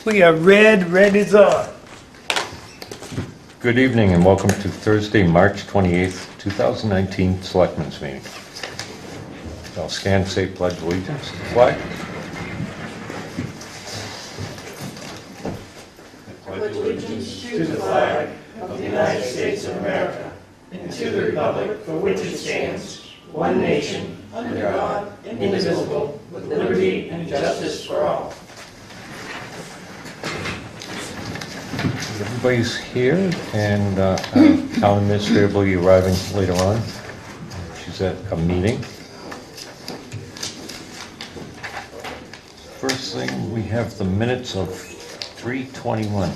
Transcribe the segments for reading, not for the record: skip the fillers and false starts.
We are red is on. Good evening and welcome to Thursday, March 28th, 2019 Selectmen's Meeting. I'll stand, say pledge allegiance to the flag. Pledge allegiance to the flag of the United States of America and to the republic for which it stands, one nation, under God, indivisible, with liberty and justice for all. Everybody's here, and our town administrator will be arriving later on. She's at a meeting. First thing, we have the minutes of 3/21.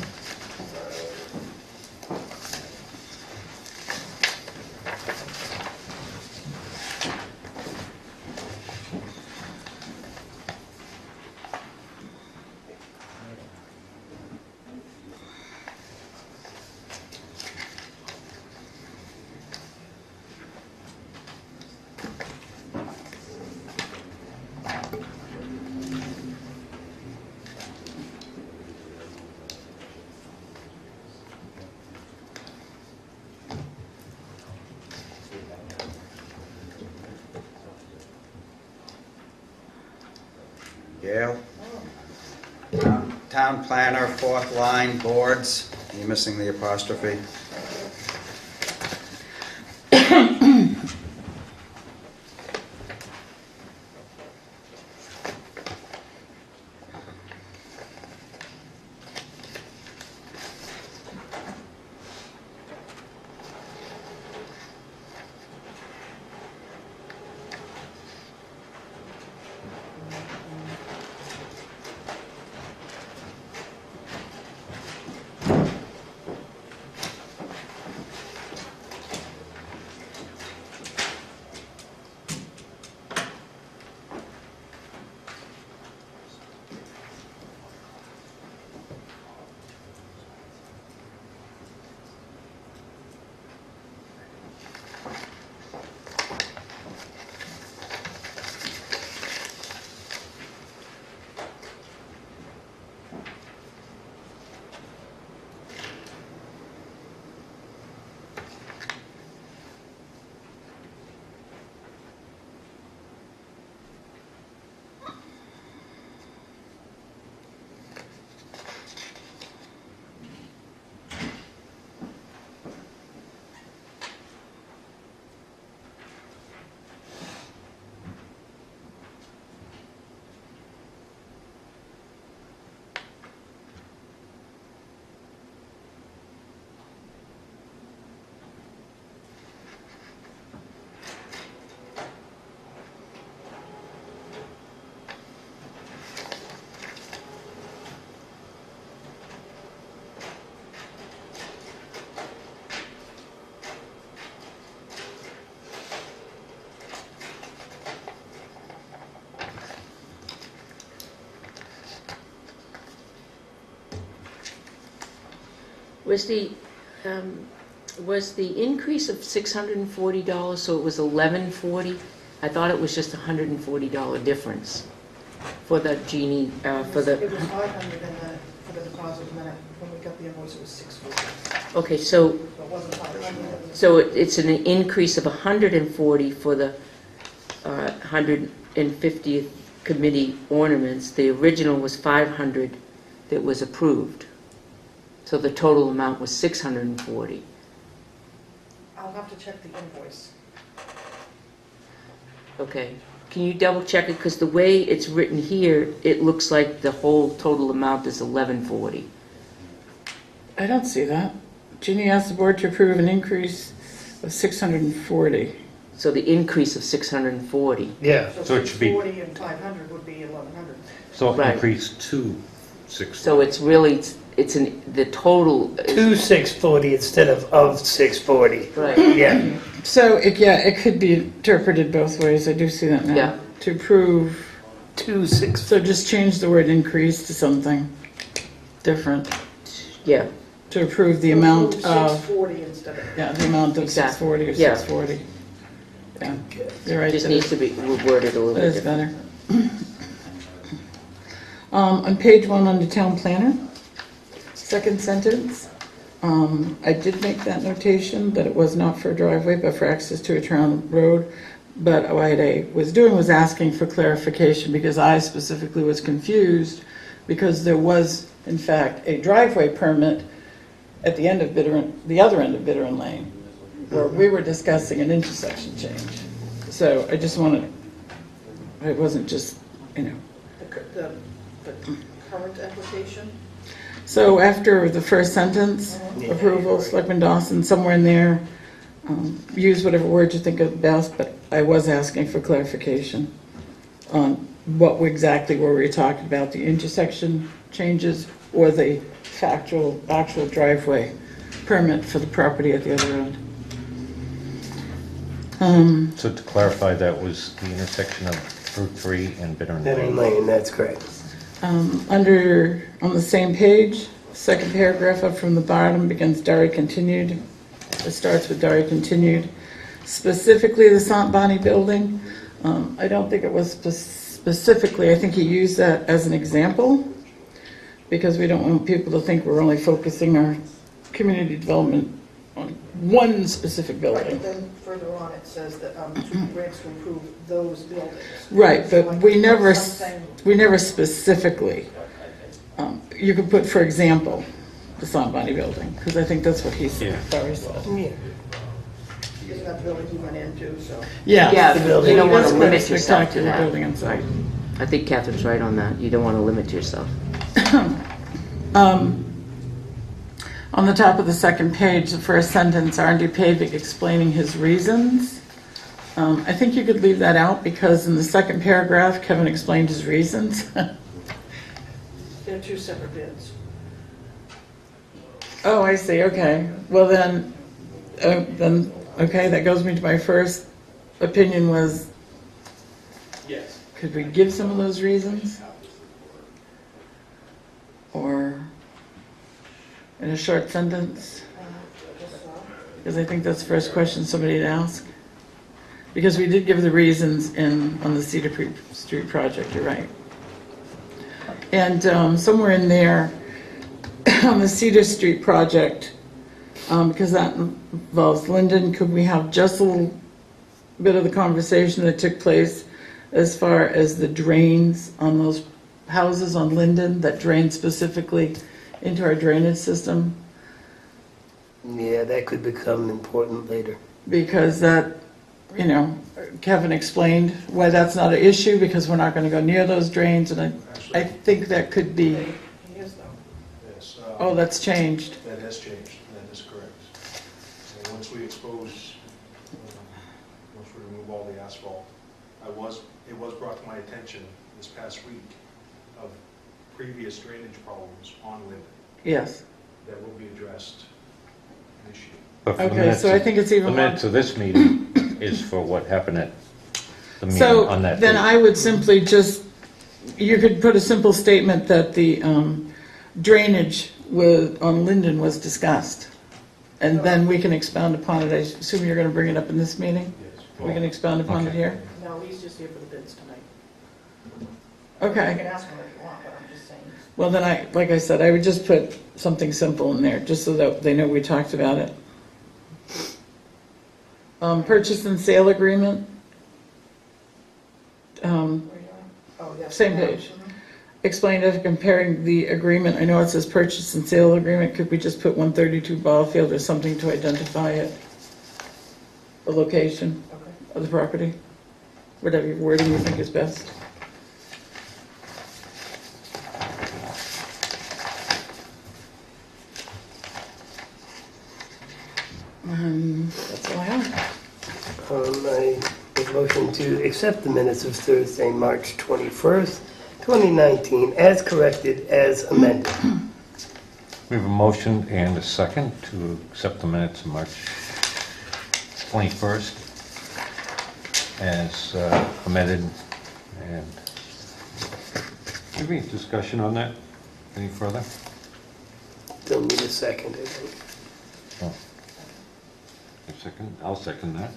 Gail. Town planner, fourth line, boards. You're missing the apostrophe. Was the increase of $640, so it was $1140? I thought it was just a $140 difference for the genie, for the... It was 500 for the deposit, and then when we got the invoice, it was 640. Okay, so So it wasn't 500. So it's an increase of 140 for the 150th committee ornaments. The original was 500 that was approved. So the total amount was 640. I'll have to check the invoice. Okay. Can you double check it? Because the way it's written here, it looks like the whole total amount is 1140. I don't see that. Ginny asked the board to approve an increase of 640. So the increase of 640. Yeah. So it should be- 640 and 500 would be 1100. So Right. increase to 6. So it's really, the total is... To 640 instead of 640. Right. Yeah. So, it could be interpreted both ways. I do see that now. Yeah. To approve, To 640. so just change the word increase to something different. Yeah. To approve the amount of, 640 instead of. yeah, the amount of Exactly. 640 or Yeah. 640. Yeah, you're right. Just that needs is- to be worded a little That bit is different. better. On page 1 under town planner, second sentence, I did make that notation that it was not for a driveway, but for access to a town road. But what I was doing was asking for clarification because I specifically was confused because there was, in fact, a driveway permit at the end of the other end of Bittern Lane, where we were discussing an intersection change. So I just wanted, it wasn't just, The current application? So after the first sentence, approval, Selectman Dawson, somewhere in there, use whatever word you think of best, but I was asking for clarification on what exactly were we talking about, the intersection changes or the actual driveway permit for the property at the other end. So to clarify, that was the intersection of Route 3 and Bittern Bittern Lane. Lane, that's correct. On the same page, second paragraph up from the bottom begins Derry continued. It starts with Derry continued. Specifically the Sant Bonnie building, I don't think it was specifically, I think he used that as an example because we don't want people to think we're only focusing our community development on one specific Right, building. and then further on, it says that to grants to improve those buildings. Right, So but like we never something- specifically, you could put, for example, the Sant Bonnie building, because I think that's what he said. Yeah. Barry said. Yeah. Isn't that the building he went into, so. Yeah. Yeah, The building. you don't want That's to quite a limit yourself to spectacular that. building inside. I think Catherine's right on that. You don't want to limit yourself. On the top of the second page, the first sentence, R&D Paving explaining his reasons. I think you could leave that out because in the second paragraph, Kevin explained his reasons. They're two separate bids. Oh, I see, okay. Well, then, okay, that goes me to my first opinion was, Yes. could we give some of those reasons? Or in a short sentence? Because I think that's the first question somebody would ask. Because we did give the reasons on the Cedar Street project, you're right. And somewhere in there, on the Cedar Street project, because that involves Linden, could we have just a little bit of the conversation that took place as far as the drains on those houses on Linden that drain specifically into our drainage system? Yeah, that could become important later. Because that, Kevin explained why that's not an issue, because we're not going to go near those drains, and I think that could be, He is though. Yes. oh, that's changed. That has changed, that is correct. And once we expose, once we remove all the asphalt, it was brought to my attention this past week of previous drainage problems on Linden Yes. that will be addressed this year. But for the Okay, minutes so I of- think it's even The more. minutes of this meeting is for what happened at the meeting So on that then date. I would simply you could put a simple statement that the drainage on Linden was discussed. And then we can expound upon it. I assume you're going to bring it up in this meeting? Yes. We can expound upon it Okay. here? No, he's just here for the bids tonight. Okay. You can ask him if you want, but I'm just saying. Well, then like I said, I would just put something simple in there, just so that they know we talked about it. Purchase and sale agreement. Where you are? Oh, yes. Same page. Explain if comparing the agreement, I know it says purchase and sale agreement, could we just put 132 Ballfield or something to identify it? The location Okay. of the property? Whatever wording you think is best. That's all I have. I make a motion to accept the minutes of Thursday, March 21st, 2019, as corrected, as amended. We have a motion and a second to accept the minutes of March 21st as amended. And maybe discussion on that? Any further? Don't need a second, I think. Oh. A second? I'll second that.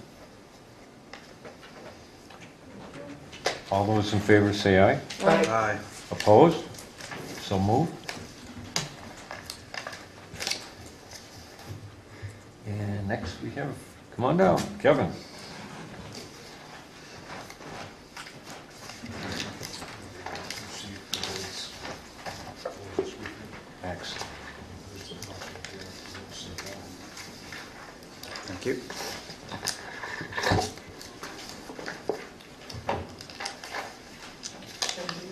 All those in favor say aye. Aye. Opposed? So moved. And next we have, come on down, Kevin. Excellent. Thank you.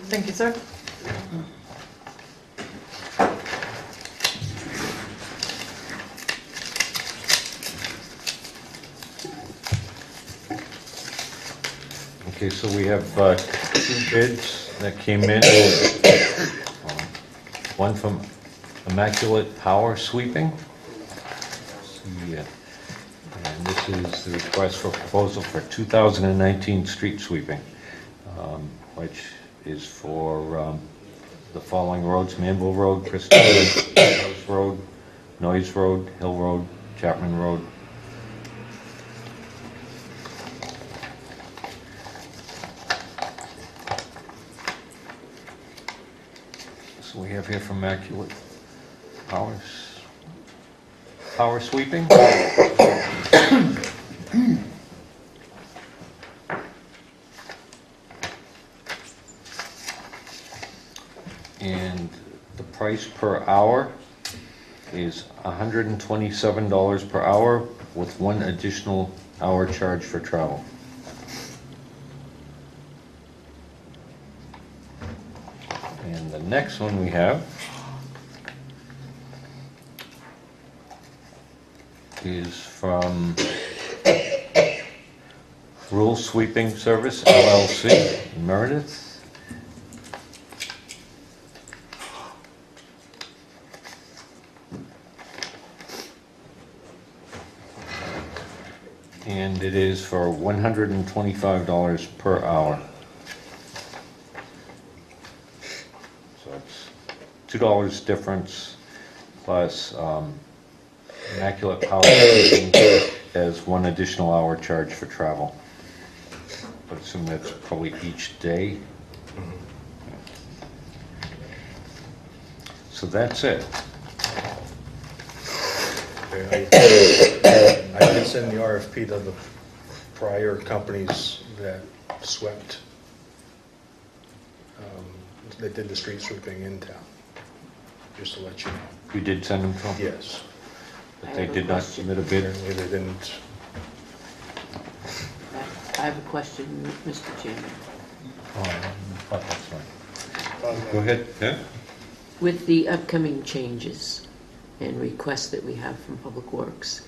Thank you, sir. Okay, so we have two bids that came in. One from Immaculate Power Sweeping. Yeah. And this is the request for proposal for 2019 street sweeping, which is for the following roads: Manville Road, Christopher Road, Noyes Road, Hill Road, Chapman Road. So we have here from Immaculate Power Sweeping. And the price per hour is $127 per hour with one additional hour charge for travel. And the next one we have is from Rural Sweeping Service LLC in Meredith. And it is for $125 per hour. So it's $2 difference plus Immaculate Power as one additional hour charge for travel. But I assume that's probably each day. So that's it. I did send the RFP to the prior companies that swept, that did the street sweeping in town, just to let you know. You did send them to them? Yes. But they did not submit a bid? Apparently they didn't. I have a question, Mr. Chairman. Oh, that's fine. Go ahead, yeah? With the upcoming changes and requests that we have from Public Works,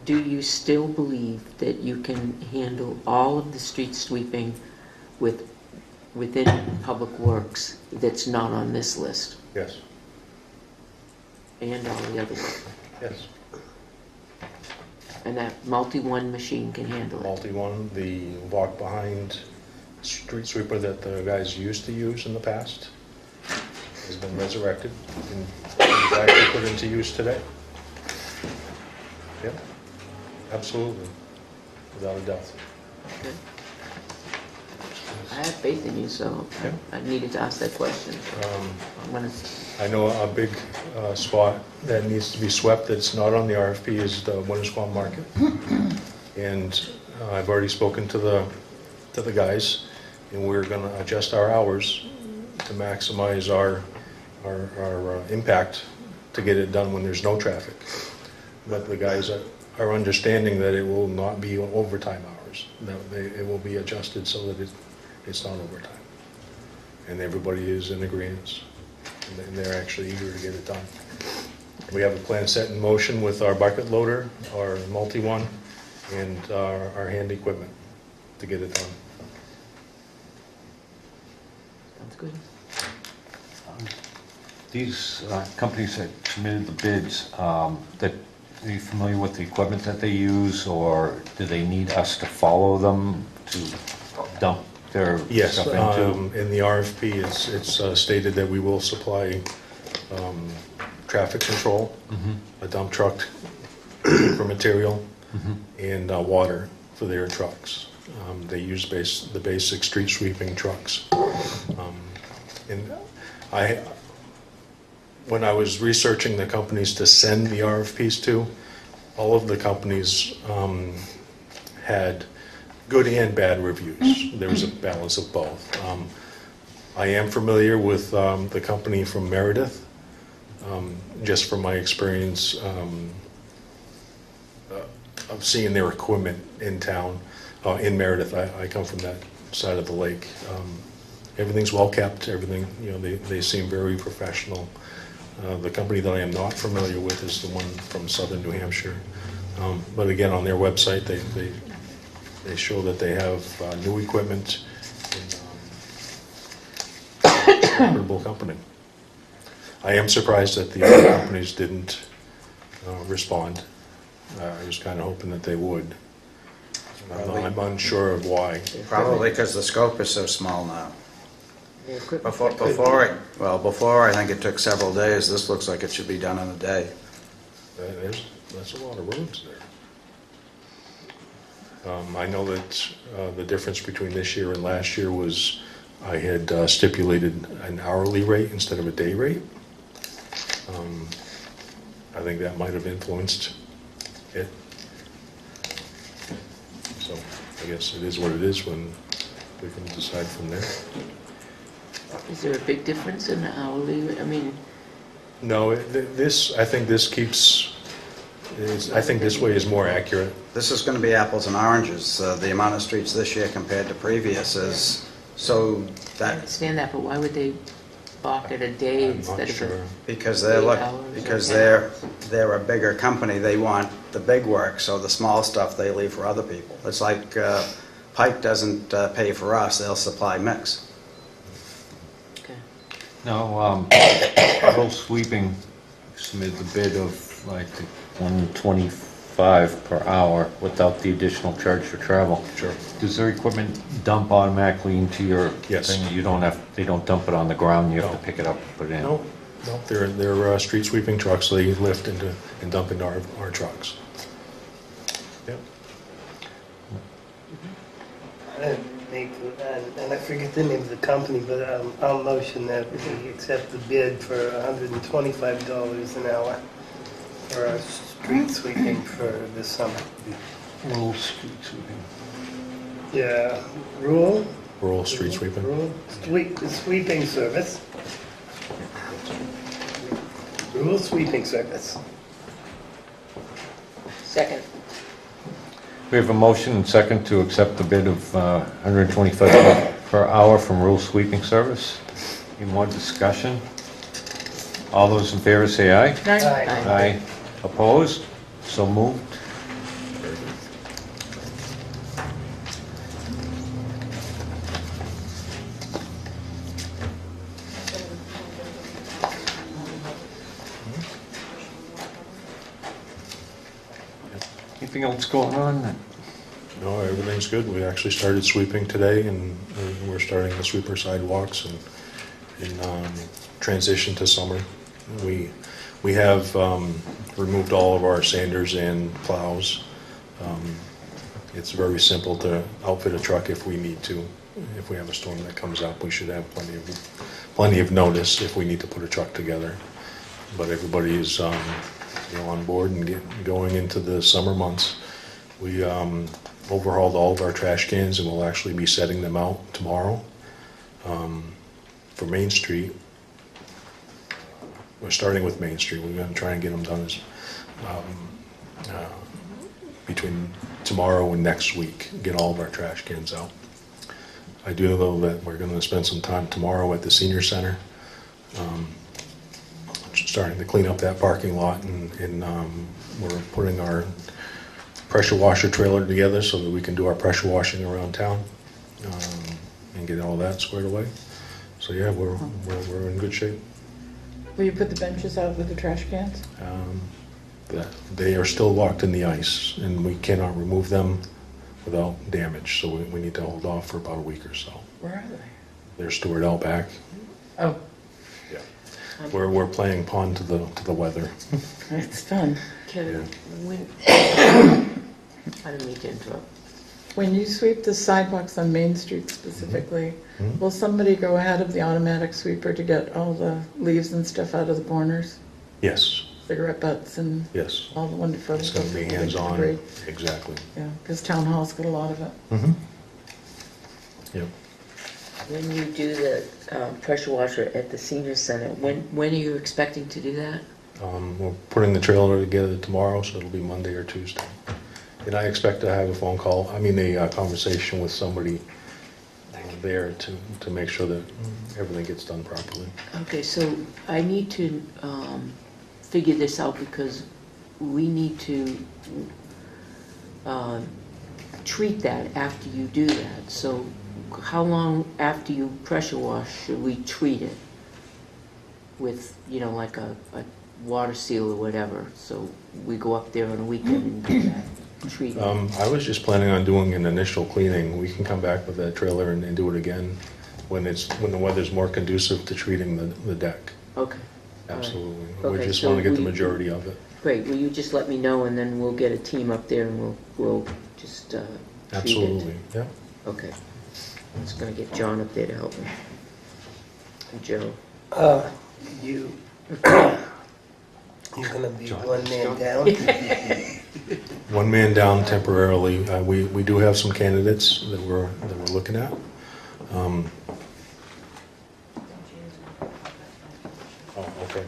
do you still believe that you can handle all of the street sweeping within Public Works that's not on this list, Yes, and all the other work? yes. And that multi-one machine can handle it? Multi-one, the walk-behind street sweeper that the guys used to use in the past has been resurrected and is actually put into use today. Yep, absolutely, without a doubt. Good. I have faith in you, so Yeah. I needed to ask that question. I'm gonna, I know a big spot that needs to be swept that's not on the RFP is the Winnisquam Market. And I've already spoken to the guys, and we're gonna adjust our hours to maximize our impact to get it done when there's no traffic. But the guys are understanding that it will not be overtime hours. That it will be adjusted so that it's not overtime. And everybody is in agreement. And they're actually eager to get it done. We have a plan set in motion with our bucket loader, our multi-one, and our hand equipment to get it done. sounds good. These companies that submitted the bids, are you familiar with the equipment that they use, or do they need us to follow them to dump their Yes, stuff into? in the RFP, it's stated that we will supply traffic control, a dump truck for material, and water for their trucks. They use the basic street sweeping trucks. And when I was researching the companies to send the RFPs to, all of the companies had good and bad reviews. There was a balance of both. I am familiar with the company from Meredith, just from my experience of seeing their equipment in town. In Meredith, I come from that side of the lake. Everything's well kept, everything, they seem very professional. The company that I am not familiar with is the one from southern New Hampshire. But again, on their website, they show that they have new equipment. And, reputable company. I am surprised that the other companies didn't respond. I was kind of hoping that they would. I'm unsure of why. Probably because the scope is so small now. The equipment- Before, I think it took several days. This looks like it should be done in a day. That's a lot of roads there. I know that the difference between this year and last year was I had stipulated an hourly rate instead of a day rate. I think that might have influenced it. So I guess it is what it is when we can decide from there. Is there a big difference in the hourly? I mean, No, I think this keeps, I think this way is more accurate. This is going to be apples and oranges. The amount of streets this year compared to previous is so I that understand that, but why would they balk at a day I'm instead not of sure. because they're they're a bigger company. They want the big work, so the small stuff they leave for other people. It's like Pike doesn't pay for us; they'll supply mix. Okay. No, Rural Sweeping submitted the bid of, I think, $125 per hour without the additional charge for travel. Sure. Does their equipment dump automatically into your Yes. thing? They don't dump it on the ground, you have No. to pick it up and put it in? No, they're street sweeping trucks. They lift and dump into our trucks. Yep. And I forget the name of the company, but I'll motion that we accept the bid for $125 an hour for our street sweeping for this summer. Rural street sweeping. Yeah, rural? Rural street sweeping. Rural sweeping service. Rural sweeping service. Second. We have a motion and second to accept the bid of $125 per hour from Rural Sweeping Service. Any more discussion? All those in favor say aye. Aye. Aye. Opposed? So moved. Anything else going on? No, everything's good. We actually started sweeping today, and we're starting to sweep our sidewalks and transition to summer. We have removed all of our sanders and plows. It's very simple to outfit a truck if we need to. If we have a storm that comes up, we should have plenty of notice if we need to put a truck together. But everybody is on board and going into the summer months. We overhauled all of our trash cans, and we'll actually be setting them out tomorrow for Main Street. We're starting with Main Street. We're going to try and get them done between tomorrow and next week, get all of our trash cans out. I do know that we're going to spend some time tomorrow at the senior center, starting to clean up that parking lot, and we're putting our pressure washer trailer together so that we can do our pressure washing around town and get all that squared away. So yeah, we're in good shape. Will you put the benches out with the trash cans? They are still locked in the ice, and we cannot remove them without damage, so we need to hold off for about a week or so. Where are they? They're stored out back. Oh, Yeah, we're playing pawn to the weather. it's fun. Kevin, when, I didn't mean to interrupt. When you sweep the sidewalks on Main Street specifically, Mhm. will somebody go ahead of the automatic sweeper to get all the leaves and stuff out of the corners? Yes, Cigarette butts and yes. all the wonderful. It's going to be hands-on, debris. exactly. Yeah, because town hall's got a lot of it. Mhm. Yep. When you do the pressure washer at the senior center, when are you expecting to do that? We're putting the trailer together tomorrow, so it'll be Monday or Tuesday. And I expect to have a phone call, a conversation with somebody there to make sure that everything gets done properly. Okay, so I need to figure this out because we need to treat that after you do that. So how long after you pressure wash should we treat it with, like a water seal or whatever? So we go up there on a weekend and do that treatment. I was just planning on doing an initial cleaning. We can come back with that trailer and do it again when the weather's more conducive to treating the deck. Okay. all right. Absolutely. Okay, We just so want to get the we- majority of it. Great, will you just let me know and then we'll get a team up there and we'll just treat it? Absolutely, yeah. Okay. I'm just gonna get John up there to help me. And Joe. You, you're gonna be one man down? One man down temporarily. We do have some candidates that we're looking at. Oh, okay.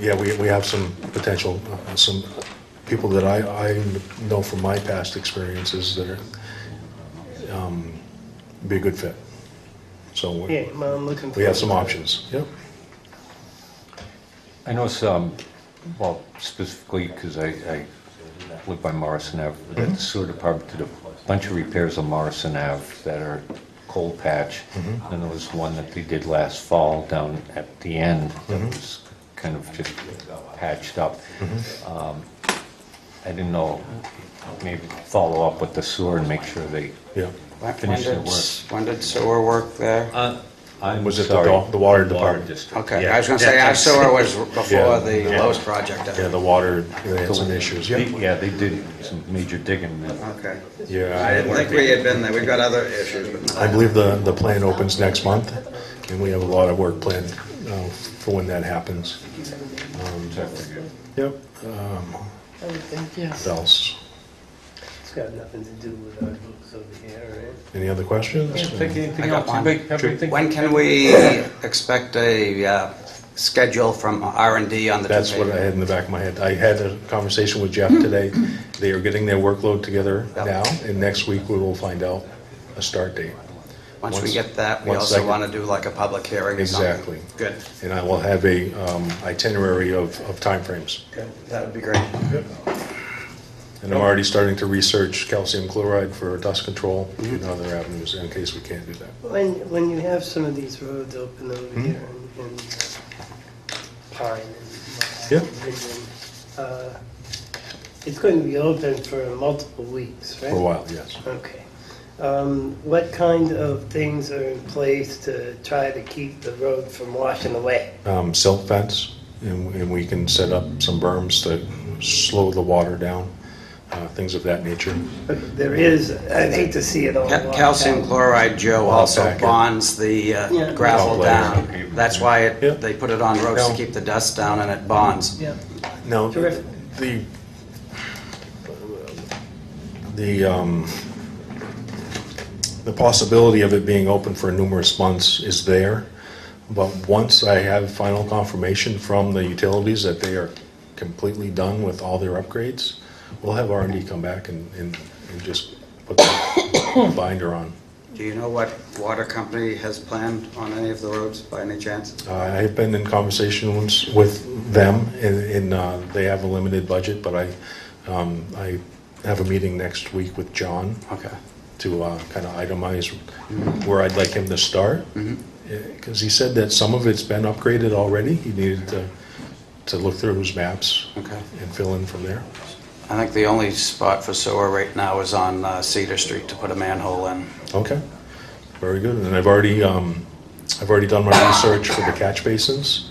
Yeah, we have some potential, some people that I know from my past experiences that are, be a good fit. So Yeah, well, I'm looking for. we have some options, yep. I know well, specifically because I live by Morrison Ave, that the sewer department did a bunch of repairs on Morrison Ave that are cold patch. And there was one that they did last fall down at the end that was kind of just patched up. I didn't know, maybe follow up with the sewer and make sure they Yeah. finish their work. When did sewer work there? I'm Was it sorry, the water department? district. Okay, Yeah. I was gonna say, our sewer was before Yeah. the Lowe's project. Yeah, the water, they had some issues, yeah. Yeah, they did some major digging there. Okay. Yeah. I didn't think we had been there. We've got other issues, but I believe the plan opens next month, and we have a lot of work planned for when that happens. Yep. I would think, yes. What else? It's got nothing to do with our books over here, right? Any other questions? Think anything I got else? one. Everything? when can we expect a schedule from R&D on the two That's what I pavers? had in the back of my head. I had a conversation with Jeff today. They are getting their workload together Yep. now, and next week we will find out a start date. Once we once- get that, we once also I- want to do like a public hearing or something. Exactly. Good. And I will have a itinerary of timeframes. Good. That would be great. And I'm already starting to research calcium chloride for dust control and other avenues in case we can't do that. When you have some of these roads open over here in Pine and Yeah. Linden, it's going to be open for multiple weeks, right? For a while, yes. Okay. What kind of things are in place to try to keep the road from washing away? Silt fence, and we can set up some berms to slow the water down, things of that nature. There is, I'd hate to see it all washed Calcium out. chloride, Joe, I'll also pack it. bonds the gravel Top down. layer. That's why Yeah. they put it on roads to No. keep the dust down, and it bonds. Yeah, Now, Terrific. the possibility of it being open for numerous months is there, but once I have final confirmation from the utilities that they are completely done with all their upgrades, we'll have R&D come back and just put the binder on. Do you know what water company has planned on any of the roads by any chance? I've been in conversations with them, and they have a limited budget, but I have a meeting next week with John Okay. to kind of itemize where I'd like him to start. Because he said that some of it's been upgraded already. He needed to look through his maps Okay. and fill in from there. I think the only spot for sewer right now is on Cedar Street to put a manhole in. Okay, very good. And I've already done my research for the catch basins.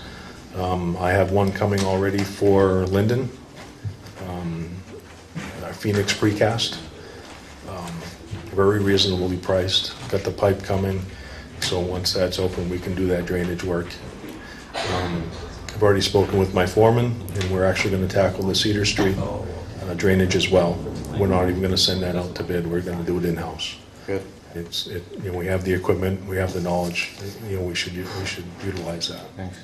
I have one coming already for Linden, our Phoenix precast. very reasonably priced. Got the pipe coming, so once that's open, we can do that drainage work. I've already spoken with my foreman, and we're actually going to tackle the Cedar Street drainage as well. We're not even going to send that out to bid. We're going to do it in-house. Good. We have the equipment, we have the knowledge. We should utilize that. Thanks.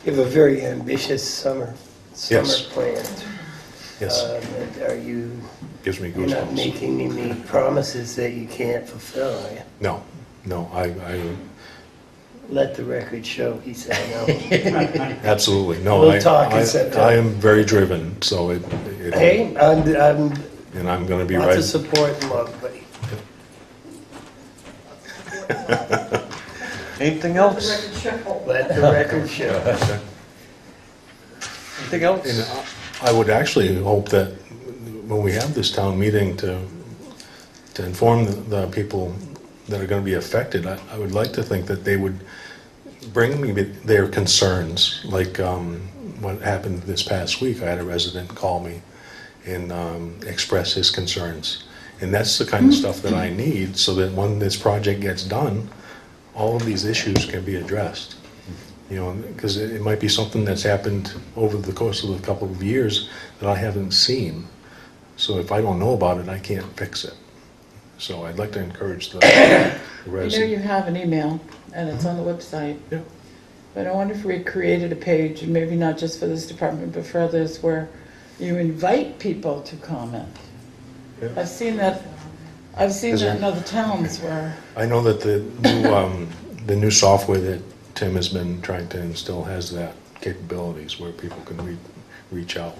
You have a very ambitious summer Yes. plan. Yes, Are you, gives me you're not goosebumps. making any promises that you can't fulfill, are you? No, I Let the record show, he said no. absolutely no. We'll talk in September. I am very driven, so it Hey, I'm and I'm going to be lots right. of support and love, buddy. Anything The else? record show. Let the record show. Anything else? And I would actually hope that when we have this town meeting to inform the people that are going to be affected, I would like to think that they would bring me their concerns, like what happened this past week. I had a resident call me and express his concerns. And that's the kind of stuff that I need, so that when this project gets done, all of these issues can be addressed. Because it might be something that's happened over the course of a couple of years that I haven't seen. So if I don't know about it, I can't fix it. So I'd like to encourage the I know resident. you have an email, and it's on the website. Yeah. But I wonder if we created a page, and maybe not just for this department, but for others, where you invite people to comment. Yeah. I've seen that in other towns where, I know that the new software that Tim has been trying to instill has that capabilities where people can reach out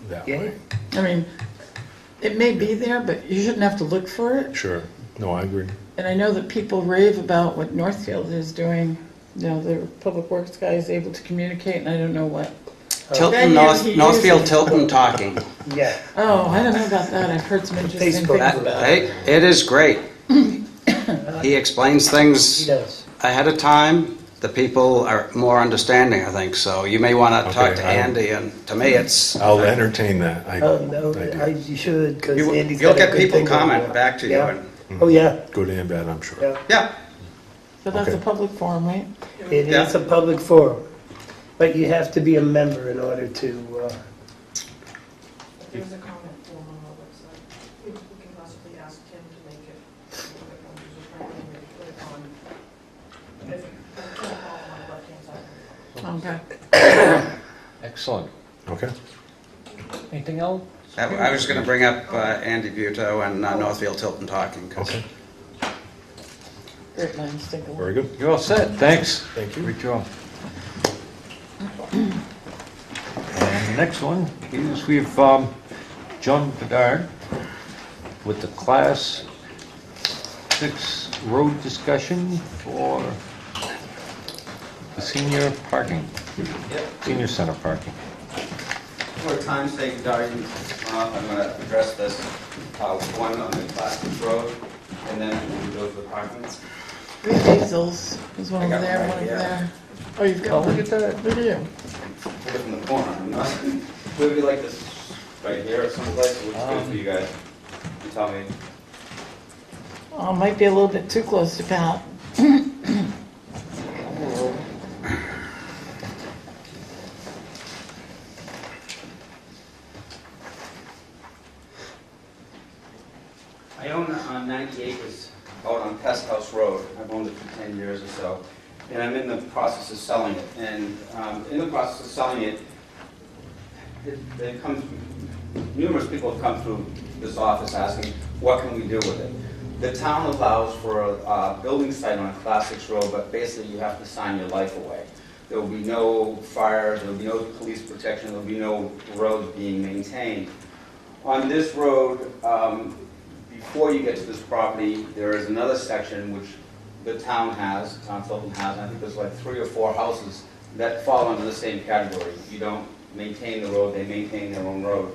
that Yeah. way. I mean, it may be there, but you shouldn't have to look for it. Sure. No, I agree. And I know that people rave about what Northfield is doing. The public works guy is able to communicate, and I don't know what. Tilton, He Northfield uses- Tilton talking. Yeah. Oh, I don't know about that. I've heard some interesting things Facebook. about it. Hey, it is great. He explains He things does. ahead of time. The people are more understanding, I think, so you may want to talk Okay, to Andy, and to me, it's... I'll entertain that. Oh, no, I do. you should, because You- Andy's You'll got a get good people thing going comment on. back to you, Yeah. and, Oh, yeah, Good and bad, I'm sure. yeah. yeah, So that's a Okay. public forum, right? It Yeah. is a public forum, but you have to be a member in order to, There's a comment form on our website. We can possibly ask Tim to make it. Maybe put it on. If you can call on the left-hand side. Okay. Excellent. Okay. Anything else? I was going to bring up Andy Buto and Northfield Tilton talking, 'cause Okay. Great minds think alike. Very good. You're all set. Thanks. Thank you. Great job. And the next one is we have John Bedard with the Class 6 road discussion for the senior parking, senior center parking. For time's sake, Darren, I'm going to address this, one on the Classic Road, and then we go to the parking. Three diesels. There's one I over got there, one one right over here. there. Oh, you've got, look at that, look at you. Take it from the corner, I'm not, would we like this right here or someplace, what's good for you guys? You tell me. Oh, might be a little bit too close to Pat. I own 90 acres out on Pest House Road. I've owned it for 10 years or so. And I'm in the process of selling it. And in the process of selling it, numerous people have come through this office asking, what can we do with it? The town allows for a building site on a Class 6 road, but basically you have to sign your life away. There will be no fire, there will be no police protection, there will be no roads being maintained. On this road, before you get to this property, there is another section which the town has, Tilton has, and I think there's like 3 or 4 houses that fall under the same category. You don't maintain the road, they maintain their own road.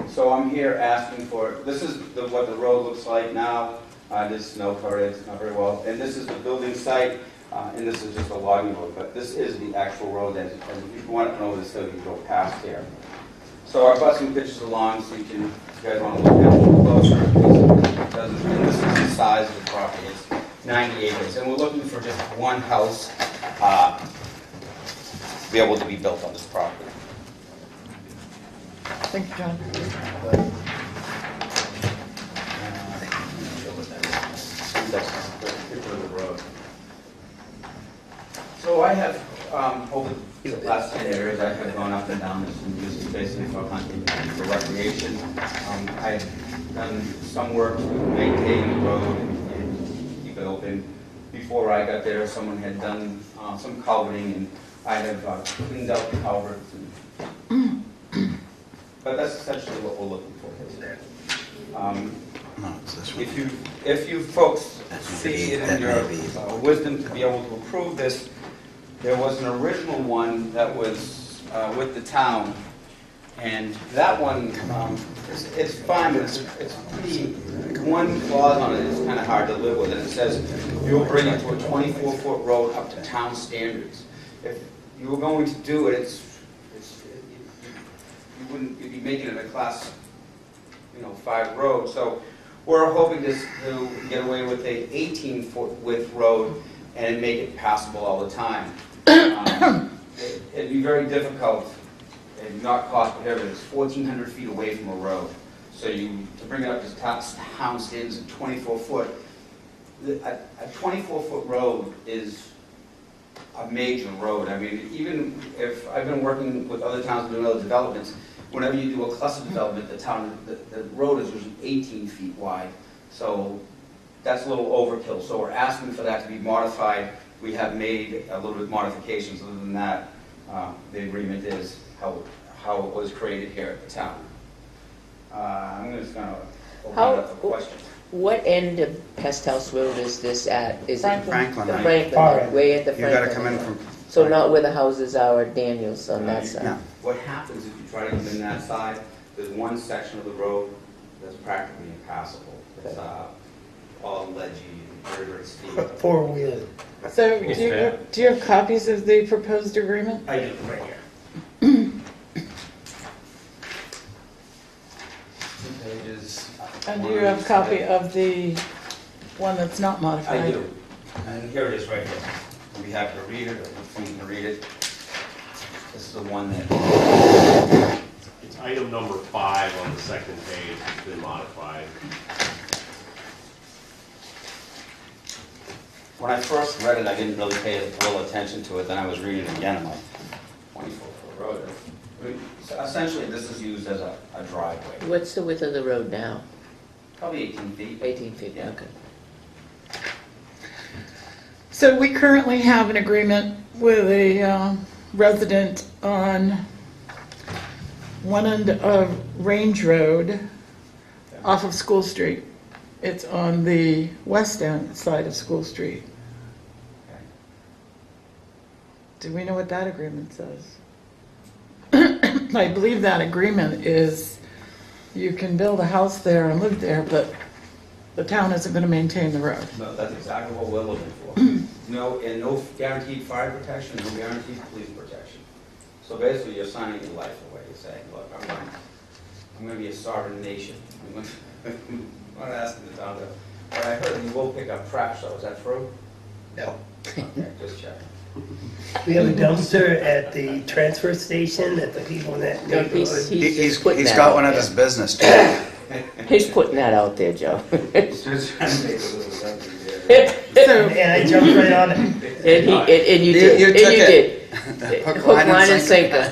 So I'm here asking for, this is what the road looks like now. There's snow covered, it's not very well. And this is the building site, and this is just a logging road, but this is the actual road, as if you want to know this, so you go past here. So I brought some pictures along so you guys want to look at it a little closer. And this is the size of the property. It's 90 acres. And we're looking for just one house to be able to be built on this property. Thank you, John. That's the picture of the road. So I have, over the last 10 years, I have gone up and down this and used it basically for hunting and for recreation. I've done some work to maintain the road and keep it open. Before I got there, someone had done some culverting, and I have cleaned out the culverts. But that's essentially what we're looking for today. No, it's this one. If you folks see it in your wisdom to be able to approve this, there was an original one that was with the town, and that one, it's fine, but it's pretty, one clause on it is kind of hard to live with, and it says, you'll bring it to a 24-foot road up to town standards. If you were going to do it, you'd be making it a class, 5 road. So we're hoping to get away with a 18-foot width road and make it passable all the time. It'd be very difficult and not cost prohibitive. It's 1,400 feet away from a road. So to bring it up to town standards at 24 foot, a 24-foot road is a major road. I mean, even if I've been working with other towns doing other developments, whenever you do a cluster development, the road is usually 18 feet wide. So that's a little overkill. So we're asking for that to be modified. We have made a little bit of modifications. Other than that, the agreement is how it was created here at the town. I'm just going to open it up for questions. What end of Pest House Road is this at? Is it Franklin. the right? Franklin, way at the You Franklin? gotta come in from, So not where the houses are at Daniels on that side? no. What happens if you try to come in that side, there's one section of the road that's practically impassable. It's all ledgy and very, very steep. Four-wheeler. So do you have copies of the proposed agreement? I do, right here. 2 pages. And do you have a copy of the one that's not modified? I do. And here it is right here. We'll be happy to read it, or if you can read it. This is the one that, It's item number 5 on the second page, it's been modified. when I first read it, I didn't really pay real attention to it. Then I was reading it again, I'm like, 24-foot road. So essentially, this is used as a driveway. What's the width of the road now? Probably 18 feet. 18 feet, Yeah. okay. So we currently have an agreement with a resident on one end of Range Road off of School Street. It's on the west end side of School Street. Okay. Do we know what that agreement says? I believe that agreement is you can build a house there and live there, but the town isn't going to maintain the road. No, that's exactly what we're looking for. No guaranteed fire protection, no guaranteed police protection. So basically, you're signing your life away. You're saying, look, I'm going to be a sovereign nation. I'm not asking the town to, but I heard you will pick up trash, though. Is that true? No. Okay, just checking. We have a dumpster at the transfer station that the people in that No, neighborhood. he's putting He's that got out one at there. his business too. He's putting that out there, Joe. Just trying to make a little something there. So, And I jumped right on it. And you did. You And took you it. did. Hook, line, and sinker.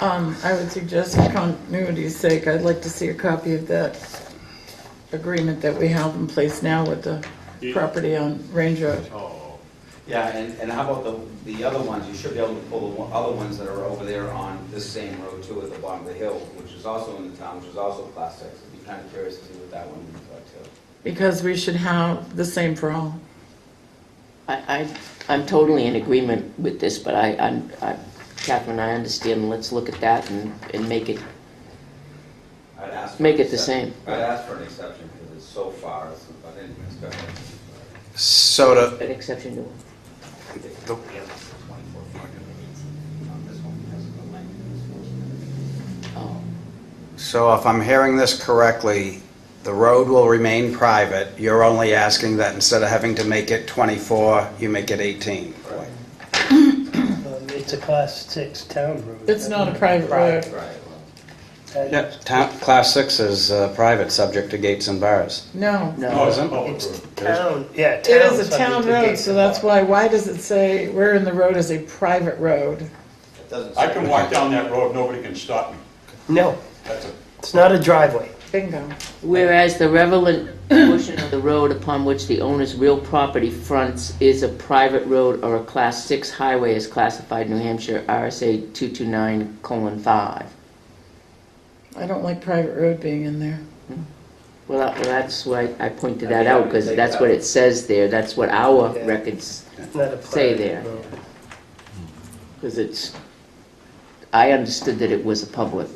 I would suggest for continuity's sake, I'd like to see a copy of that agreement that we have in place now with the property on Range Road. Oh, Yeah, and how about the other ones? You should be able to pull the other ones that are over there on this same road too, at the bottom of the hill, which is also in the town, which is also Class 6. I'd be kind of curious to see what that one looks like too. Because we should have the same for all. I'm totally in agreement with this, but Catherine, I understand. Let's look at that and make it I'd ask for Make an it the exception. same. I'd ask for an exception because it's so far, but I didn't expect it. So to, an exception to it. This one has the length. So if I'm hearing this correctly, the road will remain private. You're only asking that instead of having to make it 24, you make it 18. It's a class 6 town road. It's not a private road. Yeah, Class 6 is private, subject to gates and bars. No. Oh, isn't? It's town, yeah, It town. is a town road, so that's why does it say where in the road is a private road? It doesn't I say- can walk down that road, nobody can stop me. No, That's a, it's not a driveway. Bingo. Whereas the relevant portion of the road upon which the owner's real property fronts is a private road or a Class 6 highway as classified in New Hampshire RSA 229:5. I don't like private road being in there. Well, that's why I pointed that out, because that's what it says there. That's what our Yeah. records, It's not a Say private there. road. because it's, I understood that it was a public.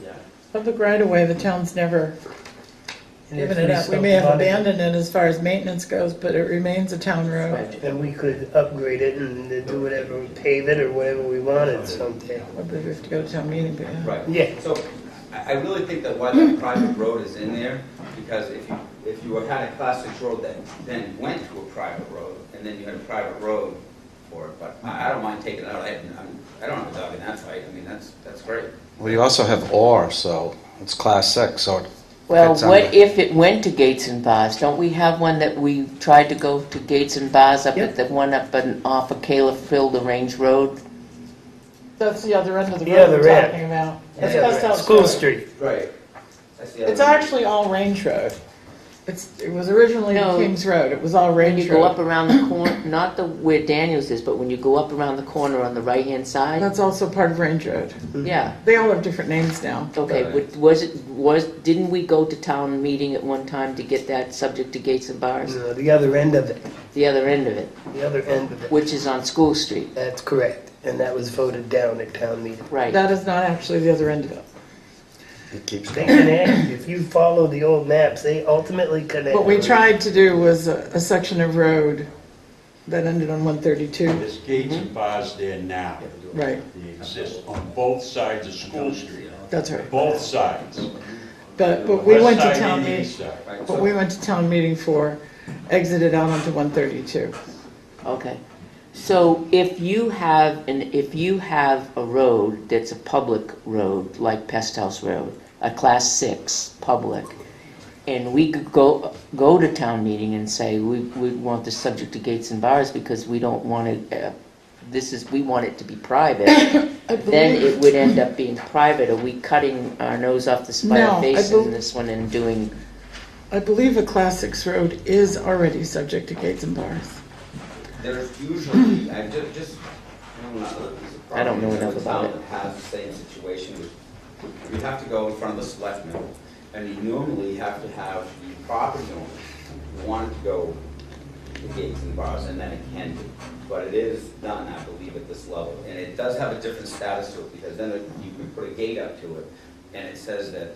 Yeah. Public right of way, the town's never And if given it up. We may have subdivided abandoned it as far as maintenance goes, but it remains a town road. And we could upgrade it and do whatever, pave it or whatever we wanted someday. I believe we have to go to town meeting, but yeah. Right. Yeah. So I really think that why that private road is in there, because if you had a Class 6 road that then went to a private road, and then you had a private road for it, but I don't mind taking it out. I don't have a dog in that fight. I mean, that's great. Well, you also have or, so it's Class 6, so it Well, fits what under. if it went to Gates and Bars? Don't we have one that we tried to go to Gates and Bars up at the one up off of Caleb Field, the Range Road? That's the other end of the The road other we're end. talking about. Yeah, That's yeah, Pest House School Road. Street. Right. That's the It's other one. actually all Range Road. It was originally No. Kings Road. It was all When you Range go up Road. around the corner, not where Daniels is, but when you go up around the corner on the right-hand side? That's also part of Range Road. Yeah. They all have different names now. Okay, didn't we go to town meeting at one time to get that subject to Gates and Bars? No, the other end of it, The other end of it, the other end of it. which is on School Street, That's correct. And that was voted down at town meeting. right? That is not actually the other end of it. It keeps They going. connect, if you follow the old maps, they ultimately connect. What we tried to do was a section of road that ended on 132. there's gates and bars there now. Right, They exist on both sides of School Street, that's right. both sides. But we West went to side town and meeting, east side. Right. what we went to town meeting for exited out onto 132. Okay. So if you have a road that's a public road, like Pest House Road, a Class 6 public, and we could go to town meeting and say, we want this subject to Gates and Bars because we don't want it, we want it to be private, then it would end up being private. Are we cutting our nose off the No, spider I face bel- in this one and doing, I believe a Class 6 road is already subject to gates and bars. There's usually, I don't know enough about it. Town that has the same situation. You have to go in front of the selectmen, and you normally have to have the property owner want to go to Gates and Bars, and then it can be. But it is done, I believe, at this level. And it does have a different status to it, because then you can put a gate up to it, and it says that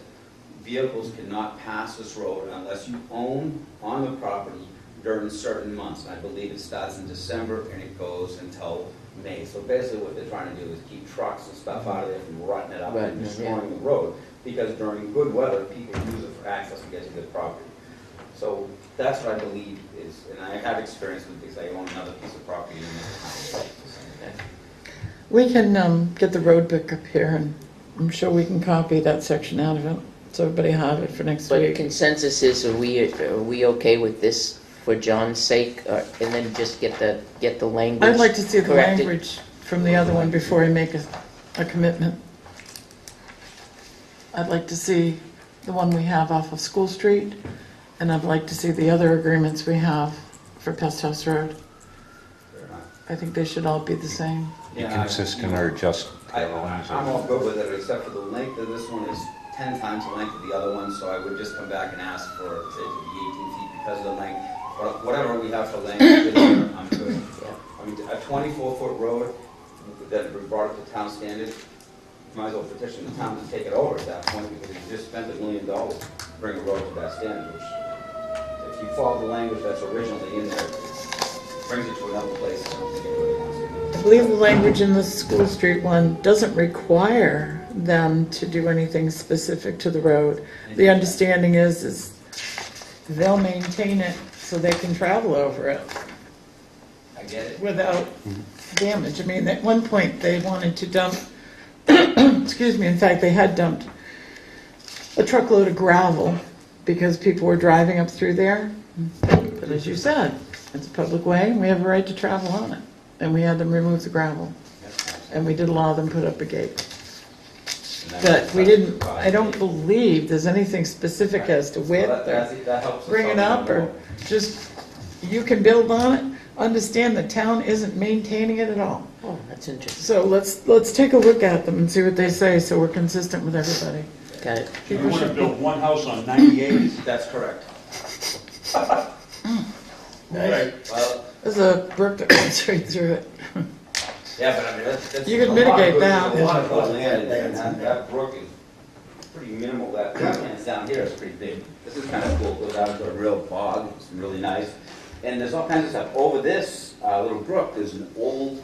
vehicles cannot pass this road unless you own on the property during certain months. And I believe it starts in December and it goes until May. So basically what they're trying to do is keep trucks and stuff out of there from rutting it up Right, and yeah. destroying the road. Because during good weather, people use it for access to get to their property. So that's what I believe is, and I have experience with this, I own another piece of property in this town. We can get the road book up here, and I'm sure we can copy that section out of it, so everybody have it for next but week. consensus is, are we okay with this for John's sake? And then just get the language I'd like to see the corrected? language from the other one before I make a commitment. I'd like to see the one we have off of School Street, and I'd like to see the other agreements we have for Pest House Road. I think they should all be the same. Be consistent or just the other ones? I'm all good with it, except for the length of this one is 10 times the length of the other one, so I would just come back and ask for it to be 18 feet because of the length. But whatever we have for length, I'm good. I mean, a 24-foot road that we brought up to town standards, might as well petition the town to take it over at that point, because you just spent $1 million to bring a road to that standard, which, if you follow the language that's originally in there, it brings it to another place. I don't think anybody wants to. I believe the language in the School Street one doesn't require them to do anything specific to the road. The understanding is they'll maintain it so they can travel over it I get it. without damage. I mean, at one point, they wanted to dump, excuse me, in fact, they had dumped a truckload of gravel because people were driving up through there. But as you said, it's a public way, and we have a right to travel on it. And we had them remove the gravel. And we did allow them put up a gate. But we didn't, I don't believe there's anything specific as to width or That helps us bring it up, or just, you can build on it. Understand the town isn't maintaining it at all. Oh, that's interesting. So let's take a look at them and see what they say, so we're consistent with everybody. Got it. You want to build one house on 98? That's correct. Nice. Well, There's a brook that runs right through it. yeah, but I mean, that's. You can a lot mitigate of good- that. A lot of good land, and that brook is pretty minimal. That wetlands down here is pretty big. This is kind of cool, goes out into a real bog, it's really nice. And there's all kinds of stuff. Over this little brook, there's an old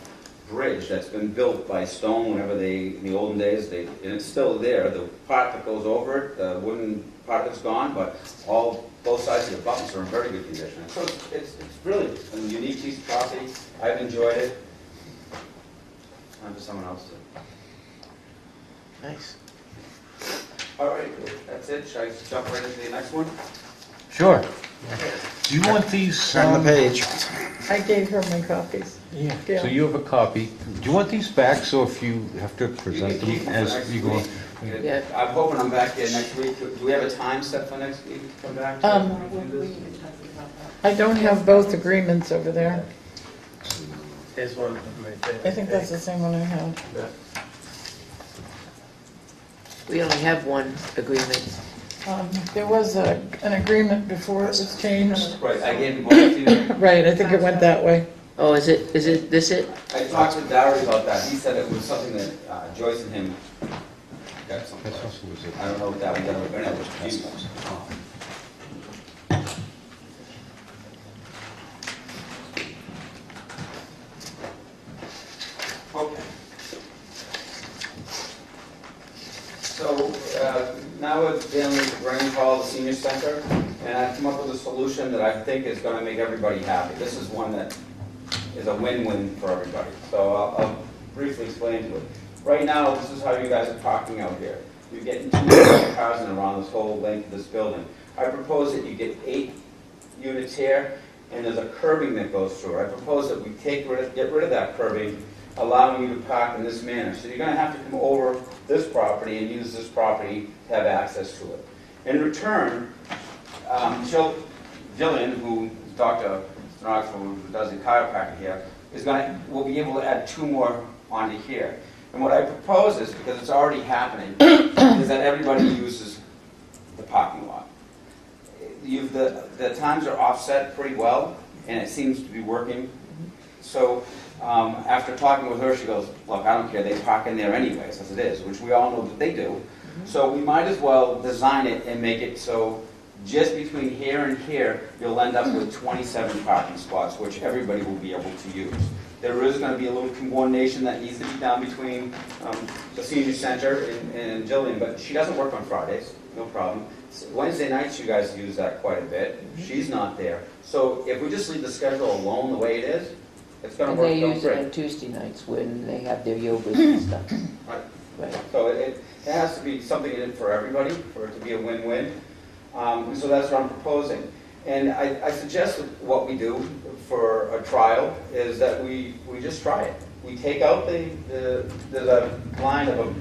bridge that's been built by stone whenever in the olden days, and it's still there. The part that goes over it, the wooden part that's gone, but both sides of the buttons are in very good condition. So it's really a unique piece of property. I've enjoyed it. Time for someone else to. Nice. All right, that's it. Should I jump right into the next one? Sure. Do you want these? Turn the page. I gave her my copies. Yeah, Gail. so you have a copy. Do you want these back, so if you have to present them as you go? Yeah. I'm hoping I'm back here next week. Do we have a time set for next week to come back? I don't have both agreements over there. There's one of them right there. I think that's the same one I have. We only have one agreement. There was an agreement before it was changed. Right, I gave you both to you. Right, I think it went that way. Oh, is it this it? I talked to Darry about that. He said it was something that Joyce and him got something. That's also was it. I don't know if that was ever been able to use. Okay. So now we're dealing with Rain Hall, the senior center, and I've come up with a solution that I think is going to make everybody happy. This is one that is a win-win for everybody. So I'll briefly explain to it. Right now, this is how you guys are parking out here. You're getting 2 cars in around this whole length of this building. I propose that you get 8 units here, and there's a curbing that goes through. I propose that we get rid of that curbing, allowing you to park in this manner. So you're going to have to come over this property and use this property to have access to it. In return, Jillian, who is Dr. Stenographer, who does the chiropractic here, will be able to add 2 more onto here. And what I propose is, because it's already happening, is that everybody uses the parking lot. The times are offset pretty well, and it seems to be working. So after talking with her, she goes, look, I don't care, they park in there anyways, as it is, which we all know that they do. So we might as well design it and make it so just between here and here, you'll end up with 27 parking spots, which everybody will be able to use. There is going to be a little coordination that needs to be done between the senior center and Jillian, but she doesn't work on Fridays, no problem. Wednesday nights, you guys use that quite a bit. She's not there. So if we just leave the schedule alone the way it is, it's going And to work they out use it great. on Tuesday nights when they have their yogas and stuff. Right. Right. So it has to be something in it for everybody, for it to be a win-win. And so that's what I'm proposing. And I suggest that what we do for a trial is that we just try it. We take out there's a line of a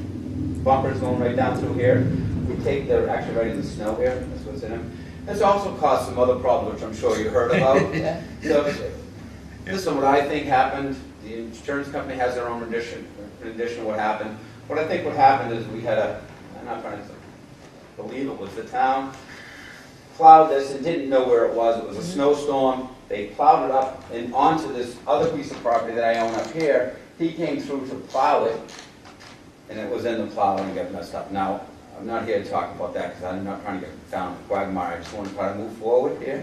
bumpers going right down through here. They're actually right in the snow here, that's what's in them. It's also caused some other problems, which I'm sure you heard about. So this is what I think happened. The insurance company has their own rendition of what happened. What I think what happened is we had I'm not trying to believe it was the town, plowed this and didn't know where it was. It was a snowstorm. They plowed it up and onto this other piece of property that I own up here. He came through to plow it, and it was in the plow and it got messed up. Now, I'm not here to talk about that because I'm not trying to get down the quagmire. I just want to try to move forward here.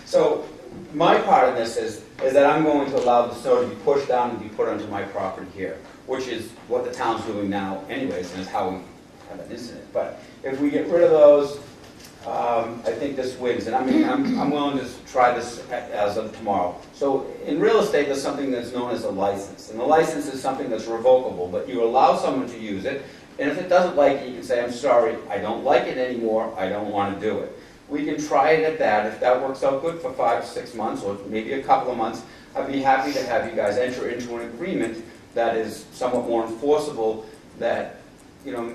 So my part of this is that I'm going to allow the snow to be pushed down and be put onto my property here, which is what the town's doing now anyways, and is how we have an incident. But if we get rid of those, I think this wins, and I mean, I'm willing to try this as of tomorrow. So in real estate, there's something that's known as a license, and the license is something that's revocable, but you allow someone to use it, and if it doesn't like it, you can say, I'm sorry, I don't like it anymore, I don't want to do it. We can try it at that. If that works out good for 5 or 6 months, or maybe a couple of months, I'd be happy to have you guys enter into an agreement that is somewhat more enforceable, that, you know,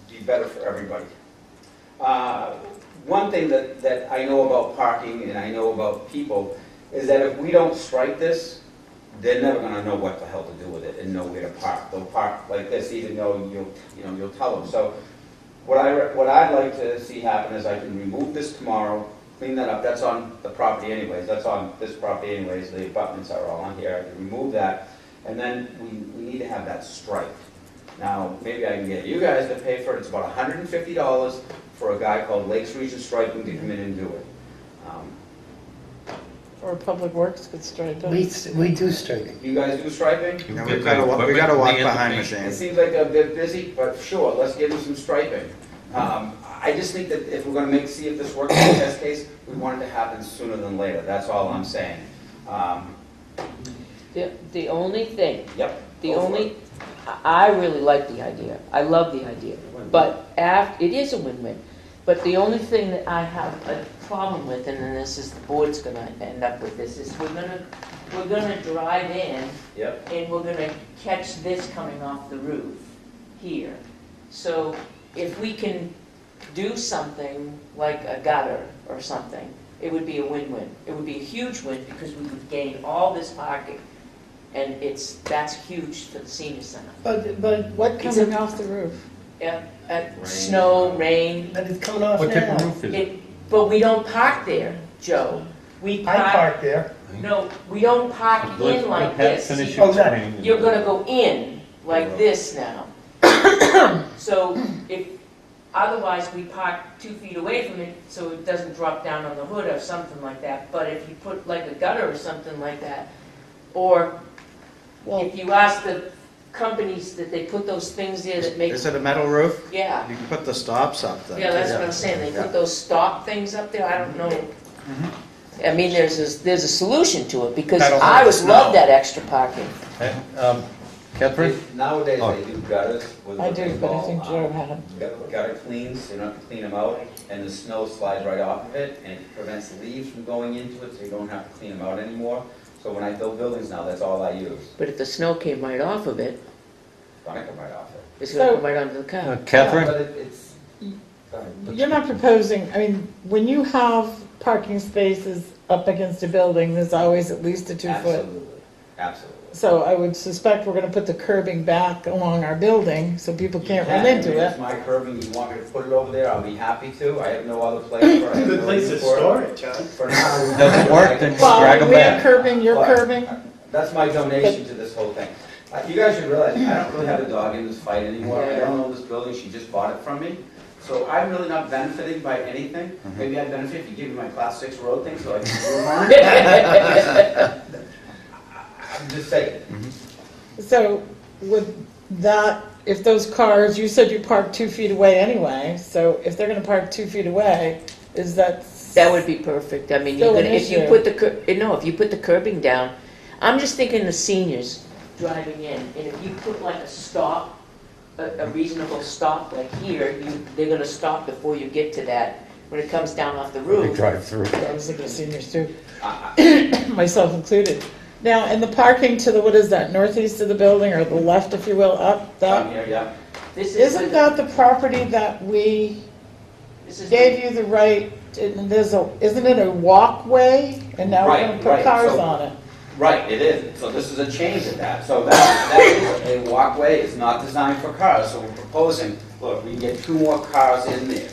be better for everybody. One thing that I know about parking and I know about people is that if we don't strike this, they're never going to know what the hell to do with it and know where to park. They'll park like this, even though you'll tell them. So what I'd like to see happen is I can remove this tomorrow, clean that up. That's on the property anyways. That's on this property anyways. The abutments are all on here. I can remove that, and then we need to have that striped. Now, maybe I can get you guys to pay for it. It's about $150 for a guy called Lakes Region Striping to come in and do it. Or Public Works could strike it. We do striping. You guys do striping? You know, we gotta walk behind It machines. seems like a bit busy, but sure, let's give them some striping. I just think that if we're going to see if this works in the test case, we want it to happen sooner than later. That's all I'm saying. The only thing, Yep. the Go for only, it. I really like the idea. I love the idea. But it is a win-win. But the only thing that I have a problem with, and then this is the board's gonna end up with this, is we're gonna drive in Yep. and we're gonna catch this coming off the roof here. So if we can do something like a gutter or something, it would be a win-win. It would be a huge win because we would gain all this parking. And that's huge for the senior center. But what It's coming off the roof? Yeah, Rain. snow, rain. But it's coming off What type now. of roof is it? But we don't park there, Joe. We I park, park there. no, we don't park in like this. Finish Oh, no. explaining. You're gonna go in like this now. So otherwise we park 2 feet away from it so it doesn't drop down on the hood or something like that. But if you put like a gutter or something like that, or if you ask the companies that they put those things there that make, Is it a metal roof? yeah. You can put the stops up there. Yeah, that's what I'm saying, they Yeah. put those stop things up there, I don't know. I mean, there's a solution to it, because That'll I hold would the love snow. that extra parking. Catherine? Nowadays, Oh. they do gutters with I what they do, but I call, think Joe had. gutter cleans, so you don't have to clean them out, and the snow slides right off of it, and it prevents leaves from going into it, so you don't have to clean them out anymore. So when I build buildings now, that's all I use. But if the snow came right off of it, It's gonna come right off it. it's gonna So- come right onto the car. Catherine? But it's. go ahead. You're not proposing, I mean, when you have parking spaces up against a building, there's always at least a 2 foot. Absolutely, absolutely. So I would suspect we're gonna put the curbing back along our building so people can't run into If it. it's my curbing, you want me to put it over there, I'll be happy to. I have no other place for it. I have Good no place to reason for it. store it, John. For now. Doesn't work, then Well, drag them we have back. curbing, you're But- curbing. That's my donation to this whole thing. You guys should realize, I don't really have a dog in this fight anymore. I don't own this building, she just bought it from me. So I'm really not benefiting by anything. Maybe I'd benefit if you give me my class 6 road thing so I can move on it. I'm just saying. So would that, if those cars, you said you parked 2 feet away anyway, so if they're gonna park 2 feet away, is that? That would be perfect, I mean, Still you're an gonna, if you issue. put if you put the curbing down, I'm just thinking the seniors driving in, and if you put like a stop, a reasonable stop like here, they're gonna stop before you get to that, when it comes down off the They roof. drive through. I was thinking of seniors too, I- myself included. Now, and the parking to the, what is that, northeast of the building, or the left, if you will, up, Down that? here, yeah. This is Isn't that the property that we this is gave you the right, and isn't it a walkway? And now we're Right, gonna put right, cars so- on it. Right, it is. So this is a change of that. So that is a walkway. It's not designed for cars. So we're proposing, look, we can get 2 more cars in there.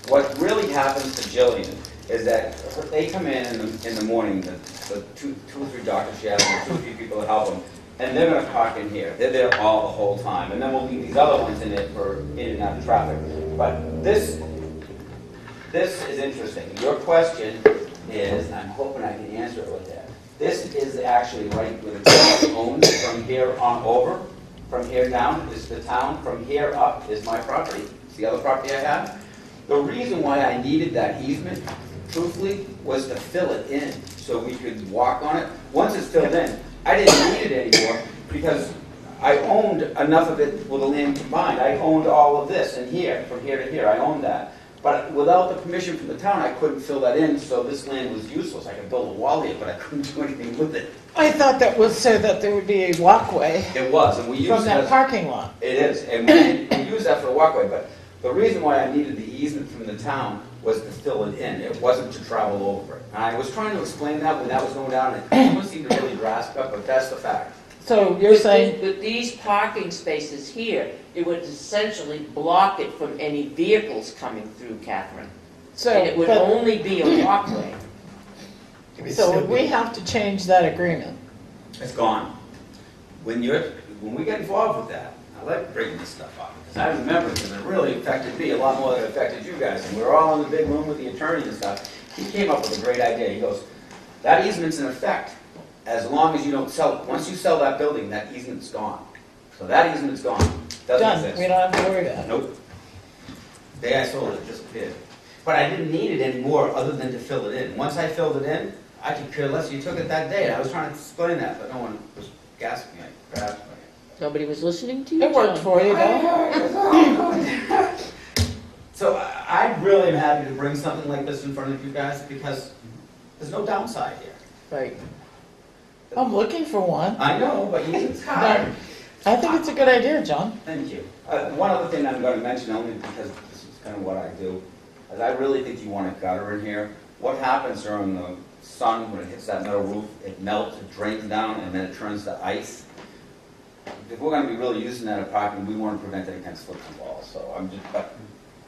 What really happens to Jillian is that they come in the morning, the two or three doctors she has, and 2 or 3 people that help them, and they're going to park in here. They're there all the whole time. And then we'll leave these other ones in it for in and out of traffic. But this is interesting. Your question is, I'm hoping I can answer it with that. This is actually right where the town owns from here on over. From here down is the town, from here up is my property. It's the other property I have. The reason why I needed that easement, truthfully, was to fill it in so we could walk on it. Once it's filled in, I didn't need it anymore because I owned enough of it with the land combined. I owned all of this and here, from here to here, I owned that. But without the permission from the town, I couldn't fill that in, so this land was useless. I could build a wall here, but I couldn't do anything with it. I thought that was so that there would be a walkway It was, and we used from it that as... parking lot. It is, and we use that for a walkway, but the reason why I needed the easement from the town was to fill it in. It wasn't to travel over it. And I was trying to explain that when that was going down, and no one seemed to really grasp it, but that's the fact. So you're saying, With these parking spaces here, it would essentially block it from any vehicles coming through, Catherine. so, And it would but, only be a walkway. so we have to change that agreement. It's gone. When we get involved with that, I like bringing this stuff up, because I remember, because it really affected me a lot more than it affected you guys, and we were all in the big room with the attorney and stuff. He came up with a great idea. He goes, that easement's in effect as long as you don't sell it. Once you sell that building, that easement's gone. So that easement's gone. Doesn't Done, exist. we don't have to worry about it. Nope. The day I sold it, it disappeared. But I didn't need it anymore other than to fill it in. Once I filled it in, I could care less. You took it that day. And I was trying to explain that, but no one was gasping. I grasped me. Nobody was listening to you? It worked John? for you, though. So I really am happy to bring something like this in front of you guys because there's no downside here. Right. I'm looking for one. I know, but it's hard. I think it's a good idea, John. Thank you. One other thing I'm going to mention, only because this is kind of what I do, is I really think you want a gutter in here. What happens during the sun when it hits that metal roof, it melts, it drains down, and then it turns to ice. If we're going to be really using that apartment, we want to prevent any kind of slips and falls. So I'm just, but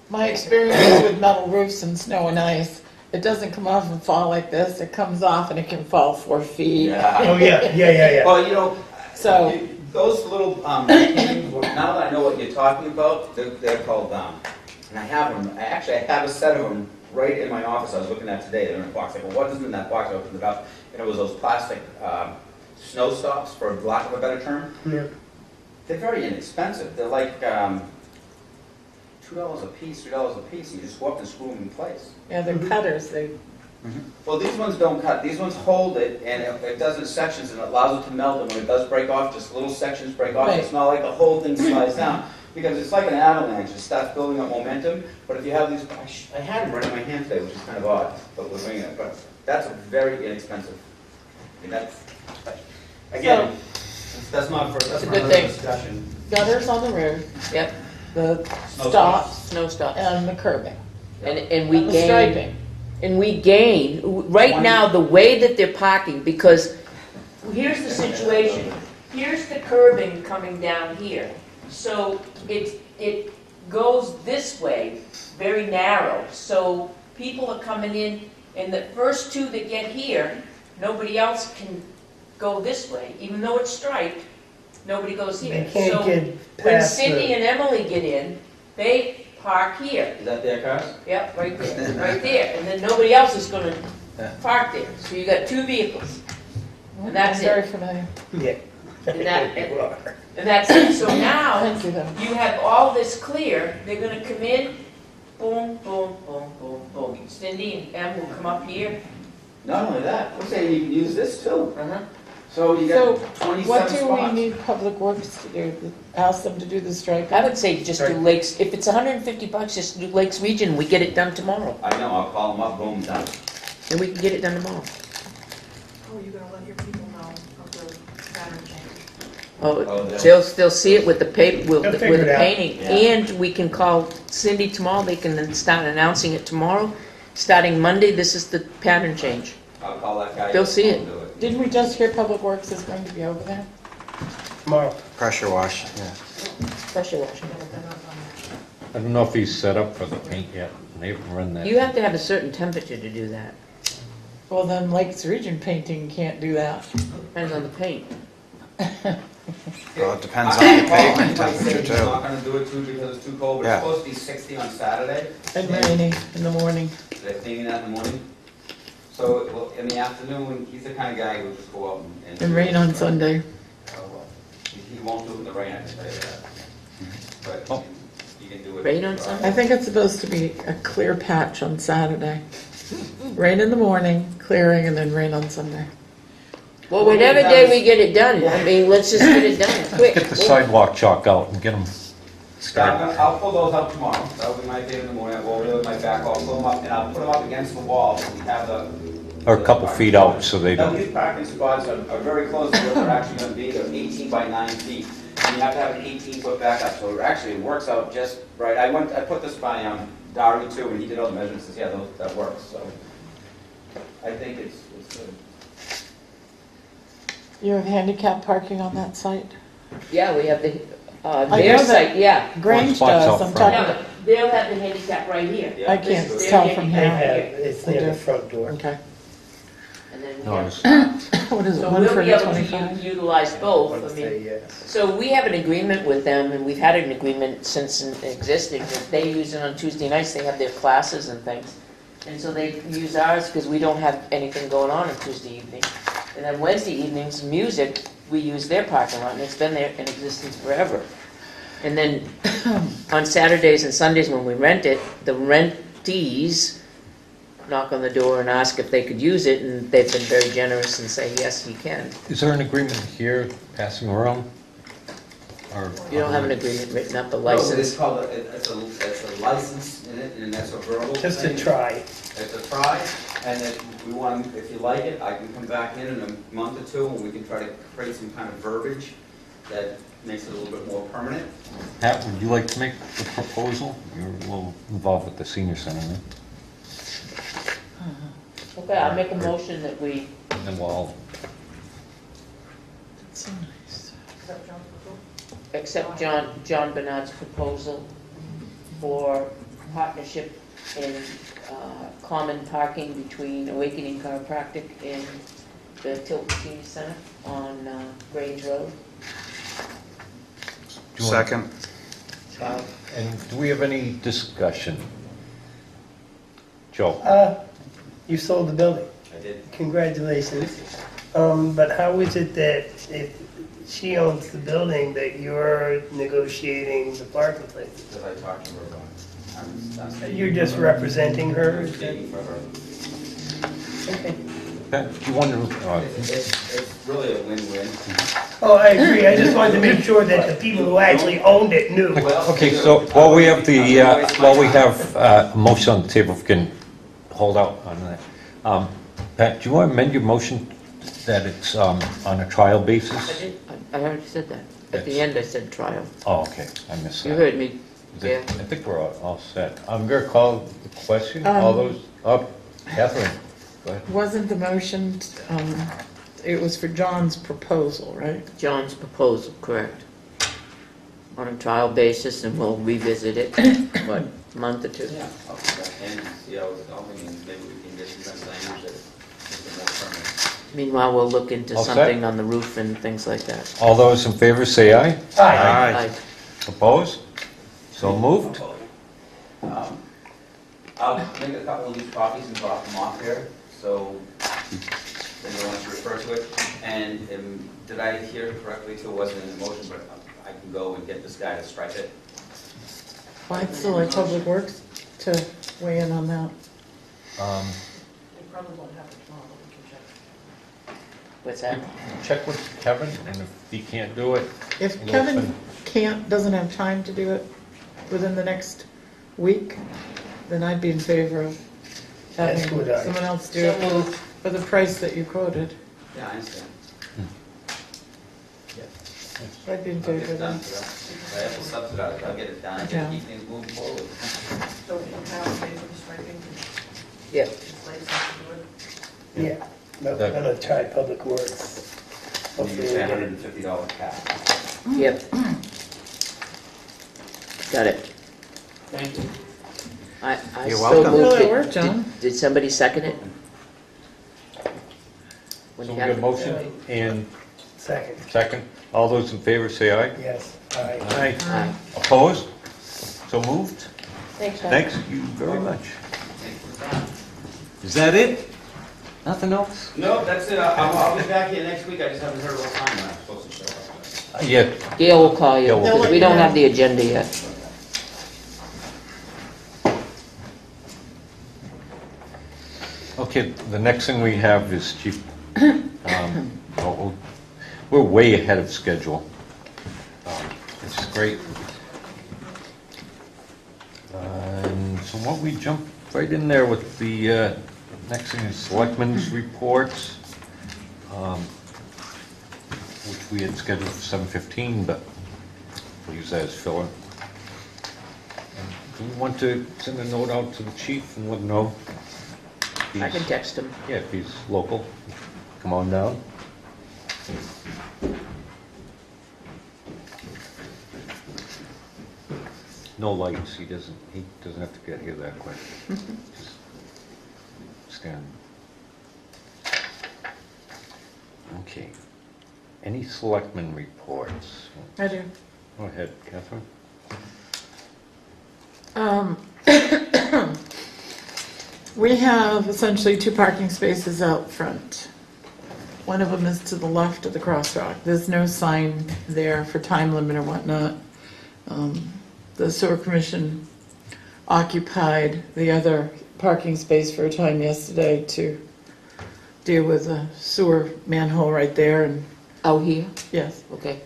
My experience with metal roofs and snow and ice, it doesn't come off and fall like this. It comes off and it can fall 4 feet. yeah. Oh, yeah. Well, you know, So- those little things, now that I know what you're talking about, they're called, and I have them, I have a set of them right in my office I was looking at today. They're in a box. I go, what is in that box? I opened it up, and it was those plastic snow stops, for lack of a better term. Yeah. They're very inexpensive. They're like $2 a piece, $3 a piece, and you just go up and screw them in place. Yeah, they're cutters. They Well, these ones don't cut. These ones hold it, and it does in sections, and it allows it to melt. And when it does break off, just little sections break off. Right. It's not like the whole thing slides down, because it's like an avalanche. It starts building up momentum. But if you have these, I had them right in my hand today, which is kind of odd, but we're doing it. But that's a very inexpensive. I mean, that's again, that's not for It's a another good thing. discussion. gutters on the roof, Yep. the Snow stops, Snow stops. and the curbing, And and we the gain, striping. and we gain, right now, the way that they're parking, because here's the situation. Here's the curbing coming down here. So it goes this way, very narrow. So people are coming in, and the first two that get here, nobody else can go this way. Even though it's striped, nobody goes here. They can't So get when past Cindy the... and Emily get in, they park here. Is that their cars? Yep, right there, right there. And then nobody else is gonna park there. So you got 2 vehicles. And that's I'm very it. familiar. Yeah. And that's it. So now, Thank you, though. you have all this clear. They're gonna come in, boom, boom, boom, boom, boom. Cindy and Em will come up here. Not only that, we're saying you can use this too. Uh-huh. So you So got 27 what do spots. we need Public Works to do? Ask them to do the striping? I would say just do Lakes, if it's $150, just do Lakes Region. We get it done tomorrow. I know, I'll call them up, boom, done. And we can get it done tomorrow. Oh, you're gonna let your people know of the pattern change. Oh, they'll- they'll see it with the paper, with They'll the figure it out. painting. Yeah. And we can call Cindy tomorrow, they can then start announcing it tomorrow. Starting Monday, this is the pattern change. I'll call that guy. They'll see it. and do Didn't we just hear Public Works is going to be over there? Tomorrow. Pressure wash, yeah. Pressure washing. I don't know if he's set up for the paint yet. They haven't run that. You have to have a certain temperature to do that. Well, then Lakes Region Painting can't do that. Depends on the paint. Well, it depends on I the called him, pavement he might say temperature he's not too. gonna do it too because it's too cold, but Yeah. it's supposed to be 60 on Saturday. And rainy in the morning. They're cleaning that in the morning. So, well, in the afternoon, he's the kind of guy who would just go out and. And rain on Sunday. Oh, well, he won't do it in the rain, I can tell you that. But Oh. you can do it. Rain on Sunday? I think it's supposed to be a clear patch on Saturday. Rain in the morning, clearing, and then rain on Sunday. Well, whatever day we get it done, I mean, let's just get it done, quick. Get the sidewalk chalk out and get them So started. I'll pull those up tomorrow. That'll be my day in the morning. I'll go over there with my back, I'll pull them up, and I'll put them up against the wall. So we have the. Or a couple feet out so they Now, don't, these parking spots are very close to what they're actually gonna be. They're 18 by 9 feet. And you have to have an 18-foot backup, so actually it works out just right. I put this by Dari too, and he did all the measurements, says, yeah, that works, so. I think it's good. You have handicap parking on that site? Yeah, we have the, I their know that- site, yeah. Grange spots does, out I'm front. Yeah, talking, but they'll have the handicap right here. Yeah, I can't basically. tell from They here. have, it's near the front door. Okay. And then we no, have, it's- What is it, so one we'll for be able to 25? utilize I both, want I to mean. say yes. So we have an agreement with them, and we've had an agreement since it existed, that they use it on Tuesday nights, they have their classes and things. And so they use ours because we don't have anything going on Tuesday evening. And then Wednesday evenings, music, we use their parking lot, and it's been there in existence forever. And then on Saturdays and Sundays when we rent it, the rentees knock on the door and ask if they could use it, and they've been very generous and say, yes, you can. is there an agreement here passing around? Or? You don't have an agreement written up, a No, it's license. called, it's a license in it, and that's a verbal Just to thing. try. It's a try, and if we want, if you like it, I can come back in a month or two, and we can try to create some kind of verbiage that makes it a little bit more permanent. Pat, would you like to make the proposal? You're a little involved with the senior center, man. Okay, I'll make a motion that we, And then we'll, That's so nice. Except John's proposal. accept John Bernard's proposal for partnership in common parking between Awakening Chiropractic and the Tilton Senior Center on Grange Road. Do you want- Second. and do we have any discussion? Joe? You sold the building. I did. Congratulations. But how is it that if she owns the building, that you're negotiating the parking places? Because I talked to her about it. I'm stating- You're just representing her? I'm stating for her. Okay. Pat, do you want to, It's really a win-win. Oh, I agree. I just wanted to make sure that the people who actually owned it knew. okay, so while we have a motion on the table, if we can hold out on that. Pat, do you want to amend your motion that it's on a trial I basis? did, I already said that. At the end, I said trial. Oh, okay, I missed that. You heard me. Yeah. I think we're all set. I'm going to call the question. All those, Catherine, go ahead. Wasn't the motion, it was for John's proposal, right? John's proposal, correct. On a trial basis, and we'll revisit it, what, month or two? Yeah, I'll come back in and see how it's going, and maybe we can get some language that makes it more permanent. Meanwhile, we'll look into All set? something on the roof and things like that. All those in favor say aye. Aye. Aye. Opposed? So moved? I'll make a couple of these copies and drop them off here, so anyone wants to refer to it. And did I hear correctly too, it wasn't in the motion, but I can go and get this guy to strike it? Why it's still like Public Works to weigh in on that? It probably won't happen tomorrow, but we can check. What's that? Check with Kevin, and if he can't do it, If Well, Kevin doesn't have time to do it within the next week, then I'd be in favor of That's having good, aye. someone else do So it moved. for the price that you quoted. Yeah, I understand. I'd be in I'll get favor it of done. that. If I have to subsidize, I'll get it done, I Yeah. can keep things moving forward. So we can have a pay for the striping, Yeah. just like to do it. Yeah, no, I'm gonna try Public Works. And you Hopefully say we'll get it. $150 cap. Yep. Got it. Thank you. I You're so welcome. moved Really it. work, John. Did somebody second it? When so you we had got a it? motion and Second, second. All those in favor say aye. yes, aye. Aye. Aye. Opposed? So moved? Thanks, Pat. Thanks you very much. Is that it? Nothing else? No, that's it. I'll be back here next week. I just haven't heard what time I'm supposed to show up. Yeah, Gail will call you, Gail will. because we don't have the agenda yet. okay, the next thing we have is Chief, well, we're way ahead of schedule. Which is great. And so why don't we jump right in there with the next thing is Selectmen's reports, which we had scheduled for 7:15, but we'll use that as filler. And do we want to send a note out to the chief and let him know? I can text him. Yeah, if he's local, come on down. No lights, he doesn't have to get here that quick. Just stand. Okay. Any selectmen reports? I do. Go ahead, Catherine. We have essentially 2 parking spaces out front. One of them is to the left of the crosswalk. There's no sign there for time limit or whatnot. The sewer commission occupied the other parking space for a time yesterday to deal with a sewer manhole right there, and Out here? yes, Okay.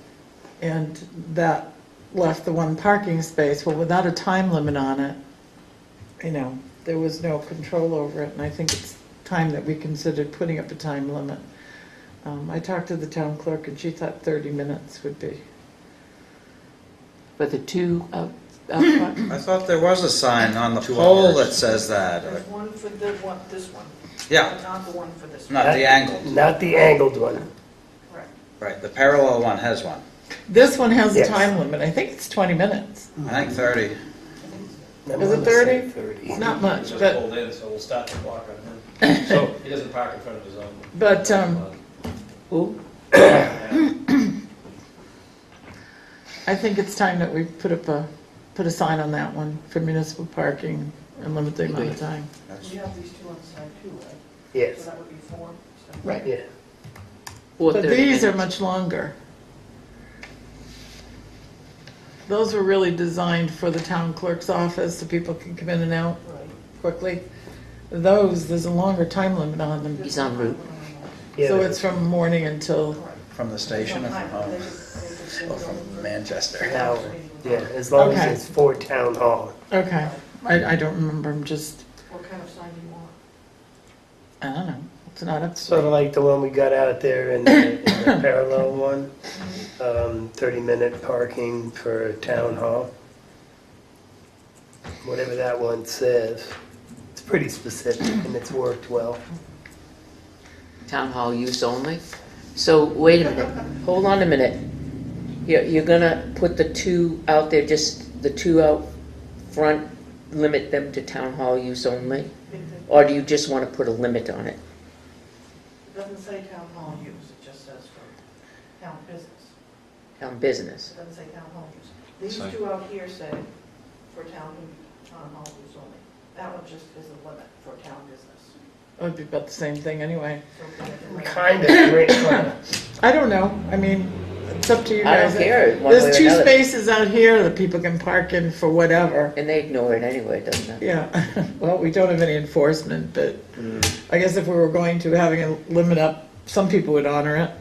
and that left the one parking space. Well, without a time limit on it, there was no control over it, and I think it's time that we considered putting up a time limit. I talked to the town clerk, and she thought 30 minutes would be. For the 2 out front? I thought there was a sign on the 2 pole hours. that says that. There's one for this one, Yeah, but not the one for this one. not the angled. Not the angled one. Correct. Right, the parallel one has one. This one has a Yes. time limit. I think it's 20 minutes. I think 30. I'm Is it gonna say 30? 30. It's not much, Just but, pulled in, so we'll start the clock on him. So he doesn't park in front of his own. but, Ooh, I think it's time that we put a sign on that one for municipal parking and limit the amount of time. You have these 2 on the side too, right? So Yes, that would be 4. so- Right. yeah. or But 30 these are minutes. much longer. Those were really designed for the town clerk's office, so people can come in and out Right. quickly. Those, there's a longer time limit on them. He's en route. Yeah, So there it's is. from morning until, From the station or from home? They just Or from Manchester? An hour. Yeah, as long Okay. as it's for town hall. okay, I don't remember, I'm just, What kind of sign do you want? I don't know, it's not up to Sort of me. like the one we got out there in the parallel one, 30-minute parking for town hall. Whatever that one says. It's pretty specific and it's worked well. Town hall use only? So, wait a minute, hold on a minute. You're gonna put the 2 out there, just the 2 out front, limit them to town hall use only? Or do you just wanna put a limit on it? It doesn't say town hall use, it just says for town business. Town business? It doesn't say town hall use. These Sign. 2 out here say for town hall use only. That one just is a limit for town business. It would be about the same thing anyway. So we can- Kind of, great. I don't know, I mean, it's up to you I guys. don't care, one way or There's 2 another. spaces out here that people can park in for whatever. And they ignore it anyway, doesn't it? Yeah, well, we don't have any enforcement, but I guess if we were going to having a limit up, some people would honor it.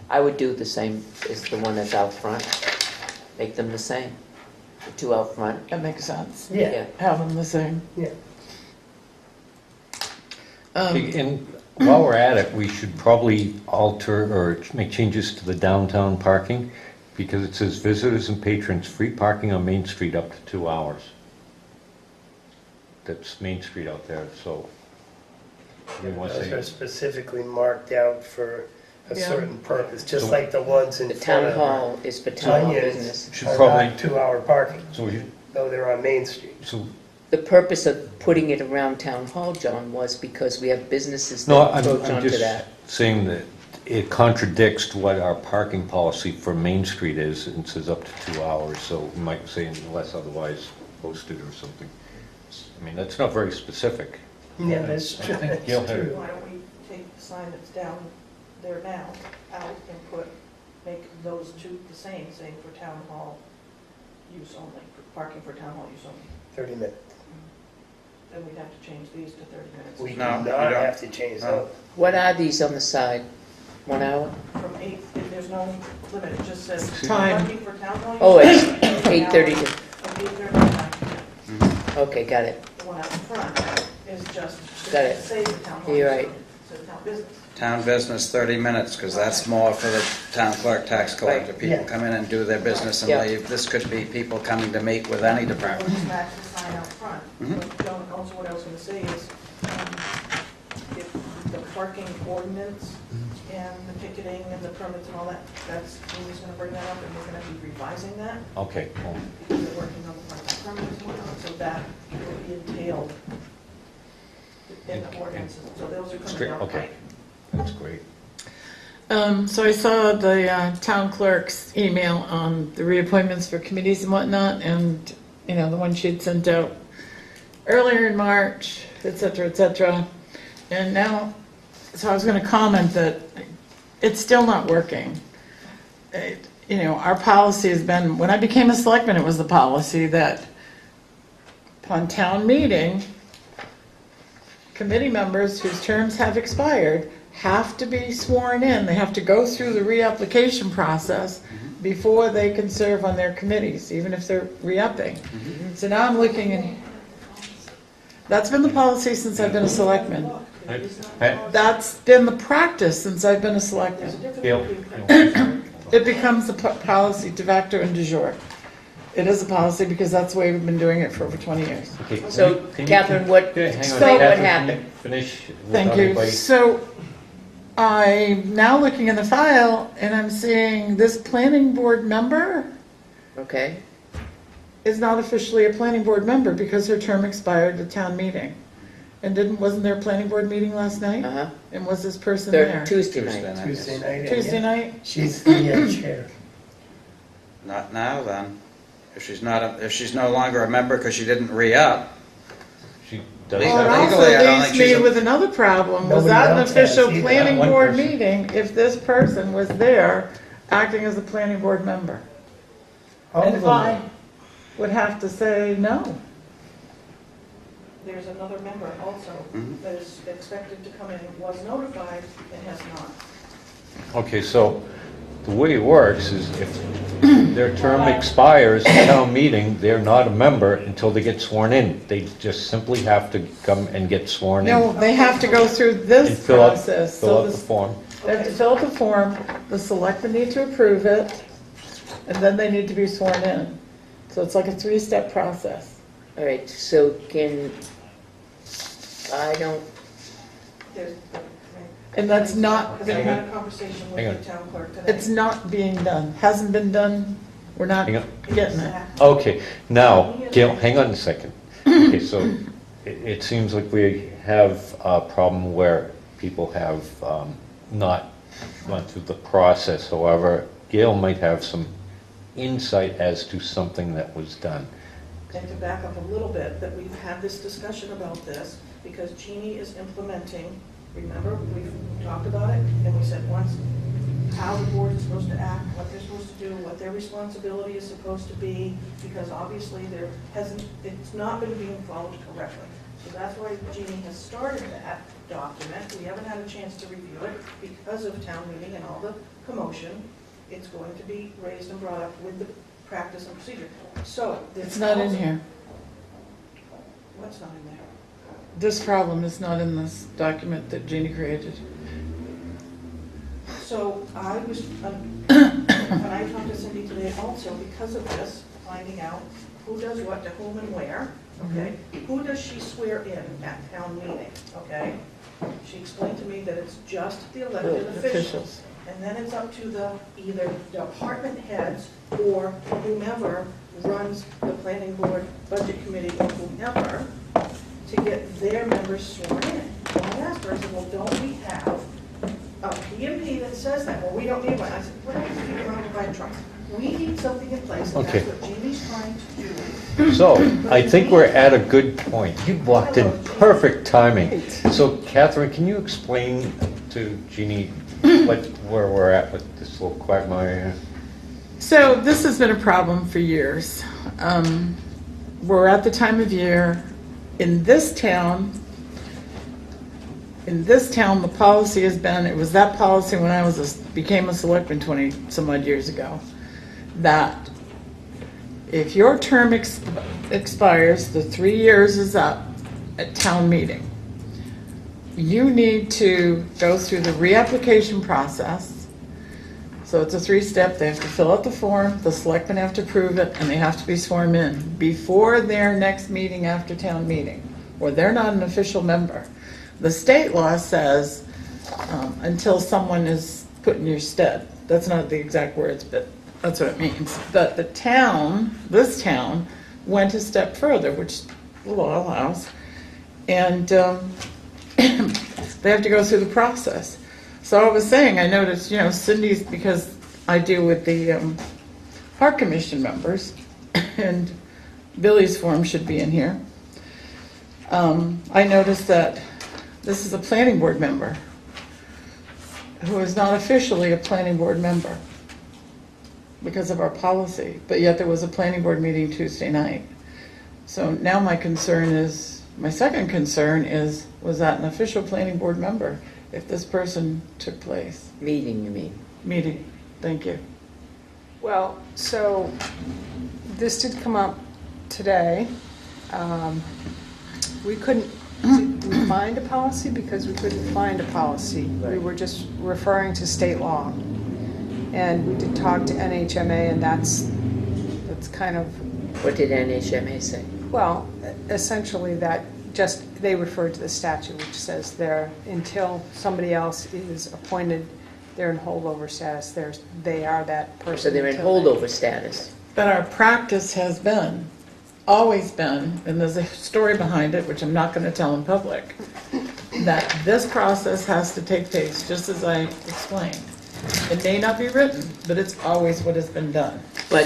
I would do the same as the one that's out front. Make them the same. The 2 out front. That makes sense. Yeah, Have them the same. yeah. And while we're at it, we should probably alter or make changes to the downtown parking, because it says visitors and patrons, free parking on Main Street up to 2 hours. That's Main Street out there, so. We want to Those are say, specifically marked out for a Yeah. certain purpose, just like the ones in The front town of hall is for town hall Tanya's business. should are probably, not 2-hour parking, so we should, though they're on Main Street. so, The purpose of putting it around town hall, John, was because we have businesses no, that approach I'm onto just that. saying that it contradicts what our parking policy for Main Street is, and says up to 2 hours, so we might say unless otherwise posted or something. I mean, that's not very specific. Yeah, that's I true. think That's Gail had- true. Why don't we take sign that's down there now out and make those two the same, saying for town hall use only, for parking for town hall use only. 30 minutes. Then we'd have to change these to 30 minutes. We do No, you not don't. have to change No. that. What are these on the side? 1 hour? From 8, there's no limit, it just says Time. parking for town hall use. Oh, it's only, 8:30 to, From 8:30 to 9 p.m. okay, got it. The one out in front is just, Got it. say the town hall. You're use right. only, so town business. Town business, 30 minutes, because that's more for the town clerk, tax collector. Right. People Yeah. come in and do their business and Yeah. leave. This could be people coming to meet with any Or department. just match the sign out front. Mhm. But Joan, also what I was gonna say is, if the parking ordinance and the ticketing and the permits and all that, that's, Amy's gonna bring that up, and we're gonna be revising that, Okay, cool. because they're working on like the permits and whatnot, so that will be entailed in the ordinances, so those are coming Straight- down the okay. pike. That's great. So I saw the town clerk's email on the reappointments for committees and whatnot, and, you know, the one she'd sent out earlier in March, et cetera, et cetera. And now, so I was gonna comment that it's still not working. You know, our policy has been, when I became a selectman, it was the policy that upon town meeting, committee members whose terms have expired have to be sworn in. They have to go through the reapplication process before they can serve on their committees, even if they're re-upping. So now I'm looking and, that's been the policy since I've been a selectman. That's been the practice since I've been a selectman. There's a difference Gail? between It becomes the policy de facto and de jure. It is a policy because that's the way we've been doing it for over 20 years. Okay, So, Catherine, what, hang on. explain what Catherine, can happened. you finish Thank without you. anybody? So I'm now looking in the file and I'm seeing this planning board member Okay, is not officially a planning board member because her term expired at town meeting. And wasn't there a planning board meeting last night? uh-huh. And was this person Third there? Tuesday Tuesday night. night. Tuesday night. Tuesday yeah. night? She's the chair. Not now, then. If she's not, if she's no longer a member because she didn't re-up. She does Legally, Well, it have, also I don't leaves think she's me a- with another problem. Was Nobody that an else has official either. planning One board person. meeting if this person was there acting as a planning board member? All And of if them. I would have to say no. There's another member also Mhm. that is expected to come in, was notified and has not. okay, so the way it works is if their term expires at town meeting, they're not a member until they get sworn in. They just simply have to come and get sworn in. No, they have to go through And this fill out, process. fill So out the the form. They have to fill out the form, the selectmen need to approve it, and then they need to be sworn in. So it's like a 3-step process. All right, so I don't, There's, And that's not, because I had a conversation Hang on. with the town clerk today. it's not being done, hasn't been done, we're not Hang on. getting it. Exactly. Okay, now, Gail, hang on a second. Okay, so it seems like we have a problem where people have not gone through the process. However, Gail might have some insight as to something that was done. And to back up a little bit, that we've had this discussion about this, because Jeannie is implementing, remember, we've talked about it, and we said once, how the board is supposed to act, what they're supposed to do, what their responsibility is supposed to be, because obviously it's not been being followed correctly. So that's why Jeannie has started that document. We haven't had a chance to review it because of town meeting and all the commotion. It's going to be raised and brought up with the practice and procedure. So. there's It's not in also- here. What's not in there? This problem is not in this document that Jeannie created. So I was, when I talked to Cindy today also, because of this, finding out who does what to whom and where, okay? Who does she swear in at town meeting, okay? She explained to me that it's just the elected officials. And then it's up to the either department heads or whomever runs the planning board, budget committee, or whomever, to get their members sworn in. So I asked her, I said, well, don't we have a P&P that says that? Well, we don't need one. I said, what happens if you get around to buy a truck? We need something in place, and that's Okay. what Jamie's trying to do. So, I think we're at a good point. You walked in perfect timing. So, Catherine, can you explain to Jeannie where we're at with this little quagmire here? So this has been a problem for years. We're at the time of year, in this town, the policy has been, it was that policy when I became a selectman 20 some odd years ago, that if your term expires, the 3 years is up at town meeting, you need to go through the reapplication process. So it's a 3-step. They have to fill out the form, the selectmen have to approve it, and they have to be sworn in before their next meeting after town meeting, or they're not an official member. The state law says until someone is put in your stead. That's not the exact words, but that's what it means. But the town, this town, went a step further, which the law allows, and they have to go through the process. So I was saying, I noticed, Cindy's, because I deal with the Park Commission members, and Billy's form should be in here. I noticed that this is a planning board member who is not officially a planning board member because of our policy, but yet there was a planning board meeting Tuesday night. So now my second concern is, was that an official planning board member if this person took place? Meeting, you mean? Meeting, thank you. Well, so this did come up today. We couldn't find a policy because we couldn't find a policy. We were just referring to state law. And we did talk to NHMA, and that's kind of, What did NHMA say? well, essentially they referred to the statute, which says until somebody else is appointed, they're in holdover status. They are that person. So they're in until they- holdover status. But our practice has been, always been, and there's a story behind it, which I'm not going to tell in public, that this process has to take place, just as I explained. It may not be written, but it's always what has been done. But,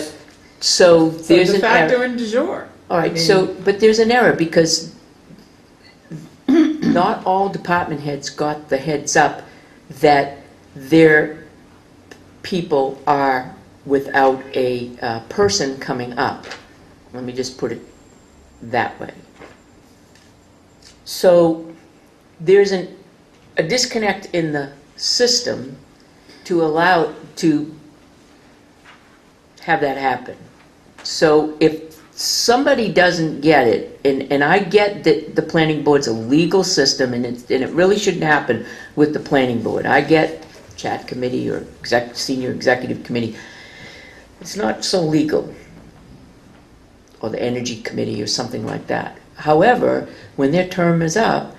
so So there's de an facto error. and de jure. All I right, mean, so, but there's an error because not all department heads got the heads up that their people are without a person coming up. Let me just put it that way. So there's a disconnect in the system to allow to have that happen. So if somebody doesn't get it, and I get that the planning board's a legal system, and it really shouldn't happen with the planning board. I get chat committee or senior executive committee. It's not so legal, or the energy committee or something like that. However, when their term is up,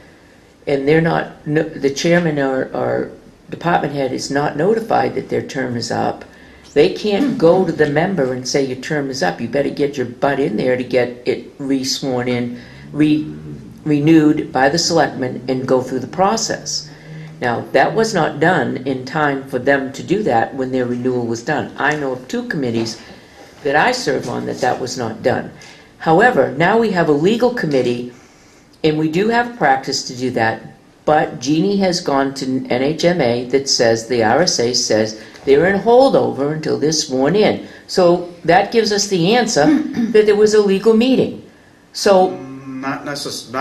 and the chairman or department head is not notified that their term is up, they can't go to the member and say, your term is up, you better get your butt in there to get it re-sworn in, renewed by the selectmen, and go through the process. Now, that was not done in time for them to do that when their renewal was done. I know of 2 committees that I serve on that was not done. However, now we have a legal committee, and we do have practice to do that, but Jeannie has gone to NHMA that says, the RSA says, they're in holdover until they're sworn in. So that gives us the answer that there was a legal meeting. So, Not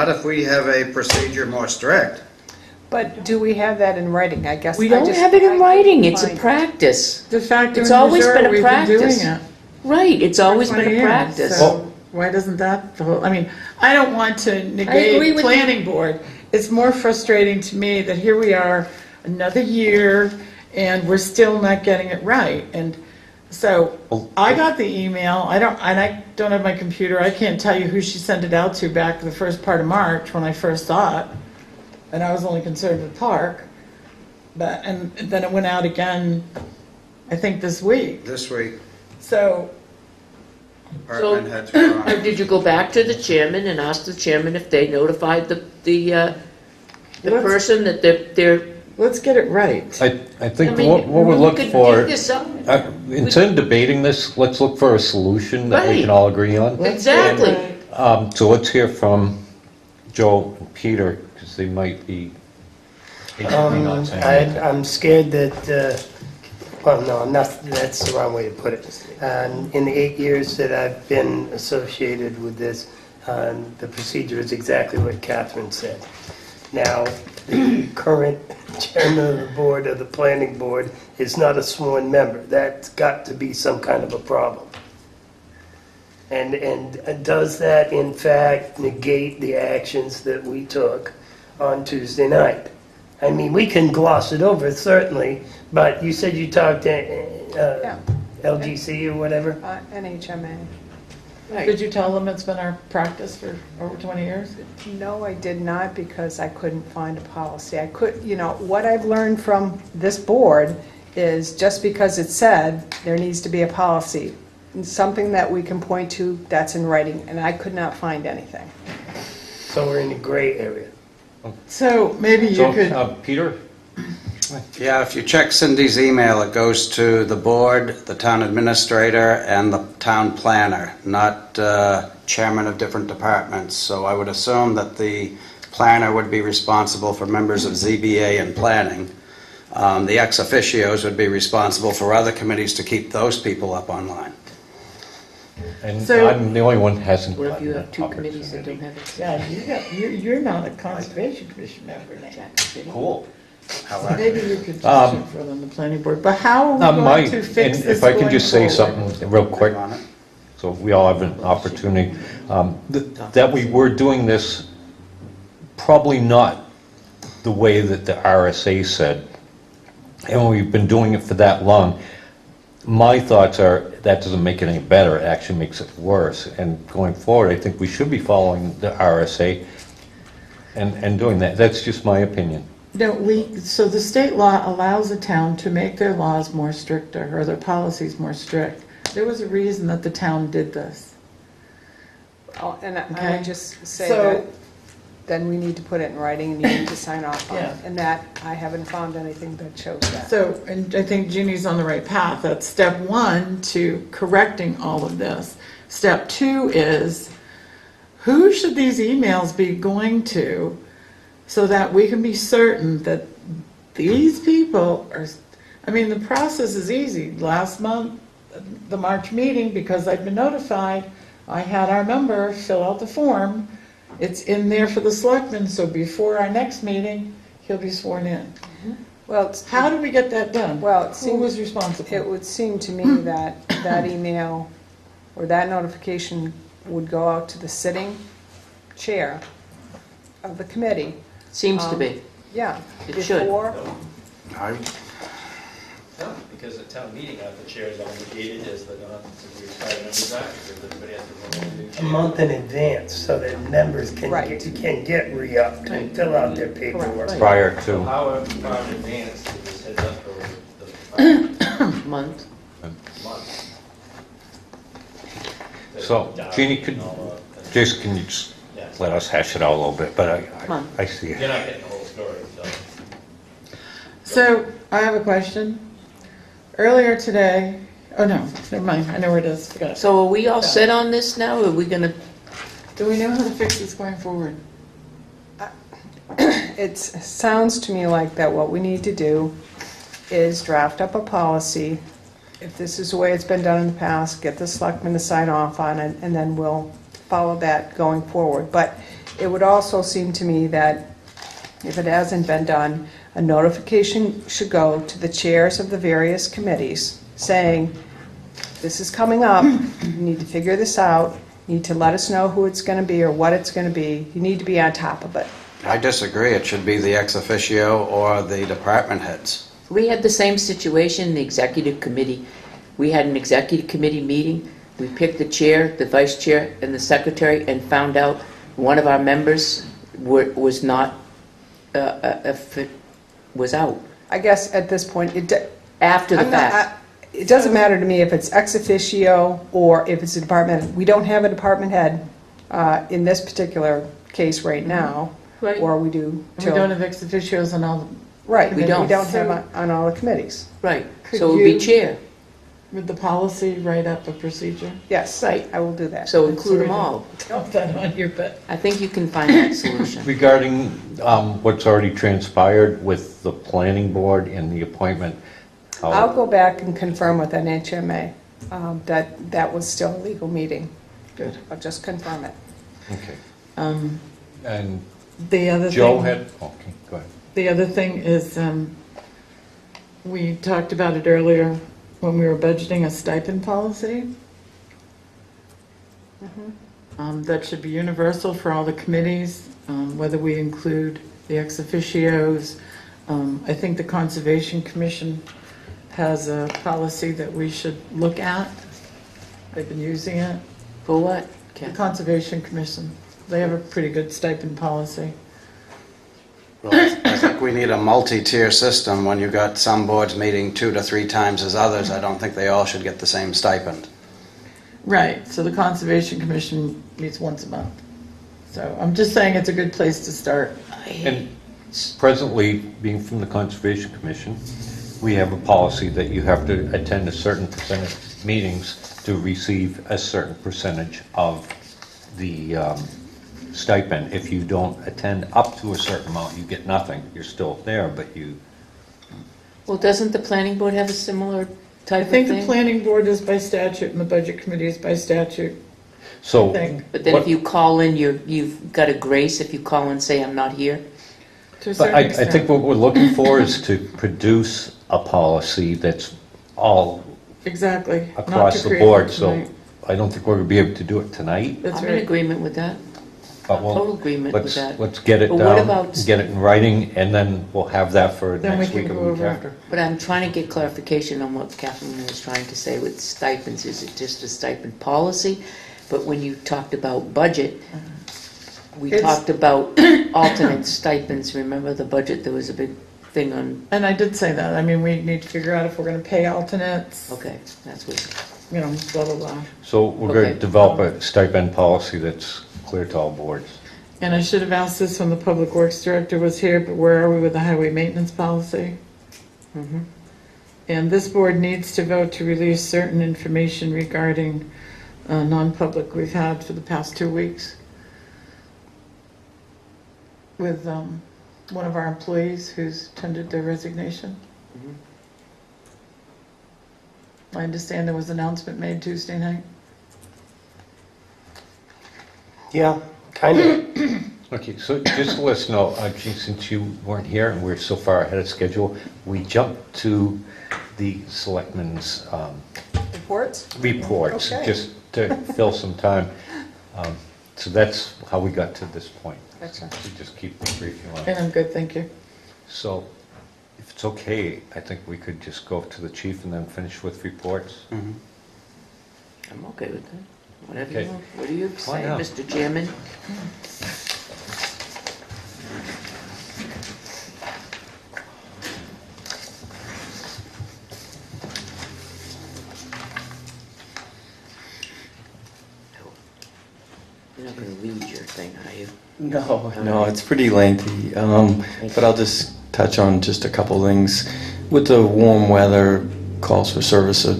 if we have a procedure more strict. But do we have that in writing? I guess. we don't have it in writing, it's a Fine. practice. De facto It's and de always jure, been a we've been doing practice. it Right, it's for always 20 been a years, practice. So why doesn't that, I mean, I don't want to agree negate with planning board. It's more frustrating to me that here we are, another year, and we're still not getting it right. And so I got the email, I don't have my computer, I can't tell you who she sent it out to back the first part of March when I first saw it. And I was only concerned with Park. And then it went out again, I think this week. This week, So, department heads were on. Or did you go back to the chairman and ask the chairman if they notified the Let's- person that they're... let's get it right. I think I mean, what we're we looking could for, dig this up. instead of debating this, let's look for a solution that we Right. can all agree on. Exactly. So let's hear from Joe and Peter, because they might be not saying anything. I'm scared that, well, no, I'm not, that's the wrong way to put it. In the 8 years that I've been associated with this, the procedure is exactly what Catherine said. Now, the current chairman of the board of the planning board is not a sworn member. That's got to be some kind of a problem. And does that in fact negate the actions that we took on Tuesday night? I mean, we can gloss it over, certainly, but you said you talked to LGC or whatever? NHMA. Did you tell them it's been our practice for over 20 years? No, I did not, because I couldn't find a policy. I could, what I've learned from this board is just because it said there needs to be a policy, something that we can point to that's in writing, and I could not find anything. So we're in the gray area. So maybe you So, could, Peter? Yeah, if you check Cindy's email, it goes to the board, the town administrator, and the town planner, not chairman of different departments. So I would assume that the planner would be responsible for members of ZBA and planning. The ex officios would be responsible for other committees to keep those people up online. And So- I'm the only one who hasn't What if you gotten have two that committees that don't opportunity. have it? yeah, you're not a conservation commission member now. Cool. How So maybe you could just Um, check for them, the planning board, but how are we My, going to fix and this if I can going just say forward? something real quick, on it? so we all have an opportunity, that we were doing this probably not the way that the RSA said, and we've been doing it for that long. My thoughts are, that doesn't make it any better, it actually makes it worse, and going forward, I think we should be following the RSA and doing that. That's just my opinion. No, so the state law allows a town to make their laws more stricter, or their policies more strict. There was a reason that the town did this. And I Okay. would just say So- that then we need to put it in writing, and you need to sign off on it. Yeah. And that, I haven't found anything that shows that. So, and I think Jeannie's on the right path. That's step one to correcting all of this. Step two is, who should these emails be going to so that we can be certain that these people are, I mean, the process is easy. Last month, the March meeting, because I'd been notified, I had our member fill out the form. It's in there for the selectmen, so before our next meeting, he'll be sworn in. Well, How do we get that done? Well, it Who seems- was responsible? it would seem to me that that email or that notification would go out to the sitting chair of the committee. Seems to be. Yeah. It should. Before, No, because at town meeting, the chair is obligated as the, to retire members act, because everybody has to vote on the new A chair. month in advance so that members can Right. get re-upped and fill out their paperwork. Correct. Prior So to, how far in advance did this heads up over the Month. month? So, Jeannie, could- Jason, can you just Yes. let us hash it out a little bit, but Come on. I see it. You're not getting the whole story, so. So, I have a question. Earlier today, oh no, never mind, I know where it is, forgot it. So are we all set on this now, or are we gonna, Do we know how to fix this going forward? it sounds to me like that what we need to do is draft up a policy. If this is the way it's been done in the past, get the selectmen to sign off on it, and then we'll follow that going forward. But it would also seem to me that if it hasn't been done, a notification should go to the chairs of the various committees saying, this is coming up, you need to figure this out, you need to let us know who it's going to be or what it's going to be. You need to be on top of it. I disagree. It should be the ex officio or the department heads. we had the same situation in the executive committee. We had an executive committee meeting, we picked the chair, the vice chair, and the secretary, and found out one of our members was not, was out I guess at this point, after the I'm not- fact. it doesn't matter to me if it's ex officio or if it's a department head. We don't have a department head in this particular case right now, Right. or we do And we till... don't have ex officios and all, Right, We we don't. don't have on all the committees. Right, Could so it would be you- chair. with the policy, write up a procedure? Yes, Right. I will do that. So include them all. Have that on your bit. I think you can find that solution. Regarding what's already transpired with the planning board and the appointment, I'll go back and confirm with NHMA that that was still a legal meeting. Good. I'll just confirm it. okay. Um, And The other Joe thing, had, okay, go ahead. the other thing is, we talked about it earlier when we were budgeting a stipend policy. That should be universal for all the committees, whether we include the ex officios. I think the Conservation Commission has a policy that we should look at. They've been using it. For what, The Ken? Conservation Commission, they have a pretty good stipend policy. Well, I think we need a multi-tier system. When you've got some boards meeting 2 to 3 times as others, I don't think they all should get the same stipend. Right, so the Conservation Commission meets once a month. So I'm just saying it's a good place to start. And presently, being from the Conservation Commission, we have a policy that you have to attend a certain percentage of meetings to receive a certain percentage of the stipend. If you don't attend up to a certain amount, you get nothing. You're still there, but you... Well, doesn't the planning board have a similar I type of think the thing? planning board is by statute and the budget committee is by statute, I So, think. But then if you call in, you've got a grace if you call and say, I'm not here? To a but certain I extent. think what we're looking for is to produce a policy that's all Exactly. Not across to the create board, one so tonight. I don't think we're going to be able to do it tonight, That's I'm in right. agreement with that. but we'll... Total agreement with that. Let's get it But what down, about- get it in writing, and then we'll have that for Then we next can week or go the week over it. after. But I'm trying to get clarification on what Catherine was trying to say with stipends. Is it just a stipend policy? But when you talked about budget, we It's- talked about alternate stipends. Remember the budget, there was a big thing on, And I did say that. I mean, we need to figure out if we're going to pay alternates, okay, that's what, you know, blah, blah, blah. So we're going Okay. to develop a stipend policy that's clear to all boards. And I should have asked this when the Public Works Director was here, but where are we with the highway maintenance policy? mhm. And this board needs to vote to release certain information regarding non-public we've had for the past 2 weeks with one of our employees who's tendered their resignation. Mhm. I understand there was an announcement made Tuesday night. Yeah, kind of. Okay, so just to let us know, gee, since you weren't here and we're so far ahead of schedule, we jumped to the selectmen's Reports? reports, Okay. just to fill some time. So that's how we got to this point. Gotcha. So just keep it brief if you want. And I'm good, thank you. So if it's okay, I think we could just go to the chief and then finish with reports. Mhm. I'm okay with that. Whatever Okay. you want. What do you say, not? Mr. Chairman? You're not going to read your thing, are you? No, it's pretty lengthy, but I'll just touch on just a couple things. With the warm weather, calls for service are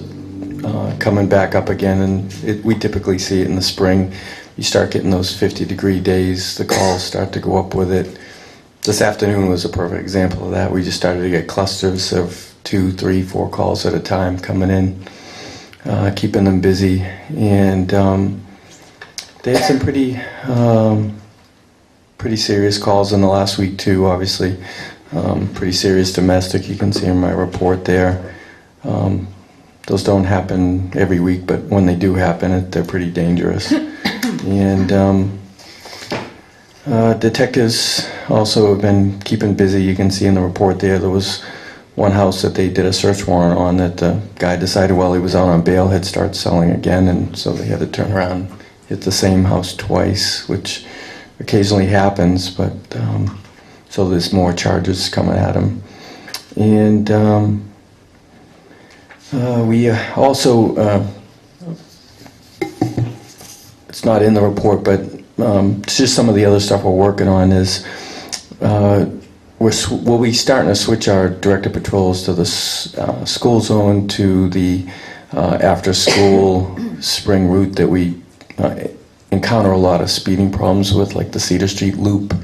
coming back up again, and we typically see it in the spring. You start getting those 50-degree days, the calls start to go up with it. This afternoon was a perfect example of that. We just started to get clusters of 2, 3, 4 calls at a time coming in, keeping them busy, and they had some pretty serious calls in the last week too, obviously. Pretty serious domestic, you can see in my report there. Those don't happen every week, but when they do happen, they're pretty dangerous. And detectives also have been keeping busy. You can see in the report there was one house that they did a search warrant on that the guy decided while he was out on bail he'd start selling again, and so they had to turn around, hit the same house twice, which occasionally happens, but so there's more charges coming at him. And we also, it's not in the report, but it's just some of the other stuff we're working on is we'll be starting to switch our director patrols to the school zone, to the after-school spring route that we encounter a lot of speeding problems with, like the Cedar Street Loop,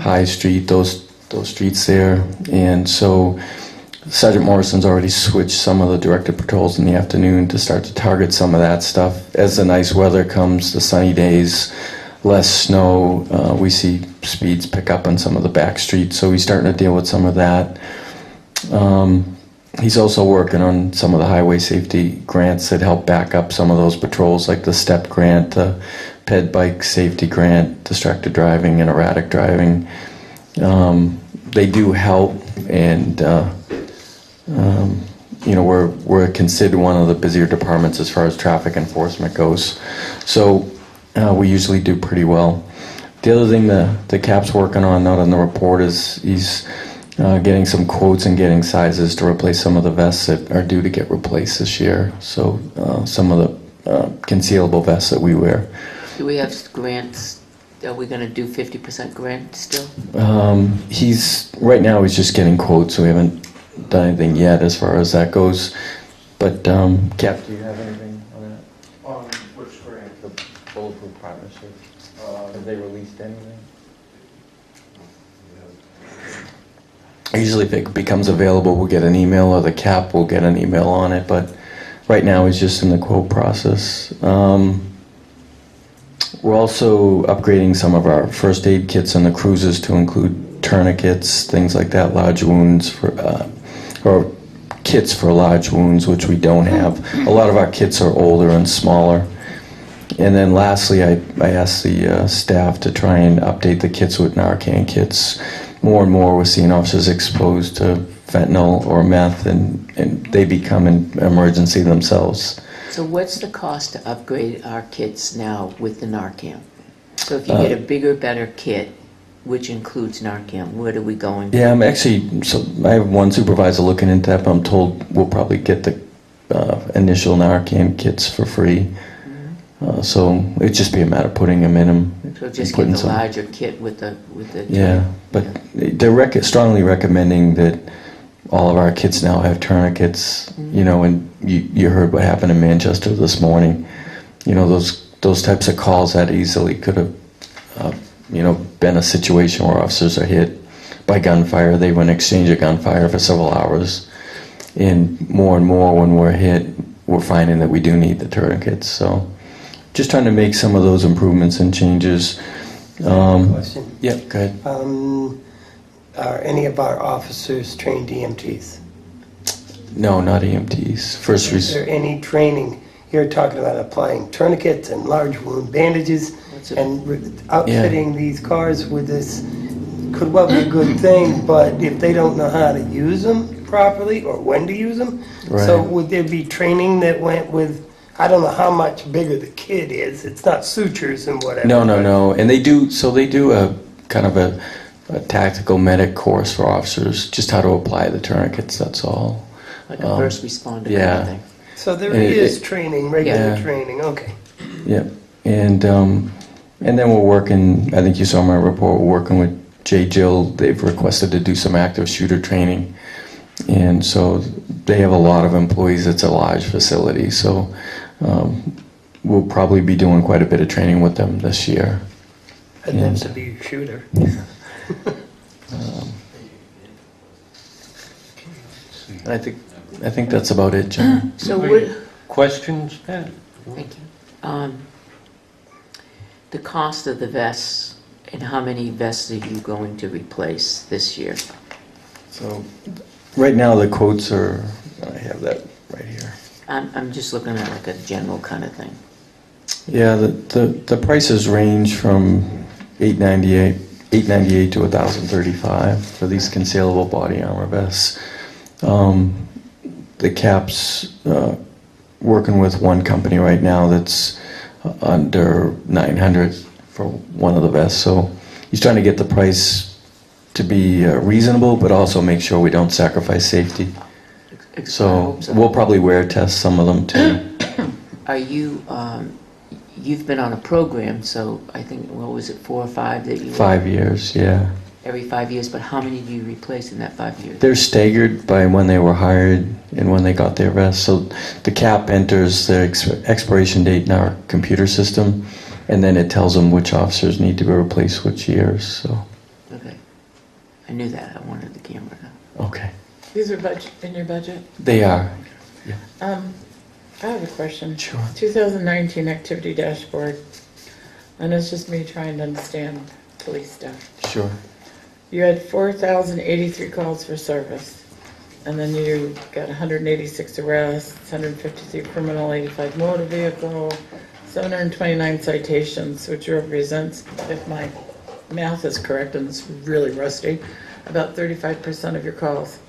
High Street, those streets there. And so Sergeant Morrison's already switched some of the directed patrols in the afternoon to start to target some of that stuff. As the nice weather comes, the sunny days, less snow, we see speeds pick up on some of the back streets, so he's starting to deal with some of that. He's also working on some of the highway safety grants that help back up some of those patrols, like the STEP grant, the ped bike safety grant, distracted driving and erratic driving. They do help, and we're considered one of the busier departments as far as traffic enforcement goes. So we usually do pretty well. The other thing the CAP's working on, not on the report, is he's getting some quotes and getting sizes to replace some of the vests that are due to get replaced this year. So some of the concealable vests that we wear. Do we have grants? Are we going to do 50% grant still? Right now he's just getting quotes, so we haven't done anything yet as far as that goes. But Cap, do you have anything on that? On which grant? The Bulletproof Partnership. Have they released anything? Usually if it becomes available, we'll get an email, or the CAP will get an email on it, but right now it's just in the quote process. We're also upgrading some of our first aid kits in the cruises to include tourniquets, things like that, large wounds, or kits for large wounds, which we don't have. A lot of our kits are older and smaller. And then lastly, I asked the staff to try and update the kits with Narcan kits. More and more we're seeing officers exposed to fentanyl or meth, and they become an emergency themselves. So what's the cost to upgrade our kits now with the Narcan? So if you get a bigger, better kit, which includes Narcan, what are we going? Yeah, I have one supervisor looking into that, but I'm told we'll probably get the initial Narcan kits for free. So it'd just be a matter of putting them in them. So just get the larger kit with the. Yeah, but they're strongly recommending that all of our kids now have tourniquets. And you heard what happened in Manchester this morning. Those types of calls that easily could have been a situation where officers are hit by gunfire. They would exchange a gunfire for several hours, and more when we're hit, we're finding that we do need the tourniquets. So just trying to make some of those improvements and changes. Question. Yeah, go ahead. Are any of our officers trained EMTs? No, not EMTs. Is there any training? You're talking about applying tourniquets and large wound bandages and outfitting these cars with this could well be a good thing, but if they don't know how to use them properly or when to use them, so would there be training that went with, I don't know how much bigger the kit is, it's not sutures and whatever. No. And they do a kind of a tactical medic course for officers, just how to apply the tourniquets, that's all. Like a first responder kind of thing. So there is training, regular training, okay. Yeah, and then we're working, I think you saw my report, we're working with J. Jill. They've requested to do some active shooter training. And so they have a lot of employees. It's a large facility. So we'll probably be doing quite a bit of training with them this year. And then to be a shooter. I think that's about it, John. So what? Questions, Pat? Thank you. The cost of the vests, and how many vests are you going to replace this year? So right now the quotes are, I have that right here. I'm just looking at like a general kind of thing. Yeah, the prices range from $898 to $1,035 for these concealable body armor vests. The CAP's working with one company right now that's under $900 for one of the vests. So he's trying to get the price to be reasonable, but also make sure we don't sacrifice safety. So we'll probably wear test some of them too. Are you? You've been on a program, so I think what was it, 4 or 5 that you? 5 years, yeah. every 5 years, but how many do you replace in that 5 years? They're staggered by when they were hired and when they got their vest. So the cap enters the expiration date in our computer system, and then it tells them which officers need to be replaced which years. So Okay. I knew that. I wanted the camera to. okay, These are in your budget? they are. I have a question. Sure. 2019 activity dashboard, and it's just me trying to understand police stuff. Sure. You had 4,083 calls for service, and then you got 186 arrests, 153 criminal, 85 motor vehicle, 729 citations, which represents, if my math is correct, and it's really rusty, about 35% of your calls.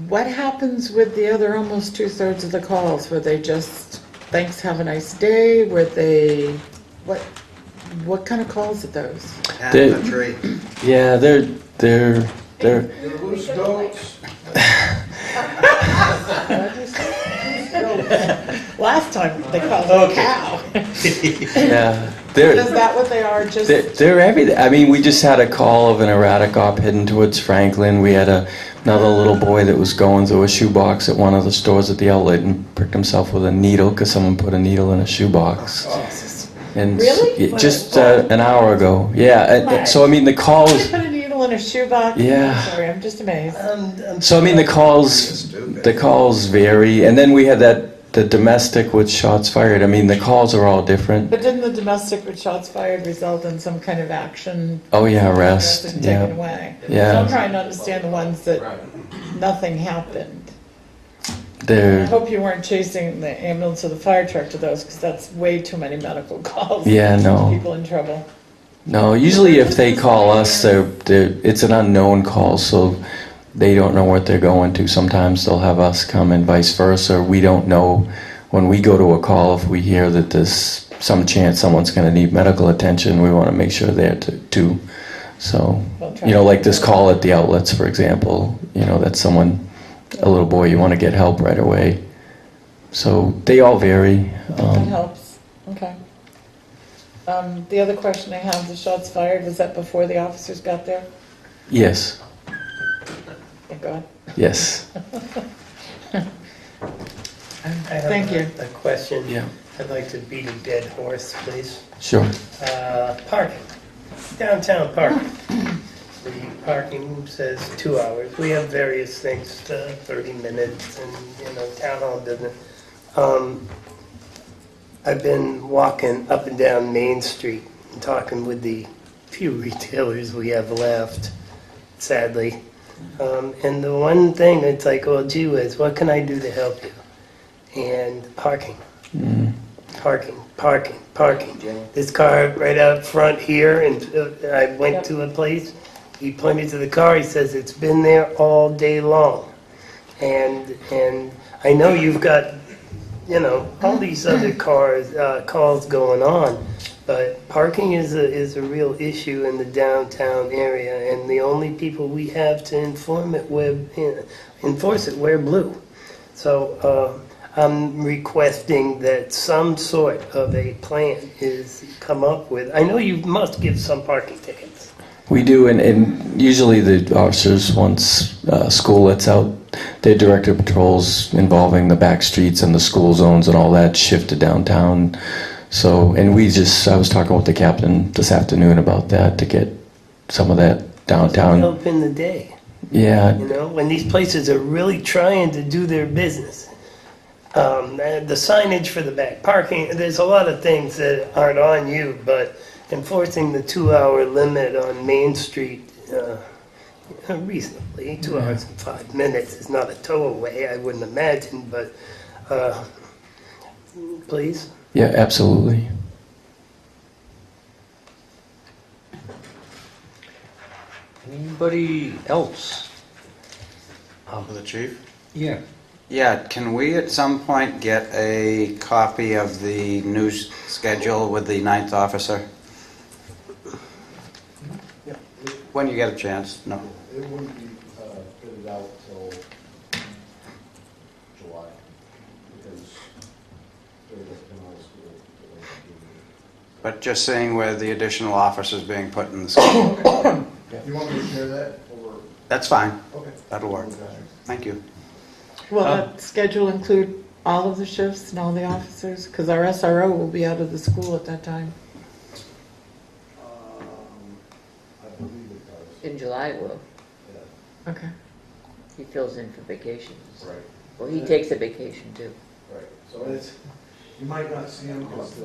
What happens with the other almost 2/3 of the calls? Were they just, thanks, have a nice day? Were they, what kind of calls are those? And the tree. Yeah, they're Loose goats. Last time they called it a cow. yeah Is that what they are? Just they're everything. I mean, we just had a call of an erratic op heading towards Franklin. We had another little boy that was going through a shoebox at one of the stores at the outlet and pricked himself with a needle because someone put a needle in a shoebox. And Really? just an hour ago. Yeah. So I mean, the calls. they put a needle in a shoebox. Yeah. I'm sorry, I'm just amazed. So I mean, the calls vary, and then we had the domestic with shots fired. I mean, the calls are all different. But didn't the domestic with shots fired result in some kind of action? Oh yeah, arrest. And Yeah. taken away. Yeah. So I'm trying to understand the ones that nothing happened. I They're hope you weren't chasing the ambulance or the fire truck to those, because that's way too many medical calls. Yeah, no. People in trouble. No, usually if they call us, it's an unknown call, so they don't know what they're going to. Sometimes they'll have us come and vice versa. We don't know when we go to a call if we hear that there's some chance someone's going to need medical attention. We want to make sure they're too. So, like this call at the outlets, for example, that's someone, a little boy, you want to get help right away. So they all vary. That helps. Okay. The other question I have, the shots fired, was that before the officers got there? Yes, Thank God. yes. I have Thank you. a question. Yeah. I'd like to beat a dead horse, please. Sure. Parking, downtown parking. The parking says 2 hours. We have various things, 30 minutes, and, town hall doesn't. I've been walking up and down Main Street and talking with the few retailers we have left, sadly. And the one thing it's like, oh, gee whiz, what can I do to help you? And parking. Parking. This car right out front here, and I went to a place, he pointed to the car, he says, it's been there all day long. And I know you've got, all these other calls going on, but parking is a real issue in the downtown area, and the only people we have to enforce it wear blue. So I'm requesting that some sort of a plan is come up with. I know you must give some parking tickets. We do, and usually the officers, once school lets out, their director patrols involving the back streets and the school zones and all that shift to downtown. So, and I was talking with the captain this afternoon about that to get some of that downtown. Help in the day. Yeah. When these places are really trying to do their business. And the signage for the back parking, there's a lot of things that aren't on you, but enforcing the 2-hour limit on Main Street reasonably, 2 hours and 5 minutes is not a towaway, I wouldn't imagine, but please. Yeah, absolutely. Anybody else? For the chief? Yeah. Yeah, can we at some point get a copy of the new schedule with the 9th officer? When you get a chance, no. It wouldn't be fitted out till July, because they're going to come out of school. but just seeing where the additional officers being put in the schedule. You want me to share that, or? That's fine. Okay. That'll work. Thank you. Will that schedule include all of the shifts and all the officers? Because our SRO will be out of the school at that time. I believe it does. In July it will. Yeah, Okay. He fills in for vacations. right, Well, he takes a vacation too. right. So it's, you might not see them because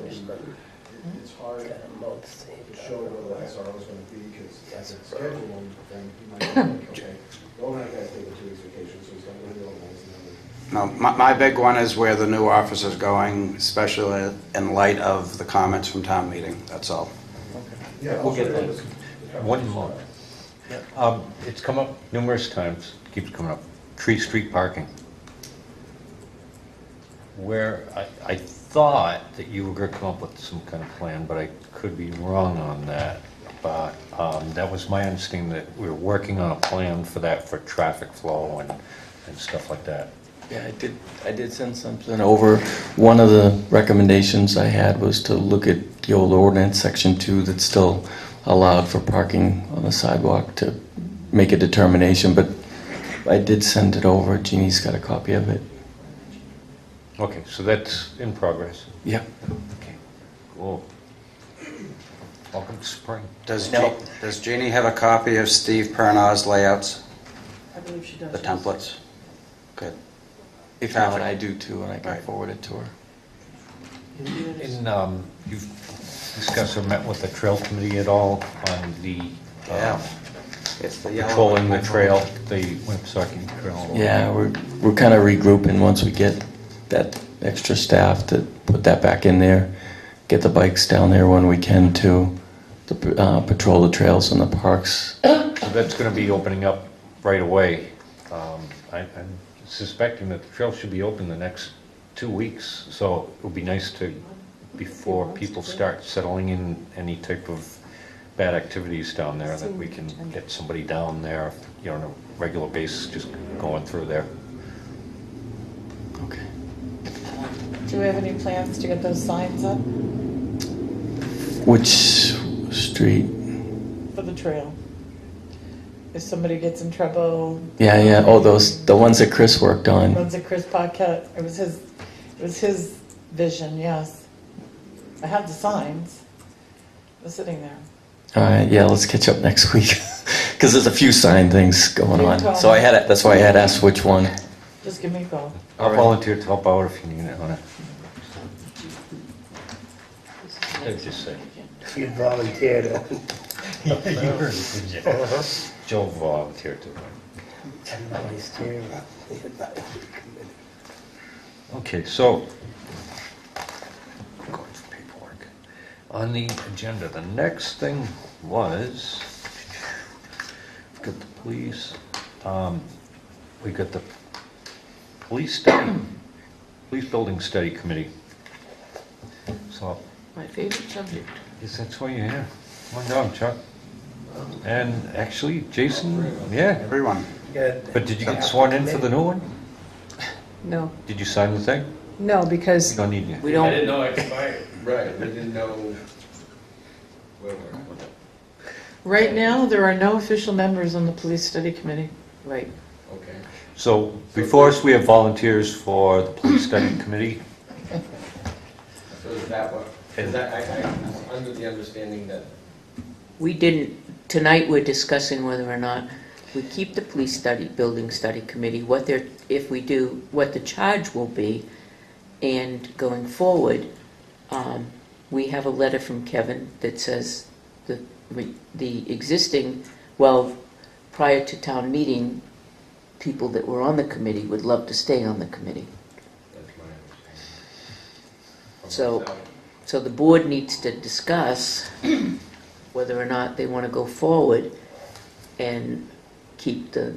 it's hard to show where the SRO is going to be, because as it's scheduled, then you might be like, okay, the overnight guy's taking 2 weeks vacation, so he's got to really organize, and then No, my big one is where the new officer's going, especially in light of the comments from town meeting, that's all. yeah, We'll get also, that. One more. It's come up numerous times, keeps coming up, Tree Street parking. Where I thought that you were gonna come up with some kind of plan, but I could be wrong on that. But that was my understanding, that we were working on a plan for that, for traffic flow and stuff like that. Yeah, I did send something over. One of the recommendations I had was to look at the old ordinance, section 2, that still allowed for parking on the sidewalk, to make a determination, but I did send it over. Jeannie's got a copy of it. Okay, so that's in progress. Yep. Okay, cool. Welcome to spring. Does Jeannie have a copy of Steve Pernod's layouts, I believe she does. the templates? Good. If not, I do too, and I can Right. forward it to her. And you've discussed or met with the trail committee at all on the Yeah. It's the yellow. patrolling the trail, the Winnipesaukee Trail? Yeah, we're kind of regrouping once we get that extra staff to put that back in there, get the bikes down there when we can to patrol the trails and the parks. So that's going to be opening up right away. I'm suspecting that the trail should be open the next 2 weeks, so it would be nice to, before people start settling in any type of bad activities down there, that we can get somebody down there, on a regular basis, just going through there. Okay. Do we have any plans to get those signs up Which street? for the trail? If somebody gets in trouble. Yeah. Oh, the ones that Chris worked on. Runs a Chris podcast. It was his vision, yes. I have the signs. They're sitting there. All right, yeah, let's catch up next week, because there's a few sign things going You on. call So me. that's why I had asked which one. Just give me a call. I'll All right. volunteer to help out if you need it on it. I'd just say. You volunteered. Joe volunteered to. Okay, so, I'm going for paperwork. On the agenda, the next thing was, we've got the police, we got the police building study committee. So, My favorite subject. is that's why you're here. Come on down, Chuck. And actually, Jason, yeah, Everyone. but did you get sworn in for the new one? No, Did you sign the thing? no, We because don't need you. We I don't, didn't know it expired. Right, we didn't know where we're at. Right now, there are no official members on the police study committee. right. Okay. So before us, we have volunteers for the police study committee. So is that what, is that, I'm under the understanding that, We didn't, tonight we're discussing whether or not we keep the building study committee, if we do, what the charge will be, and going forward, we have a letter from Kevin that says the existing, prior to town meeting, people that were on the committee would love to stay on the committee. that's my understanding. So, so the board needs to discuss whether or not they want to go forward and keep the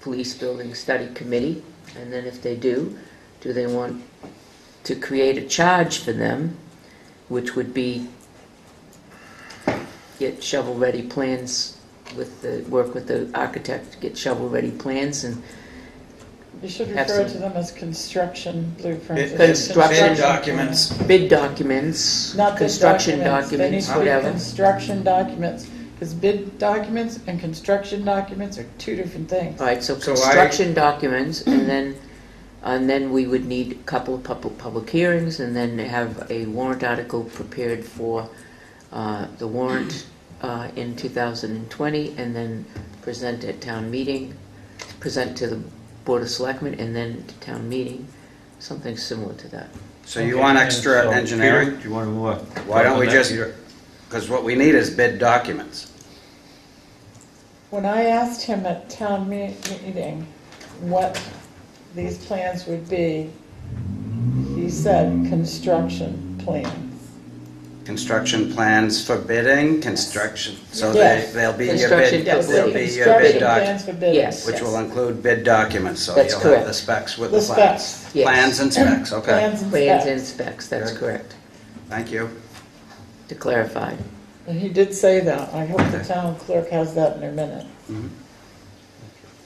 police building study committee, and then if they do they want to create a charge for them, which would be get shovel-ready plans work with the architect to get shovel-ready plans and You should Have refer some- to them as construction blueprints. Construction Bid documents. Bid documents, Not bid construction documents. They need documents, to be whatever. construction documents, because bid documents and construction documents are two different things. All right, so So construction documents, and then we would need a couple of public hearings, and then have a warrant article prepared for the warrant in 2020, and then present at town meeting, present to the Board of Selectmen, and then to town meeting, something similar to that. So you want extra So, engineering? Peter, do you want to? Why don't we talk on just, that? because what we need is bid documents. When I asked him at town meeting what these plans would be, he said construction plans. Construction plans for bidding, construction, so Yes. they'll be your Construction bid, for they'll bidding. be your Construction bid doc, plans for bidding. Yes. which will include bid documents, so That's you'll correct. have the specs with The the plans. specs. Yes. Plans and specs, okay. Plans and Plans specs. and specs, that's Good. correct, Thank you. to clarify. And he did say that. I hope the town clerk has that in her minute.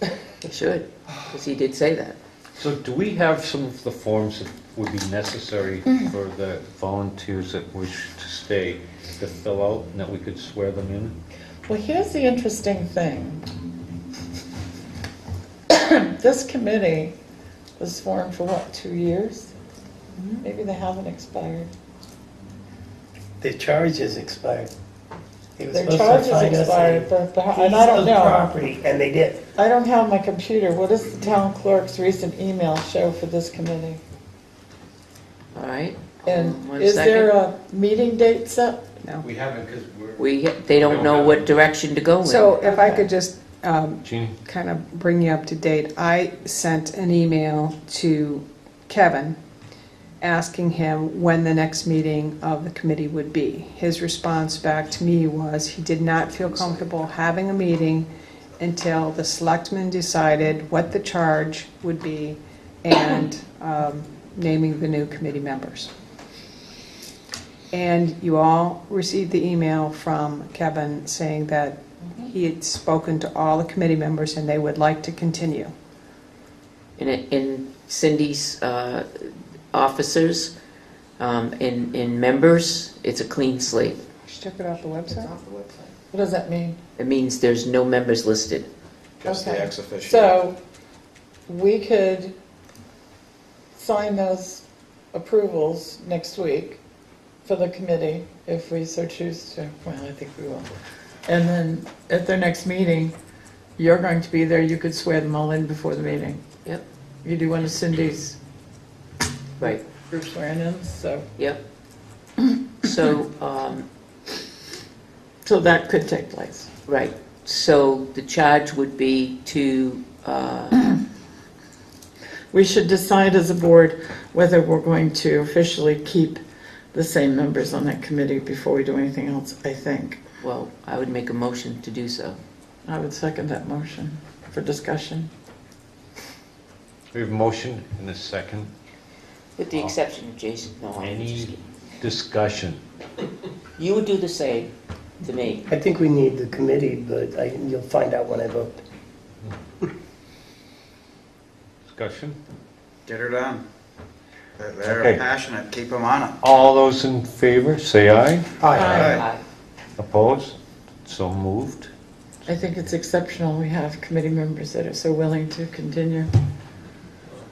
It should, because he did say that. So do we have some of the forms that would be necessary for the volunteers that wish to stay to fill out, and that we could swear them in? Well, here's the interesting thing. This committee was formed for what, 2 years? Maybe they haven't expired. The charge is expired. He was Their supposed to charge is find us a expired, but, and piece I don't of know. property, and they did. I don't have my computer. What does the town clerk's recent email show for this committee? All right? And One is there second. a meeting date set? We haven't, because we're. They don't know what direction to go in. So if I could just Jeannie? kind of bring you up to date, I sent an email to Kevin asking him when the next meeting of the committee would be. His response back to me was he did not feel comfortable having a meeting until the selectmen decided what the charge would be and naming the new committee members. And you all received the email from Kevin saying that he had spoken to all the committee members and they would like to continue. In Cindy's officers, in members, it's a clean slate. She took it off the website? What does that mean? It means there's no members listed. Just the Okay. ex officio. So we could sign those approvals next week for the committee if we so choose to. Well, I think we will. And then at their next meeting, you're going to be there. You could swear them all in before the meeting. Yep. You do one of Cindy's Right, group swearing-ins, so. yep. So, So that could take place. right, so the charge would be to, We should decide as a board whether we're going to officially keep the same members on that committee before we do anything else, I think. well, I would make a motion to do so. I would second that motion for discussion. We have a motion and a second. With the exception of Jason, no, I'm just Any kidding. discussion? You would do the same to me. I think we need the committee, but you'll find out when I vote. Discussion? Get her done. They're Okay. passionate, keep them on it. All those in favor, say aye. Aye. Opposed? So moved. I think it's exceptional we have committee members that are so willing to continue. I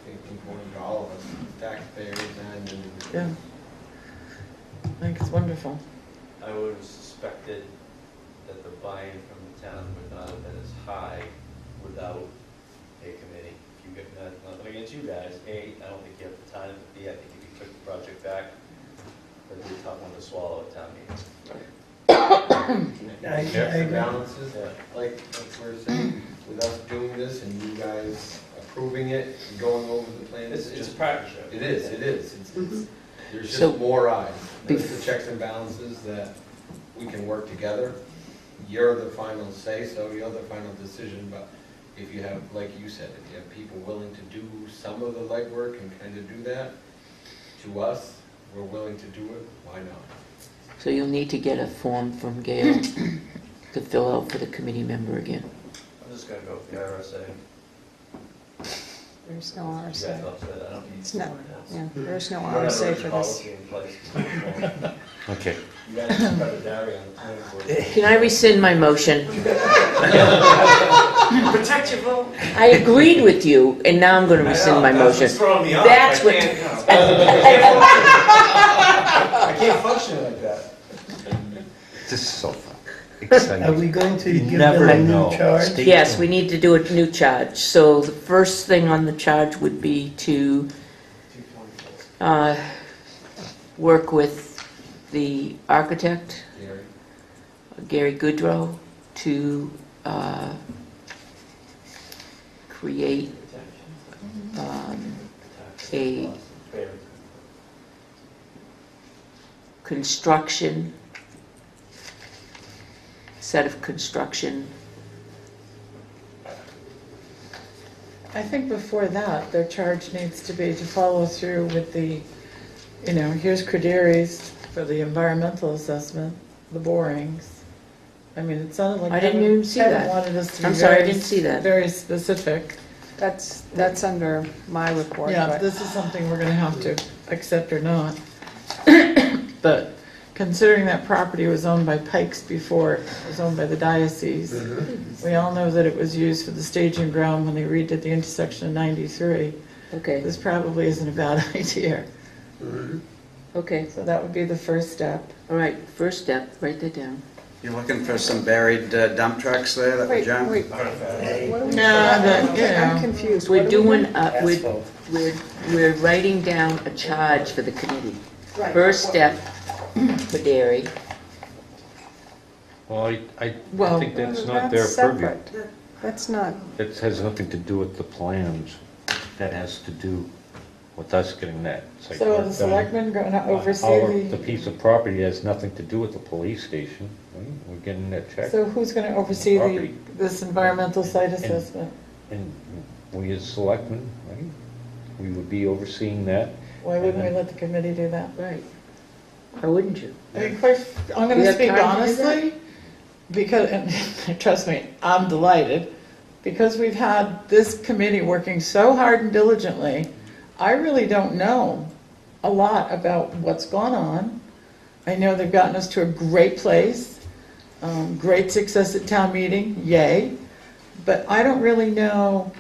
think important to all of us, taxpayers and. Yeah. I think it's wonderful. I would have suspected that the buy-in from the town would not have been as high without a committee. If you get, nothing against you guys, A, I don't think you have the time, but B, I think if you took the project back, that'd be a tough one to swallow at town meetings. I Checks and agree. balances, Yeah. like we're saying, with us doing this and you guys approving it and going over the plans. It's a just- partnership. It is, it is. There's So- just more eyes. There's Bef- the checks and balances that we can work together. You're the final say, so you're the final decision, but if you have, like you said, if you have people willing to do some of the legwork and kind of do that, to us, we're willing to do it, why not? So you'll need to get a form from Gail to fill out for the committee member again. I'm just gonna go with the RSA. There's no You guys RSA. upset, I don't need It's to. not, yeah, there's no RSA for this. Policy in place. Okay. You guys just got a diary on the planning board. Can I rescind my motion? Protect your vote. I agreed with you, and now I'm going to rescind my motion. That's what's throwing me off. That's I what- can't, I can't function like that. This is so fun. Exciting. Are we going to You give never them a know. new charge? Stay Yes, tuned. we need to do a new charge. So the first thing on the charge would be to work with the architect, Gary Goodrow, to create a set of construction. I think before that, their charge needs to be to follow through with the, here's Crederi's for the environmental assessment, the borings. I mean, it sounded like I didn't Kevin- even see Kevin that. wanted us to be I'm sorry, I very- didn't see that. Very specific. That's under my report, Yeah, but this is something we're gonna have to accept or not. But considering that property was owned by Pikes before it was owned by the diocese, we all know that it was used for the staging ground when they redid the intersection of 93. Okay, This probably isn't a bad idea. okay. So that would be the first step. All right, first step, write that down. You looking for some buried dump trucks there that were wait, junked? wait. What are we- No, but, you I'm know. confused. We're What are we doing, Asphalt. we're writing down a charge for the committee. Right. First step for dairy. Well, I Well, think that's Well, not their that's purview. separate. That's not, That has nothing to do with the plans. That has to do with us getting that site So are work the done. selectmen going to oversee The the, piece of property has nothing to do with the police station. Right? We're getting that check. so who's going to oversee Property. this environmental site assessment? And we as selectmen, right, we would be overseeing that. Why wouldn't we let the committee do that? Right. Why wouldn't you? I mean, quite, I'm We gonna have speak time to do that? honestly, because, and trust me, I'm delighted, because we've had this committee working so hard and diligently, I really don't know a lot about what's gone on. I know they've gotten us to a great place, great success at town meeting, yay, but I don't really know,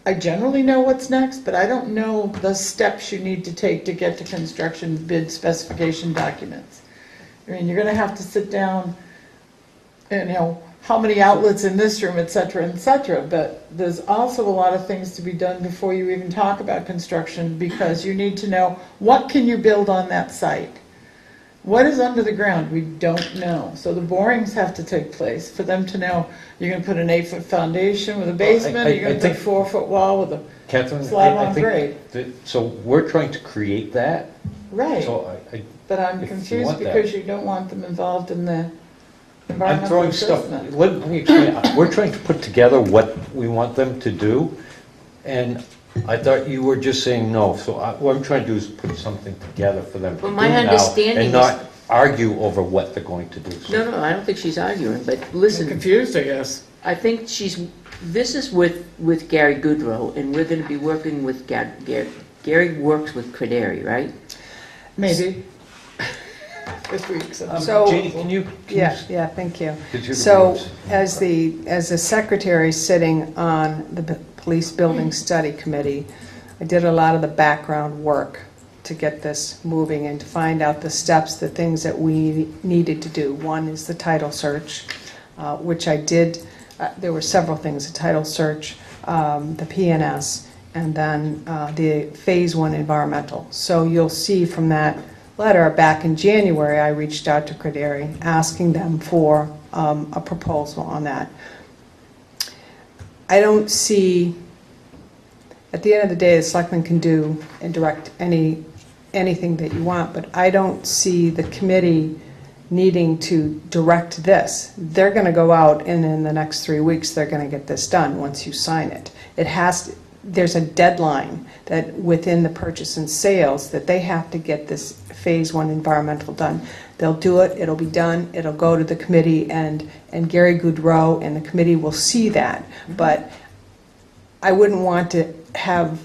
I generally know what's next, but I don't know the steps you need to take to get to construction bid specification documents. I mean, you're gonna have to sit down and, how many outlets in this room, et cetera, but there's also a lot of things to be done before you even talk about construction, because you need to know, what can you build on that site? What is under the ground? We don't know. So the borings have to take place for them to know, you're gonna put an 8-foot foundation with a basement, I you're gonna put a think- 4-foot wall with a, Catherine, Slab I on think grade. so we're trying to create that. right. So But I'm if you confused want that. because you don't want them involved in the I'm environmental throwing stuff, assessment. let me explain. We're trying to put together what we want them to do, and I thought you were just saying no. So what I'm trying to do is put something together for them to do Well, my now, understanding and is- not argue over what they're going to do. So No, I don't think she's arguing, but I'm listen, confused, I guess. I think this is with Gary Goodrow, and we're gonna be working with Gary works with Crederi, right? Maybe. This week, so. So- Janie, can you? yeah, thank you. Could you So, repeat? as the secretary sitting on the Police Building Study Committee, I did a lot of the background work to get this moving and to find out the steps, the things that we needed to do. One is the title search, which I did. There were several things: the title search, the PNS, and then the Phase 1 environmental. So you'll see from that letter back in January, I reached out to Crederi asking them for a proposal on that. I don't see, at the end of the day, the selectmen can do and direct anything that you want, but I don't see the committee needing to direct this. They're going to go out, and in the next 3 weeks, they're going to get this done once you sign it. There's a deadline that within the purchase and sales that they have to get this Phase 1 environmental done. They'll do it, it'll be done, it'll go to the committee, and Gary Goodrow and the committee will see that. But I wouldn't want to have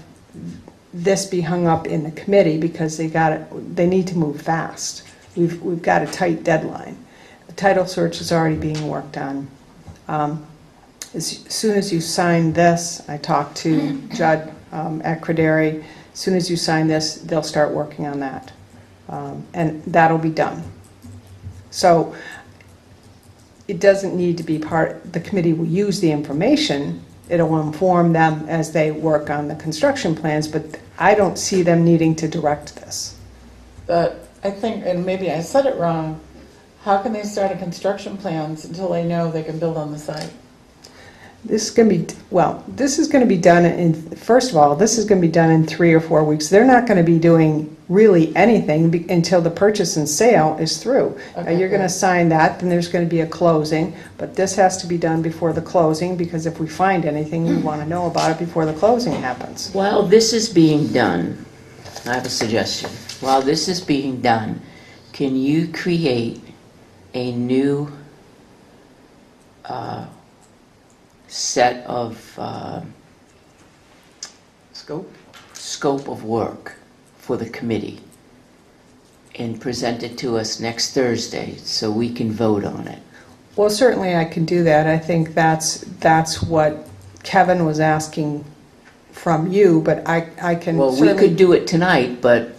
this be hung up in the committee because they need to move fast. We've got a tight deadline. The title search is already being worked on. As soon as you sign this, I talked to Judd at Crederi, as soon as you sign this, they'll start working on that. And that'll be done. So it doesn't need to be the committee will use the information. It'll inform them as they work on the construction plans, but I don't see them needing to direct this. But I think, and maybe I said it wrong, how can they start on construction plans until they know they can build on the site? This is going to be done in, first of all, this is going to be done in 3 or 4 weeks. They're not going to be doing really anything until the purchase and sale is through. Okay, You're going to good. sign that, then there's going to be a closing, but this has to be done before the closing, because if we find anything, we want to know about it before the closing happens. While this is being done, I have a suggestion. While this is being done, can you create a new set of scope of work for the committee and present it to us next Thursday so we can vote on it? Well, certainly I can do that. I think that's what Kevin was asking from you, but I can Well, we certainly... could do it tonight, but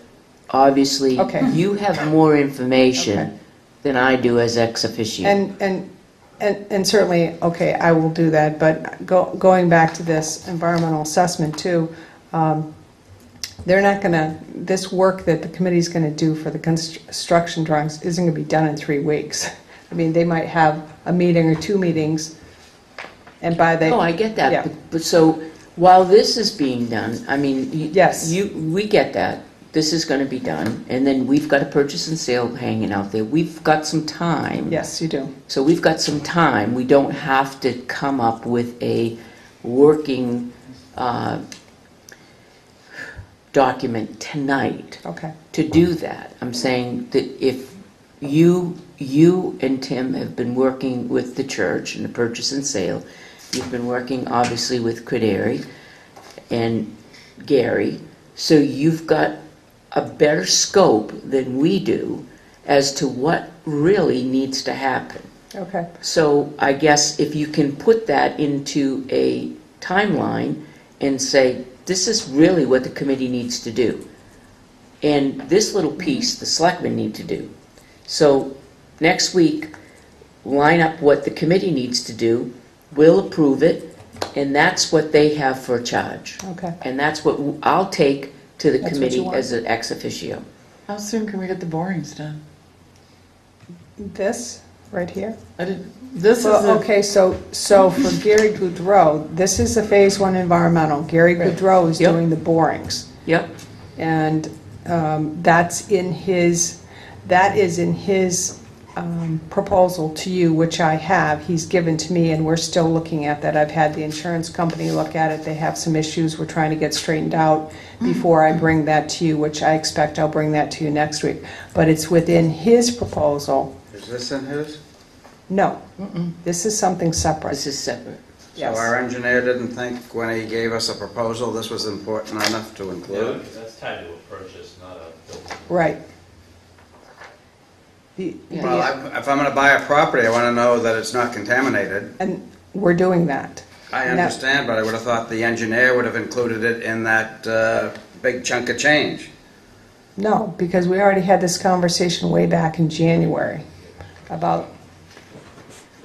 obviously Okay. you have more information Okay. than I do as ex officio. And certainly, okay, I will do that, but going back to this environmental assessment too, they're not gonna, this work that the committee's gonna do for the construction drawings isn't gonna be done in 3 weeks. I mean, they might have a meeting or 2 meetings, and by the... Oh, I get that, Yeah. but so while this is being done, I mean, Yes. we get that. This is gonna be done, and then we've got a purchase and sale hanging out there. We've got some time. Yes, you do. So we've got some time. We don't have to come up with a working document tonight Okay. to do that. I'm saying that if you and Tim have been working with the church and the purchase and sale, you've been working obviously with Crederi and Gary, so you've got a better scope than we do as to what really needs to happen. Okay. So I guess if you can put that into a timeline and say, this is really what the committee needs to do. And this little piece, the selectmen need to do. So next week, line up what the committee needs to do, we'll approve it, and that's what they have for a charge. Okay. And that's what I'll take to the That's what committee you want. as an ex officio. How soon can we get the borings done? This, right here? This is Well, a, okay, so for Gary Goudreau, this is the Phase 1 environmental. Gary Right. Goudreau is Yep. doing the borings. Yep. And that is in his proposal to you, which I have. He's given to me, and we're still looking at that. I've had the insurance company look at it. They have some issues we're trying to get straightened out before I bring that to you, which I expect I'll bring that to you next week. But it's within his proposal. Is this in his? No, this is something separate. This is separate. So Yes. our engineer didn't think when he gave us a proposal, this was important enough to Yeah, include? because that's tied to a purchase, not a building. Right. Well, if I'm gonna buy a property, I wanna know that it's not contaminated. And we're doing that. I And that- understand, but I would have thought the engineer would have included it in that big chunk of change. No, because we already had this conversation way back in January about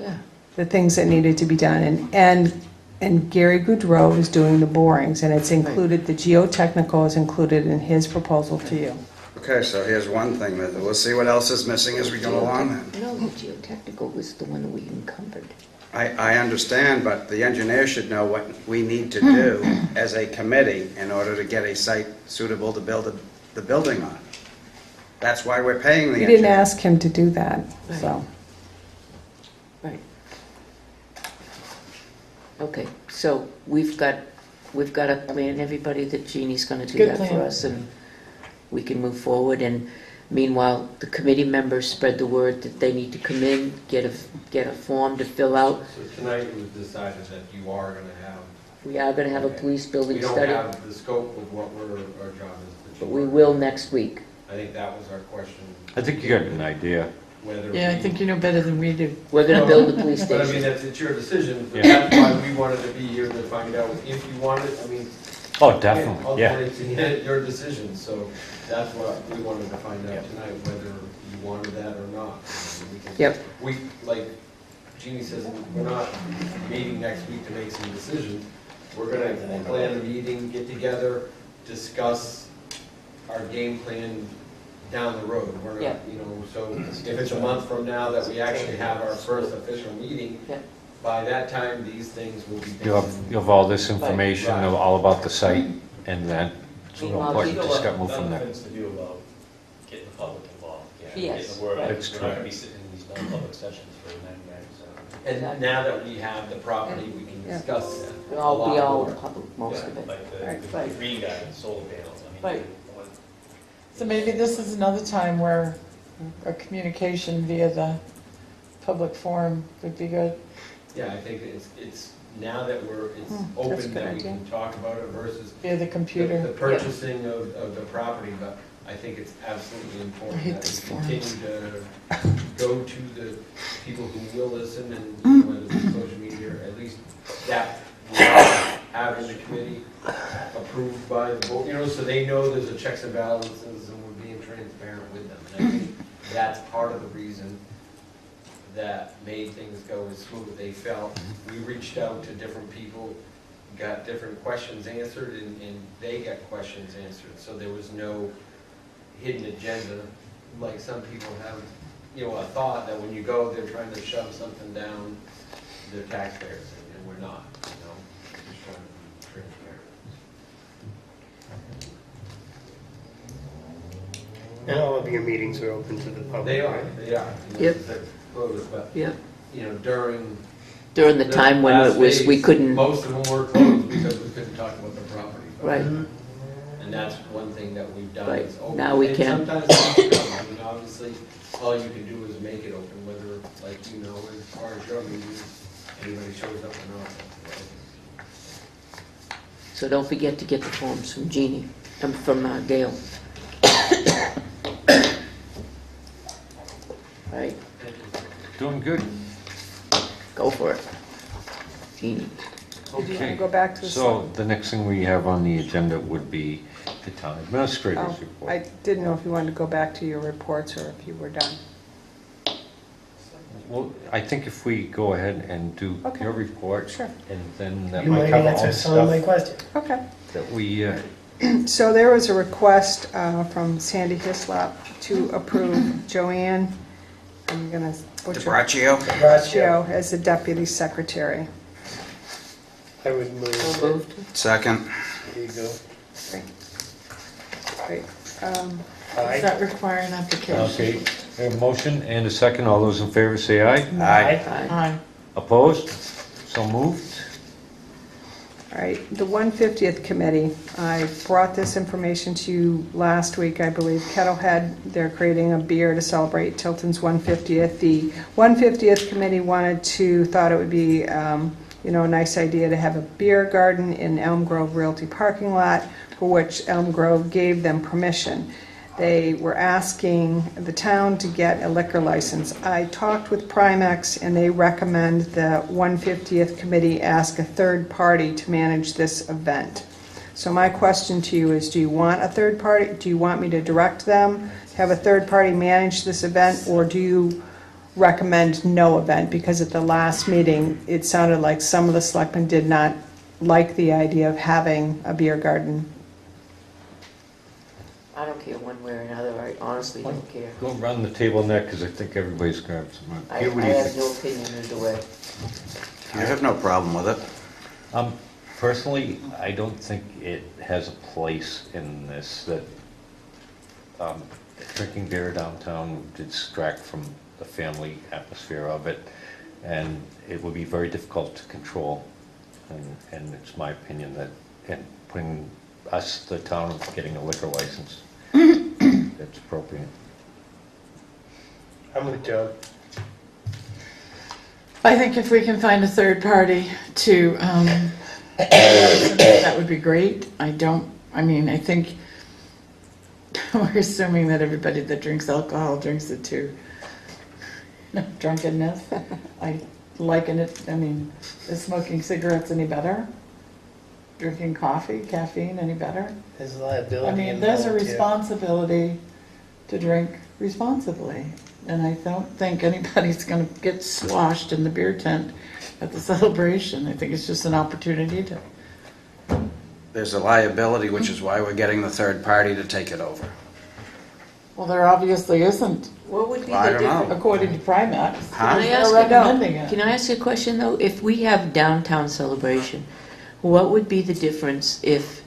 Yeah. the things that needed to be done. And Gary Goudreau is doing the borings, and it's included, the geotechnical is included in his proposal to you. Okay, so here's one thing, that we'll see what else is missing as we go along then. No, the geotechnical was the one that we encumbered. I understand, but the engineer should know what we need to do as a committee in order to get a site suitable to build the building on. That's why we're paying the You engineer. didn't ask him to do that, so. Right. Okay, so we've got a plan, everybody, that Jeannie's gonna do Good that for plan. us, and we can move forward, and meanwhile, the committee members spread the word that they need to come in, get a form to fill out. So tonight it was decided that you are going to have We are gonna have a police We building don't study, have the scope of what our job is. but we will next week. I think that was our question, I think you got an idea. whether. Yeah, I we- think you know better than we do. We're gonna build the police But I mean, station. it's your decision, but Yeah. that's why we wanted to be here to find out if you wanted, I mean. Oh, definitely, yeah. Ultimately, it's your decision, so that's what we wanted to find out tonight, whether you wanted that or not. I mean, we can- Yep. We, like Jeannie says, we're not meeting next week to make some decisions. We're gonna plan a meeting, get together, discuss our game plan down the road. We're Yeah. not, you know, so if it's a month from now that we actually have our first official meeting, Yeah. by that time, these things will be You'll done. have all this information Right. of all about the site, and then it's real Meanwhile, important to There's just get moved from other there. things to do about getting the public involved. Yes, Getting the word out. That's We're true. not gonna be sitting in these non-public sessions for 99%. And now that we have the property, we can Yeah. discuss It'll a all be lot all more. public, most of it. Like Right. the Right. green guy, the solar panels, I mean. Right. one- So maybe this is another time where a communication via the public forum would be good. Yeah, I think it's now that it's that's a open good that we idea. can talk about it versus Via the the computer. purchasing of the property, but I think it's absolutely I important hate that this we form. continue to go to the people who will listen and whether it's social media, or at least that we are having the committee approved by the board, you know, so they know there's a checks and balances and we're being transparent with them. And I think that's part of the reason that made things go as smooth. They felt, we reached out to different people, got different questions answered, and they got questions answered. So there was no hidden agenda, like some people have, you know, a thought that when you go, they're trying to shove something down their taxpayers, and we're not, you know, just trying to be transparent. And all of your meetings are open to the public, They are, right? they are. Yep. They're closed, but, Yeah, you know, during. during the time when last it was, we phase, couldn't, Most of them were closed because we couldn't talk about the property. right, And that's one thing that we've done. Right. is open. Now we And can. sometimes it's open. I mean, obviously, all you can do is make it open, whether, like, you know, as far as your meetings, anybody shows up or not. so don't forget to get the forms from Jeannie, from Gail. Right, Doing good. go for it. Jeannie. Did you want to Okay. go back to the? So the next thing we have on the agenda would be the town administrator's Oh, report. I didn't know if you wanted to go back to your reports or if you were done. Well, I think if we go ahead and do Okay. your report, Sure. and then that You might might cover all answer the some of my stuff questions. Okay. that we, So there was a request from Sandy Hislop to approve Joanne, I'm going to butcher, DeBraccio? Braccio as the deputy secretary. I would move. So moved. Second. There you go. Great. Does that require an application? okay, we have a motion and a second. All those in favor say aye. Aye. Aye. Aye. Opposed? So moved. All right, the 150th committee, I brought this information to you last week, I believe. Kettlehead, they're creating a beer to celebrate Tilton's 150th. The 150th committee thought it would be, you know, a nice idea to have a beer garden in Elm Grove Realty parking lot, for which Elm Grove gave them permission. They were asking the town to get a liquor license. I talked with Primex, and they recommend the 150th committee ask a third party to manage this event. So my question to you is, do you want a third party? Do you want me to direct them, have a third party manage this event, or do you recommend no event? Because at the last meeting, it sounded like some of the selectmen did not like the idea of having a beer garden. I don't care one way or another, I honestly don't care. Go around the table on that, because I think everybody's grabbed some. I Here, what do you have think? no opinion either way. I have no problem with it. Personally, I don't think it has a place in this, that drinking beer downtown would distract from the family atmosphere of it, and it would be very difficult to control. And it's my opinion that, and putting us, the town, of getting a liquor license, that's appropriate. I'm with Joe. I think if we can find a third party to That would be great. I think we're assuming that everybody that drinks alcohol drinks it to drunkenness. I liken it, is smoking cigarettes any better? Drinking coffee, caffeine any better? There's liability There's a involved here. responsibility to drink responsibly. And I don't think anybody's going to get sloshed in the beer tent at the celebration. I think it's just an opportunity to. There's a liability, which is why we're getting the third party to take it over. Well, there obviously isn't, What would be I the don't know. difference? according to Primax. Huh? Can I They're recommending it. Can I ask you a question, though? If we have downtown celebration, what would be the difference if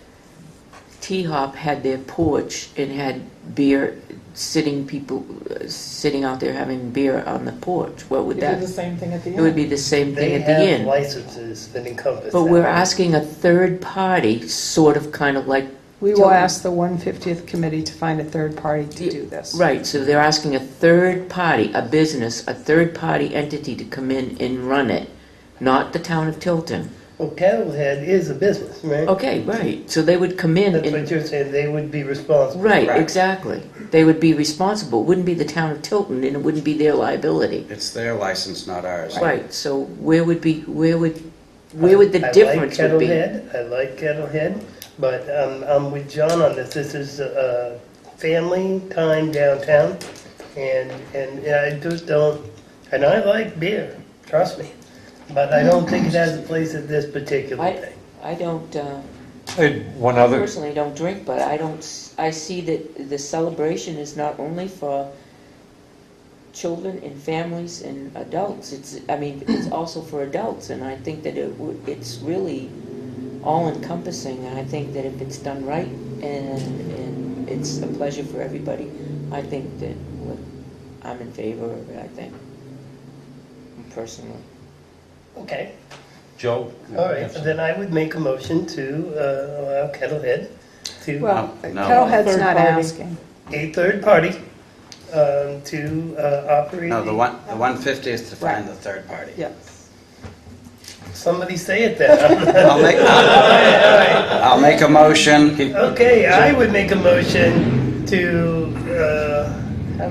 T-Hop had their porch and had beer, sitting out there having beer on the porch? What would You do the that? same thing at the end. It would be the same thing They at the have end. licenses that encompass But that. we're asking a third party, sort of, kind of like. We will ask the 150th committee to find a third party to do this. Right, so they're asking a third party, a business, a third party entity to come in and run it, not the town of Tilton. Well, Cattlehead is a business, right? Okay, right, so they would come in That's and. what you're saying, they would be responsible. Right, Right. exactly. They would be responsible. It wouldn't be the town of Tilton, and it wouldn't be their liability. It's their license, not ours. Right, so where would the difference would be? I like Kettlehead, but I'm with John on this. This is a family time downtown, and I just don't, and I like beer, trust me, but I don't think it has a place at this particular thing. I don't, One other, personally don't drink, but I see that the celebration is not only for children and families and adults. It's also for adults, and I think that it's really all-encompassing, and I think that if it's done right and it's a pleasure for everybody, I think that I'm in favor of it, I think, personally. Okay, Joe? all right, then I would make a motion to allow Kettlehead to, Well, No. Kettlehead's Third not party. asking. a third party to operate. No, the 150th to find the third party. Yeah. Somebody say it then. I'll make a motion. Okay, I would make a motion to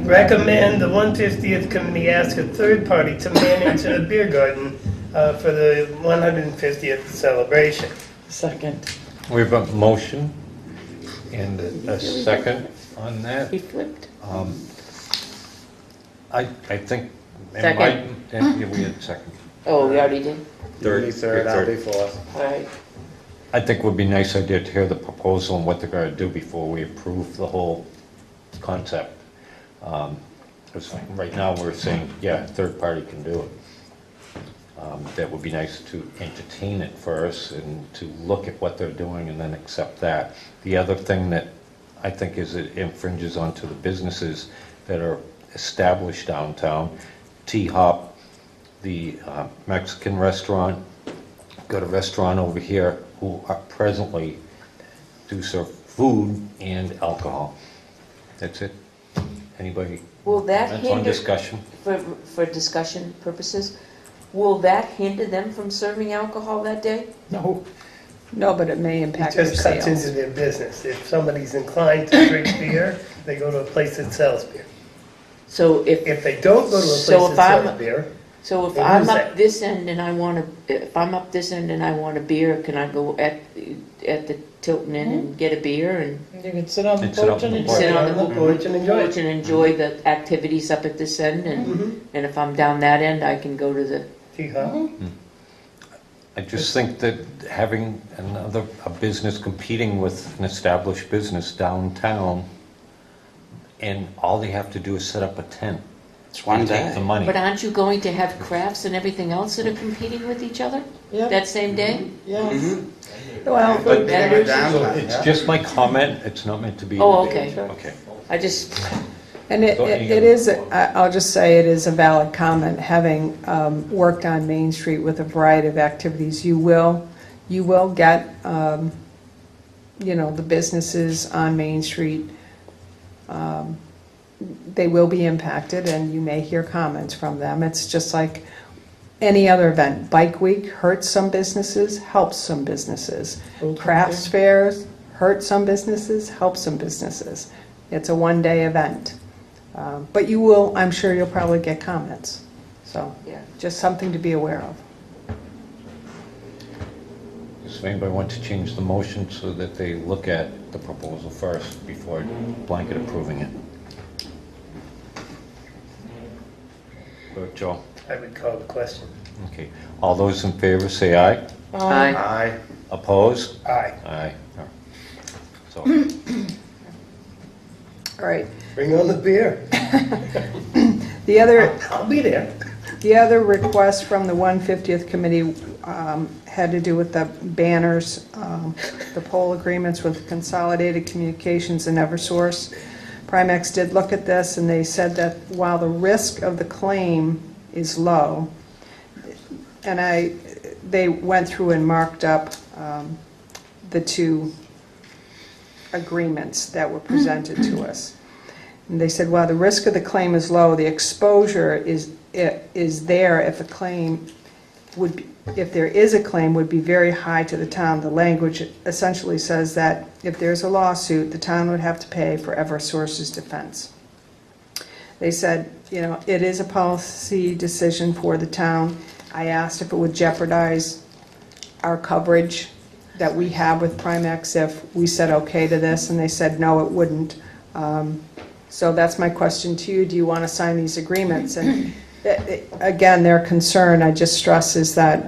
recommend the 150th committee ask a third party to manage a beer garden for the 150th celebration. Second. We have a motion and a second on that. He flipped. I think. Second. Yeah, we had second. Oh, we already did? Third, I'll be fourth. All right. I think it would be a nice idea to hear the proposal and what they're going to do before we approve the whole concept. 'Cause right now, we're saying, yeah, third party can do it. That would be nice to entertain it first and to look at what they're doing and then accept that. The other thing that I think is it infringes onto the businesses that are established downtown, T-Hop, the Mexican restaurant, got a restaurant over here who are presently do serve food and alcohol. That's it. Anybody? Will that That's on hinder, discussion. for discussion purposes, will that hinder them from serving alcohol that day? No. No, but it may It impact their just cuts into sales. their business. If somebody's inclined to drink beer, they go to a place that sells beer. So if If they don't go to a So place if that I'm- sells beer, So if They I'm lose up that. this end and I want a beer, can I go at the Tilton Inn and get a beer and You can sit on the And sit porch on and the enjoy sit it. on the porch and enjoy porch it. and enjoy the activities up at this end? And if I'm down that end, I can go to the, T-Hop. I just think that having a business competing with an established business downtown, and all they have to do is set up a tent. It's one and take the day. money. but aren't you going to have crafts and everything else that are competing with each other Yeah, that same day? yes. Well, But Vendors? so it's just my comment, it's not meant to be. Oh, a debate. okay. Okay. I just, and it is, I'll just say it is a valid comment, having worked on Main Street with a variety of activities, you will get, the businesses on Main Street, they will be impacted, and you may hear comments from them. It's just like any other event. Bike Week hurts some businesses, helps some businesses. Crafts fairs hurt some businesses, help some businesses. It's a one-day event. But you will, I'm sure you'll probably get comments. So, Yeah. just something to be aware of. Does anybody want to change the motion so that they look at the proposal first before blanket approving it? Joe? I would call the question. Okay. All those in favor say aye. Aye. Aye. Opposed? Aye. Aye. So, All right. Bring on the beer. The other, I'll be there. the other request from the 150th committee had to do with the banners, the poll agreements with Consolidated Communications and Eversource. Primex did look at this, and they said that while the risk of the claim is low, and they went through and marked up the two agreements that were presented to us. And they said, while the risk of the claim is low, the exposure is there if a claim would be, if there is a claim, would be very high to the town. The language essentially says that if there's a lawsuit, the town would have to pay for Eversource's defense. They said, you know, it is a policy decision for the town. I asked if it would jeopardize our coverage that we have with Primex if we said okay to this, and they said no, it wouldn't. So that's my question to you. Do you want to sign these agreements? And again, their concern, I just stress, is that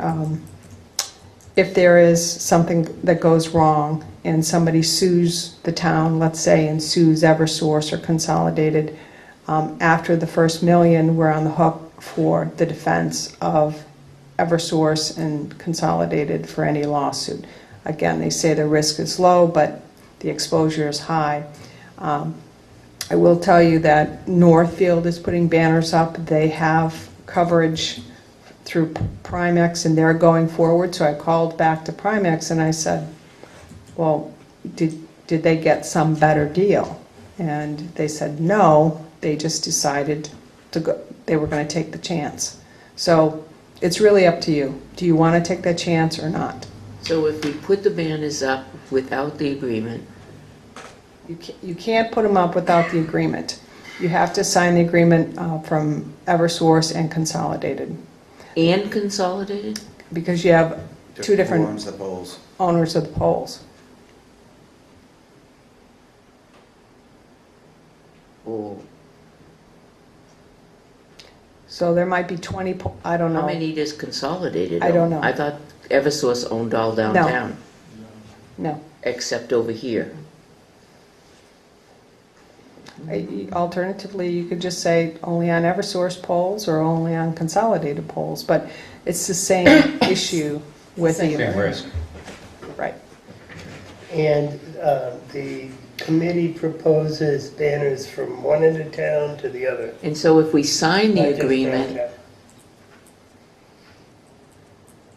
if there is something that goes wrong and somebody sues the town, let's say, and sues Eversource or Consolidated, after the first $1 million, we're on the hook for the defense of Eversource and Consolidated for any lawsuit. Again, they say the risk is low, but the exposure is high. I will tell you that Northfield is putting banners up. They have coverage through Primex, and they're going forward. So I called back to Primex and I said, well, did they get some better deal? And they said no, they just decided to go, they were going to take the chance. So it's really up to you. Do you want to take that chance or not? So if we put the banners up without the agreement, You can't put them up without the agreement. You have to sign the agreement from Eversource and Consolidated, and Consolidated? because you have two different Who owns the polls? owners of the polls. Or So there might be 20, I don't know. how many does Consolidated own? I don't know. I thought Eversource owned all downtown, No. except over here. Alternatively, you could just say only on Eversource polls or only on Consolidated polls, but it's the same issue with same either. risk. Right. And the committee proposes banners from one end of town to the other. And so if we sign the Not just agreement, downtown.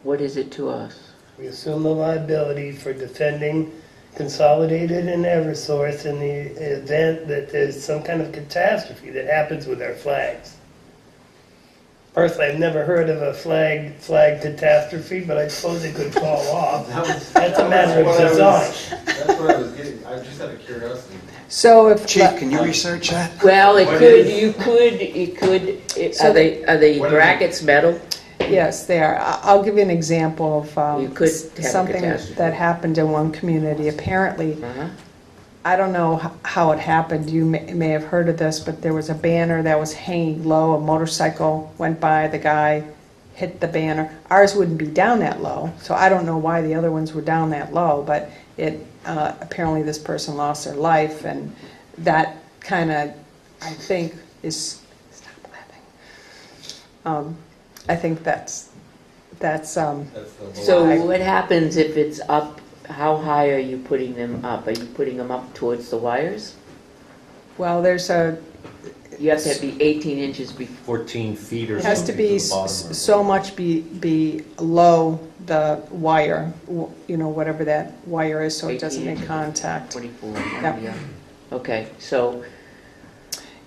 what is it to us? We assume the liability for defending Consolidated and Eversource in the event that there's some kind of catastrophe that happens with our flags. Personally, I've never heard of a flag catastrophe, but I suppose it could fall off. That's a matter of design. That's what I was getting, I just out of curiosity. So if Chief, can you research that? Well, it What could, is- you could, So are they What is it? brackets metal? Yes, they are. I'll give you an example of You could have a something catastrophe. that happened in one community. Apparently, Uh-huh. I don't know how it happened. You may have heard of this, but there was a banner that was hanging low. A motorcycle went by, the guy hit the banner. Ours wouldn't be down that low, so I don't know why the other ones were down that low, but it apparently this person lost their life, and that kind of, I think, is... Stop laughing. I think that's That's the So Why? what happens if it's up, how high are you putting them up? Are you putting them up towards the wires? well, there's a... You have to be 18 inches before. 14 feet or It something has to be the bottom of so much be low the wire, you know, whatever that wire is, so it doesn't 18 make inches. contact. 24, Yep. yeah. Okay, so,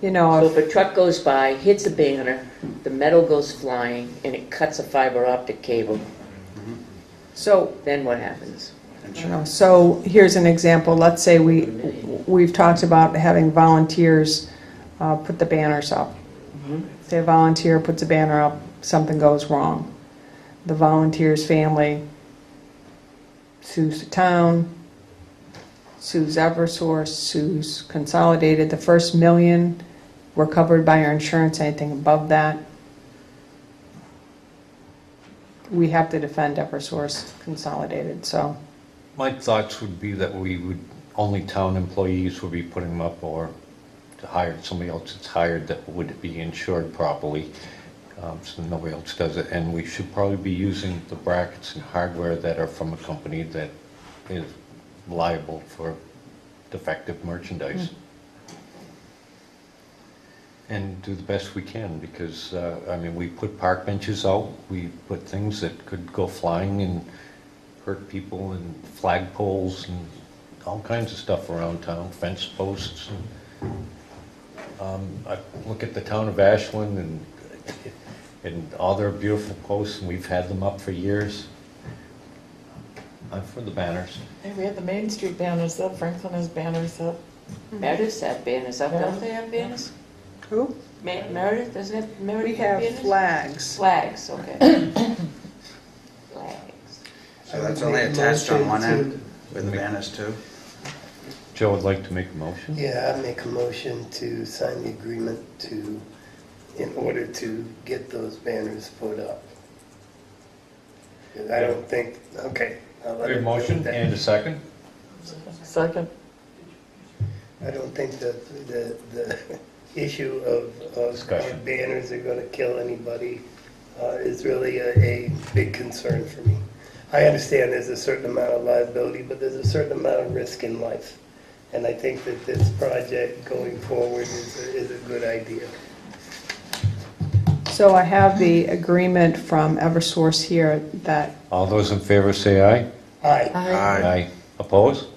You know, So if a truck goes by, hits a banner, the metal goes flying, and it cuts a fiber optic cable, so, then what happens? you know, so here's an example. Let's say we've talked about having volunteers put the banners up. Say a volunteer puts a banner up, something goes wrong. The volunteer's family sues the town, sues Eversource, sues Consolidated. The first $1 million, we're covered by our insurance. Anything above that, we have to defend Eversource Consolidated, so. My thoughts would be that only town employees would be putting them up, or to hire somebody else that's hired that would be insured properly, so nobody else does it. And we should probably be using the brackets and hardware that are from a company that is liable for defective merchandise. And do the best we can, because, I mean, we put park benches out, we put things that could go flying and hurt people, and flagpoles and all kinds of stuff around town, fence posts. I look at the town of Ashland and all their beautiful posts, and we've had them up for years. I'm for the banners. Hey, we had the Main Street banners up, Franklin has banners up. Meredith's had banners up, don't they have banners? Who? Meredith, doesn't it, Meredith We have banners? flags. Flags, okay. Flags. So that's only attached on one end with the banners too? Joe would like to make a motion? Yeah, I make a motion to sign the agreement in order to get those banners put up. I don't think, okay. I'll let Good it motion, go with and a second? Second. that. I don't think that the issue of Discussion. banners are gonna kill anybody is really a big concern for me. I understand there's a certain amount of liability, but there's a certain amount of risk in life. And I think that this project going forward is a good idea. So I have the agreement from Eversource here that, All those in favor say aye. Aye. Aye. Oppose?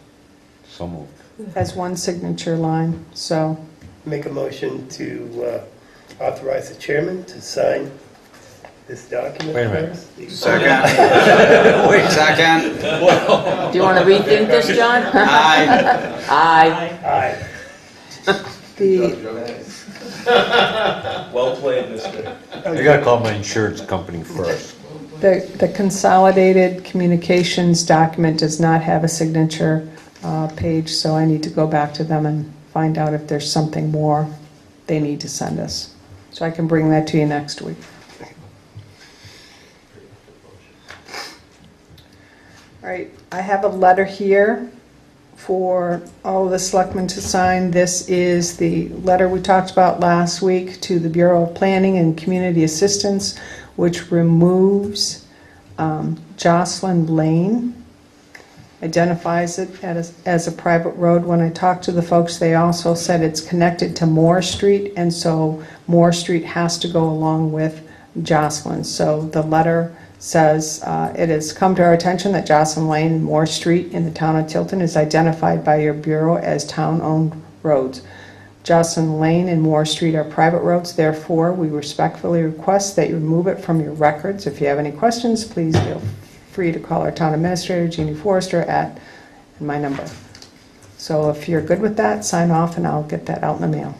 So moved. has one signature line, so. Make a motion to authorize the chairman to sign this document. Wait a minute. first. Second. Second. Do you want to rethink this, John? Aye. Aye. Aye. The, Well played, mister. I gotta call my insurance company first. the consolidated communications document does not have a signature page, so I need to go back to them and find out if there's something more they need to send us. So I can bring that to you next week. All right, I have a letter here for all of the selectmen to sign. This is the letter we talked about last week to the Bureau of Planning and Community Assistance, which removes Jocelyn Lane, identifies it as a private road. When I talked to the folks, they also said it's connected to Moore Street, and so Moore Street has to go along with Jocelyn. So the letter says, it has come to our attention that Jocelyn Lane and Moore Street in the town of Tilton is identified by your bureau as town-owned roads. Jocelyn Lane and Moore Street are private roads, therefore we respectfully request that you remove it from your records. If you have any questions, please feel free to call our town administrator, Jeannie Forrester, at my number. So if you're good with that, sign off and I'll get that out in the mail.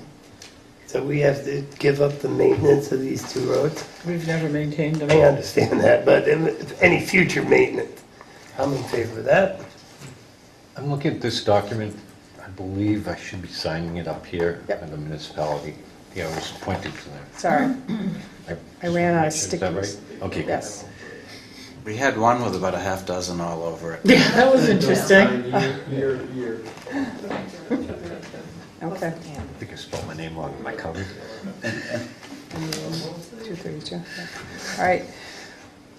So we have to give up the maintenance of these two roads? We've never maintained them. I understand that, but if any future maintenance, I'm in favor of that. I'm looking at this document. I believe I should be signing it up here Yep. in the municipality. Yeah, I was pointing to there. Sorry, I ran out of Is that right? stickies. Okay, good. Yes. We had one with about a half dozen all over it. Yeah, that was interesting. Year. Okay. I think I spelled my name wrong in my cover. 232. All right.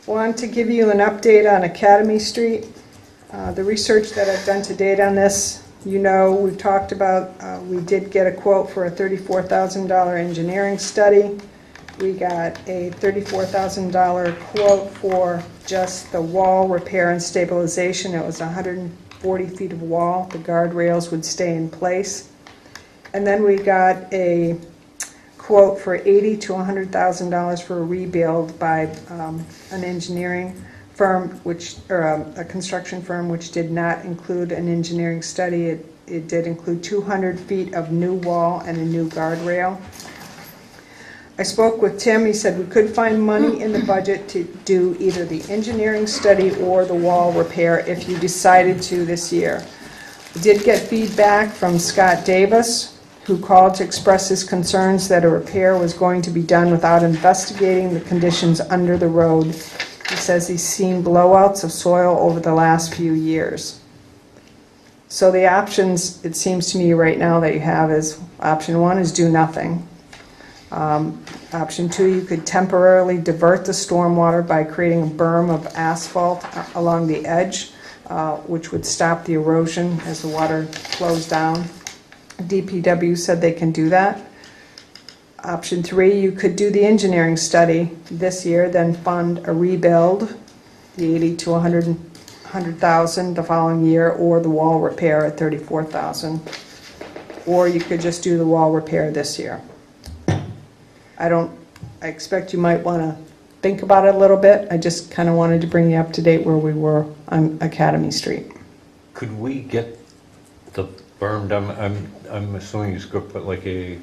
Want to give you an update on Academy Street. The research that I've done to date on this, you know, we've talked about, we did get a quote for a $34,000 engineering study. We got a $34,000 quote for just the wall repair and stabilization. It was 140 feet of wall. The guardrails would stay in place. And then we got a quote for $80,000 to $100,000 for a rebuild by an engineering firm, a construction firm, which did not include an engineering study. It did include 200 feet of new wall and a new guardrail. I spoke with Tim. He said we could find money in the budget to do either the engineering study or the wall repair if you decided to this year. I did get feedback from Scott Davis, who called to express his concerns that a repair was going to be done without investigating the conditions under the road. He says he's seen blowouts of soil over the last few years. So the options, it seems to me right now that you have is, option one is do nothing. Option two, you could temporarily divert the stormwater by creating a berm of asphalt along the edge, which would stop the erosion as the water flows down. DPW said they can do that. Option three, you could do the engineering study this year, then fund a rebuild, the 80 to 100,000 the following year, or the wall repair at 34,000. Or you could just do the wall repair this year. I expect you might want to think about it a little bit. I just kind of wanted to bring you up to date where we were on Academy Street. Could we get the berm done? I'm assuming you're going to put like a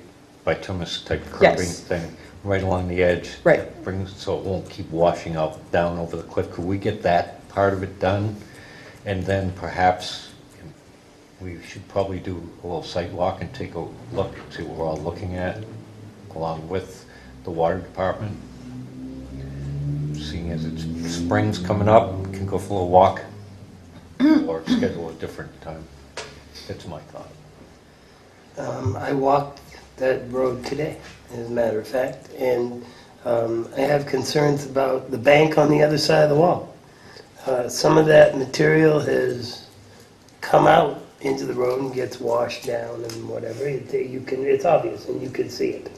bituminous type curbing Yes. thing right along the edge. Right. So it won't keep washing out down over the cliff. Could we get that part of it done? And then perhaps we should probably do a little site walk and take a look, see what we're all looking at, along with the water department. Seeing as it's spring's coming up, we can go for a little walk or schedule a different time. That's my thought. I walked that road today, as a matter of fact, and I have concerns about the bank on the other side of the wall. Some of that material has come out into the road and gets washed down and whatever. It's obvious and you can see it.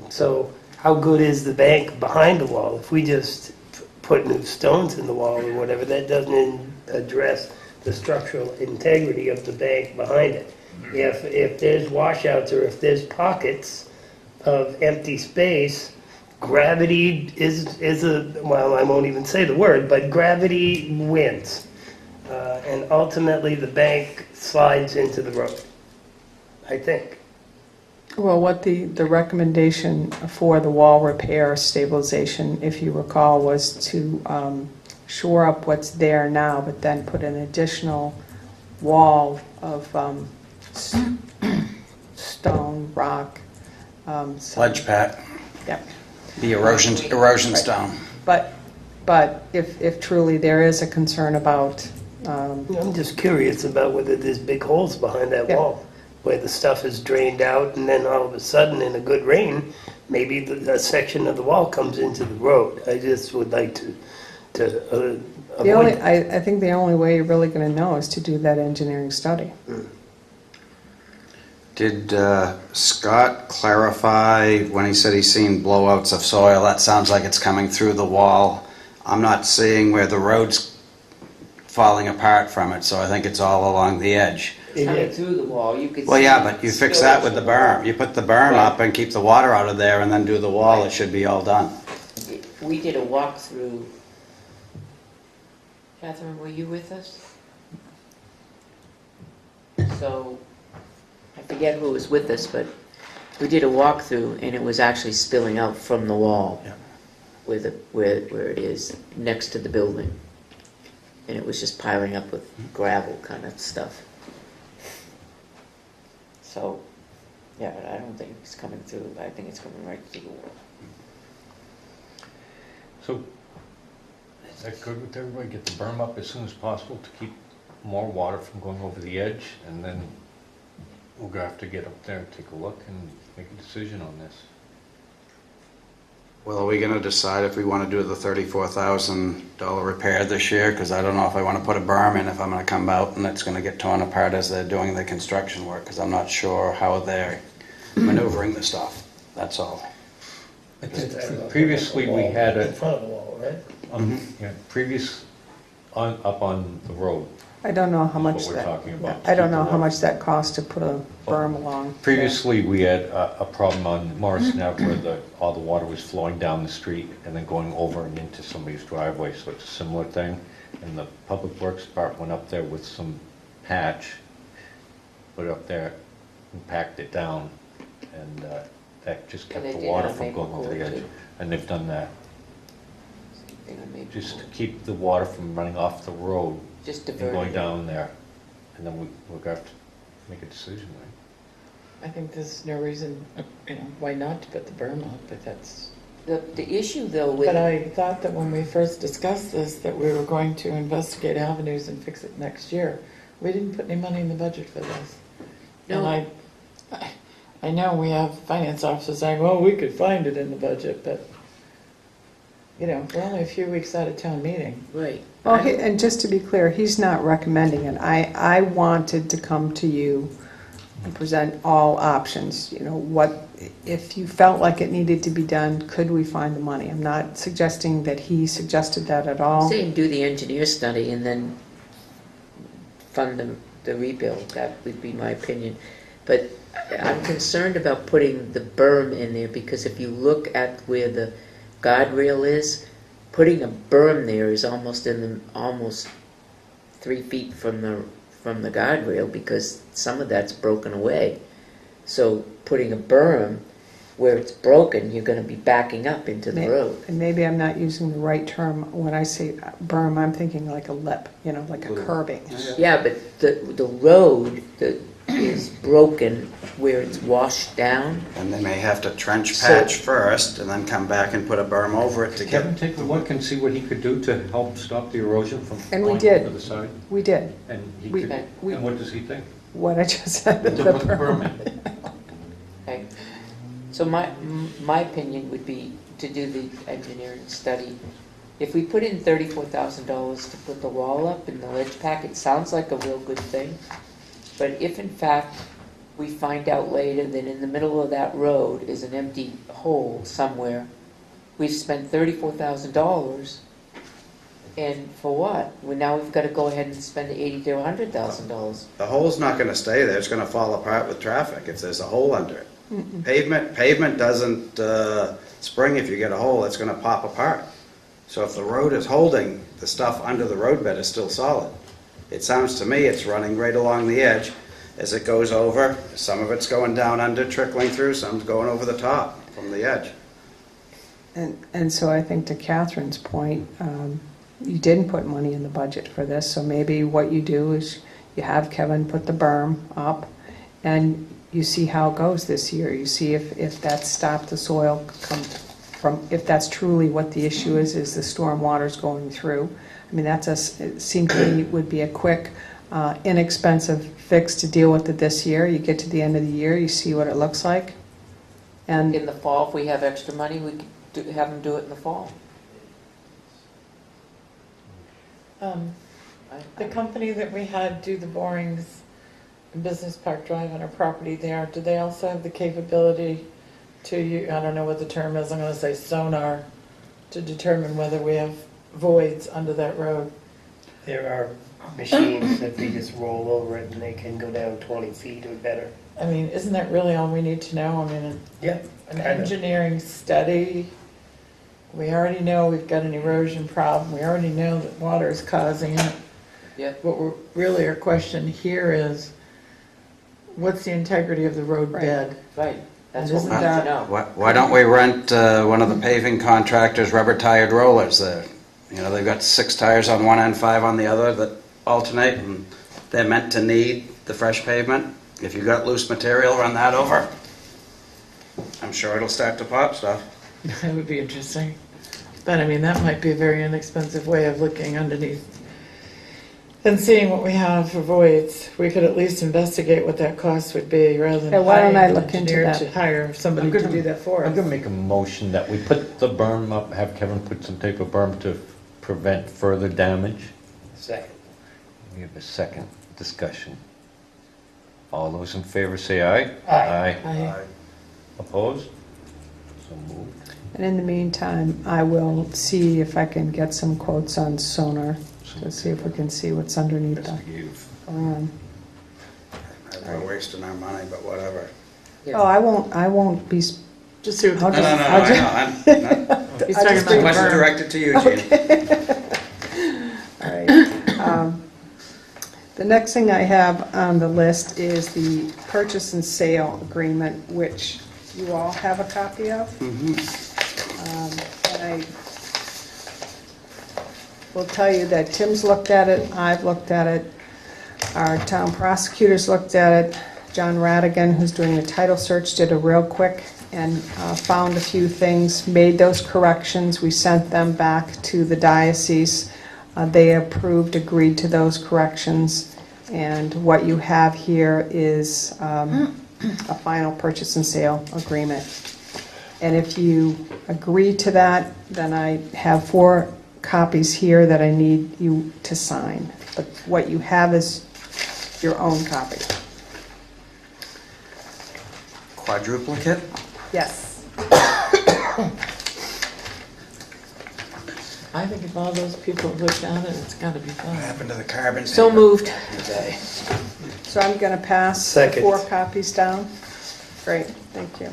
So how good is the bank behind the wall? If we just put new stones in the wall or whatever, that doesn't address the structural integrity of the bank behind it. If there's washouts or if there's pockets of empty space, gravity well, I won't even say the word, but gravity wins. And ultimately the bank slides into the road, I think. Well, what the recommendation for the wall repair stabilization, if you recall, was to shore up what's there now, but then put an additional wall of stone, rock. Ledge pad, Yep. the erosion stone. But if truly there is a concern about, I'm just curious about whether there's big holes behind that Yeah. wall, where the stuff is drained out, and then all of a sudden, in a good rain, maybe a section of the wall comes into the road. I just would like to the only, avoid. I think the only way you're really going to know is to do that engineering study. Did Scott clarify when he said he's seen blowouts of soil? That sounds like it's coming through the wall. I'm not seeing where the road's falling apart from it, so I think it's all along the edge. Coming through the wall, you could see. Well, yeah, but you fix that with the berm. You put the berm up and keep the water out of there and then do the wall, it should be all done. We did a walkthrough. Catherine, were you with us? So, I forget who was with us, but we did a walkthrough and it was actually spilling out from the wall. Yeah. Where it is, next to the building. And it was just piling up with gravel kind of stuff. So, yeah, I don't think it's coming through. I think it's coming right through the wall. So, is that good with everybody? Get the berm up as soon as possible to keep more water from going over the edge, and then we're gonna have to get up there and take a look and make a decision on this. Well, are we going to decide if we want to do the $34,000 repair this year? Because I don't know if I want to put a berm in if I'm going to come out and it's going to get torn apart as they're doing the construction work, because I'm not sure how they're maneuvering the stuff. That's all. Previously, we had In front of the wall, right? yeah, previous up on the road. I don't know how Is much what we're that, talking about, I don't keep the know how water. much that costs to put a berm along. Previously, we had a problem on Morrison Ave where all the water was flowing down the street and then going over and into somebody's driveway, so it's a similar thing. And the Public Works Department went up there with some patch, put it up there and packed it down, and that just kept they the did water on from Maple going over the Court, edge. too. And they've done that, Thing on Maple just to Court. keep the water from running off the road Just and divert going it. down there. And then we're going to have to make a decision, right? I think there's no reason, why not to put the berm up, but that's. The issue though with. But I thought that when we first discussed this, that we were going to investigate avenues and fix it next year. We didn't put any money in the budget for this. No. And I know we have finance officers saying, well, we could find it in the budget, but, we're only a few weeks out of town meeting. Right. Well, and just to be clear, he's not recommending it. I wanted to come to you and present all options, what, if you felt like it needed to be done, could we find the money? I'm not suggesting that he suggested that at all. Saying do the engineer study and then fund the rebuild, that would be my opinion. But I'm concerned about putting the berm in there, because if you look at where the guardrail is, putting a berm there is almost 3 feet from the guardrail, because some of that's broken away. So putting a berm where it's broken, you're going to be backing up into the road. And maybe I'm not using the right term. When I say berm, I'm thinking like a lip, like a curbing. Yeah, but the road that is broken where it's washed down. And they may have to trench patch first and then come back and put a berm over it to get. Kevin take a look and see what he could do to help stop the erosion from And we going did. to the side? We did, And he We- could, we- and what does he think? what I just said. To the put the berm. berm in. Okay. So my opinion would be to do the engineering study. If we put in $34,000 to put the wall up and the ledge pack, it sounds like a real good thing. But if in fact we find out later that in the middle of that road is an empty hole somewhere, we've spent $34,000, and for what? Well, now we've got to go ahead and spend $80,000 to $100,000. The hole's not gonna stay there, it's gonna fall apart with traffic if there's a hole under it. Pavement doesn't spring if you get a hole, it's gonna pop apart. So if the road is holding, the stuff under the roadbed is still solid. It sounds to me it's running right along the edge as it goes over. Some of it's going down under, trickling through, some's going over the top from the edge. And so I think to Catherine's point, you didn't put money in the budget for this, so maybe what you do is you have Kevin put the berm up, and you see how it goes this year. You see if that stopped the soil from, if that's truly what the issue is the storm water's going through. I mean, it seemed to me would be a quick, inexpensive fix to deal with it this year. You get to the end of the year, you see what it looks like. And In the fall, if we have extra money, we could have them do it in the fall. The company that we had do the borings in Business Park Drive on our property there, do they also have the capability to, I don't know what the term is, I'm going to say sonar, to determine whether we have voids under that road? There are machines that they just roll over it and they can go down 20 feet or better. I mean, isn't that really all we need to know? I mean, Yeah. an engineering study, we already know we've got an erosion problem, we already know that water is causing it. Yep. What we're, really our question here is, what's the integrity of the road bed? Right. That's And what we isn't need to that- know. Why don't we rent one of the paving contractors' rubber-tired rollers there? They've got 6 tires on one end, 5 on the other that alternate, and they're meant to knead the fresh pavement. If you've got loose material, run that over. I'm sure it'll start to pop stuff. That would be interesting. But I mean, that might be a very inexpensive way of looking underneath and seeing what we have for voids. We could at least investigate what that cost would be rather than Yeah, why don't I hiring an look into engineer that? to hire somebody I'm to gonna- do that for I'm us. gonna make a motion that we put the berm up, have Kevin put some type of berm to prevent further damage. Second. We have a second discussion. All those in favor say aye. Aye. Aye. Opposed? So moved. in the meantime, I will see if I can get some quotes on sonar. Let's see if we can see what's underneath the Investigative. plan. We're wasting our money, but whatever. Oh, I won't be, Just see what I'll the No, no, no, I'll I know. He's I talking just about the Question berm. directed to you, Gene. all right. The next thing I have on the list is the purchase and sale agreement, which you all have a copy of. And I will tell you that Tim's looked at it, I've looked at it, our town prosecutors looked at it, John Radigan, who's doing the title search, did a real quick and found a few things, made those corrections. We sent them back to the diocese. They approved, agreed to those corrections, and what you have here is a final purchase and sale agreement. And if you agree to that, then I have 4 copies here that I need you to sign. But what you have is your own copy. Quadruplicate? Yes. I think if all those people have looked at it, it's gotta be What fun. happened to the carbon? So moved. Today? So I'm going to pass Second. 4 copies down. Great, thank you.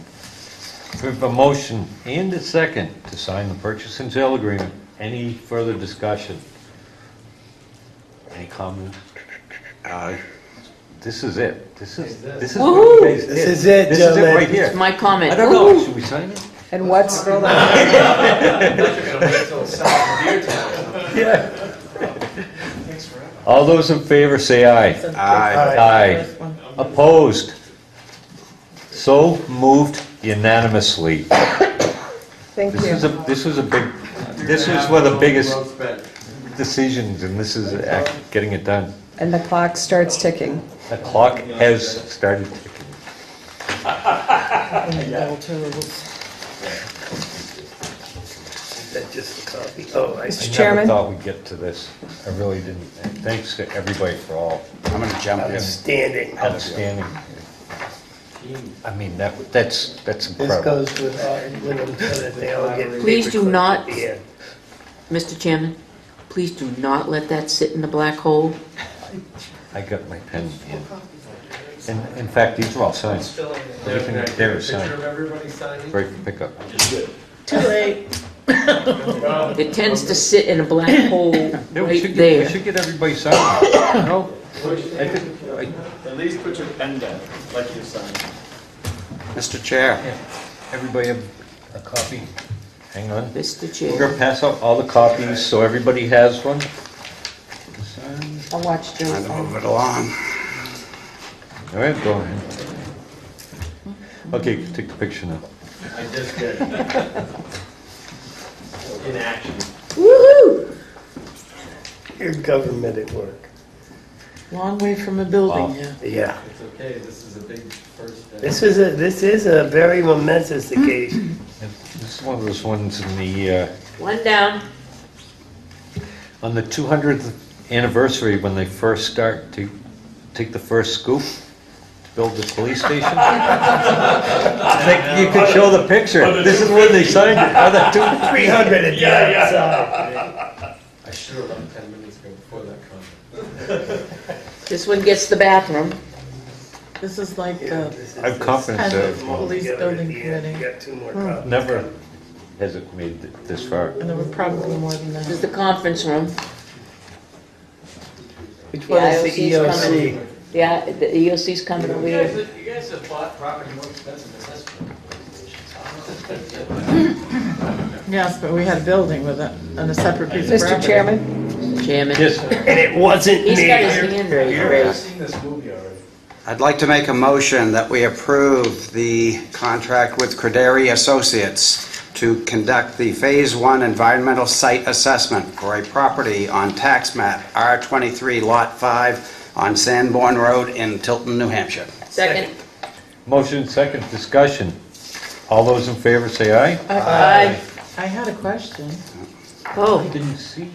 We have a motion and a second to sign the purchase and sale agreement. Any further discussion? Any comments? This is it. This is what Woohoo! you guys did. This is it, This is it gentlemen. right here. It's my comment. I don't know, Woo! should we sign it? And what's, All those in favor say aye. Aye. Aye. First one. Opposed? So moved unanimously. thank This you. is one of the biggest decisions, and this is getting it done. And the clock starts ticking. The clock has started ticking. Is that just a copy? Oh, I I see. Mr. never Chairman? thought we'd get to this. I really didn't. And thanks to everybody for all I'm gonna jump in. Outstanding. outstanding. I mean, that's This incredible. goes with them so that they all get. Please do paperclip not- at the end. Mr. Chairman, please do not let that sit in the black hole. I got my pen in. And in fact, these are all signed. Everything there is signed. Great for pickup. Too late. It tends to sit in a black hole Yeah, we right should there. get everybody signed. No? At least put your pen down, like you signed. Mr. Chair, Everybody have a copy? Hang on. Mr. We're Chair, gonna pass out all the copies, so everybody has one. I'll watch Joe. trying to move it along. All right, go ahead. Okay, take the picture now. I just did. In action. Woo-hoo! Your government at work. Long way from a building, Wow. yeah. Yeah. It's okay, this is a big first step. This is a very momentous occasion. This is one of those ones in the, One down. on the 200th anniversary, when they first start to take the first scoop to build the police station. You can show the picture. This is when they signed it. Oh, that 300 at the outside. I should have done 10 minutes ago before that comment. This one gets the bathroom. This is like the I have confidence kind that of police building committee, You got 2 more copies. never has it made this far. and there were probably more than This is that. the conference room. Which one is the The IOC 's EOC? coming. Yeah, the EOC's coming over here. You guys have bought property more expensive than this one. Yes, but we had a building with it, and a separate piece of Mr. property. Chairman? Chairman. Yes, And it wasn't me. He's got his hand raised. I've seen this movie already. I'd like to make a motion that we approve the contract with Crederi Associates to conduct the Phase 1 environmental site assessment for a property on tax map R23 Lot 5 on Sanborn Road in Tilton, New Hampshire. Second. motion second, discussion. All those in favor say aye. Aye. I had a question. Oh, Didn't see.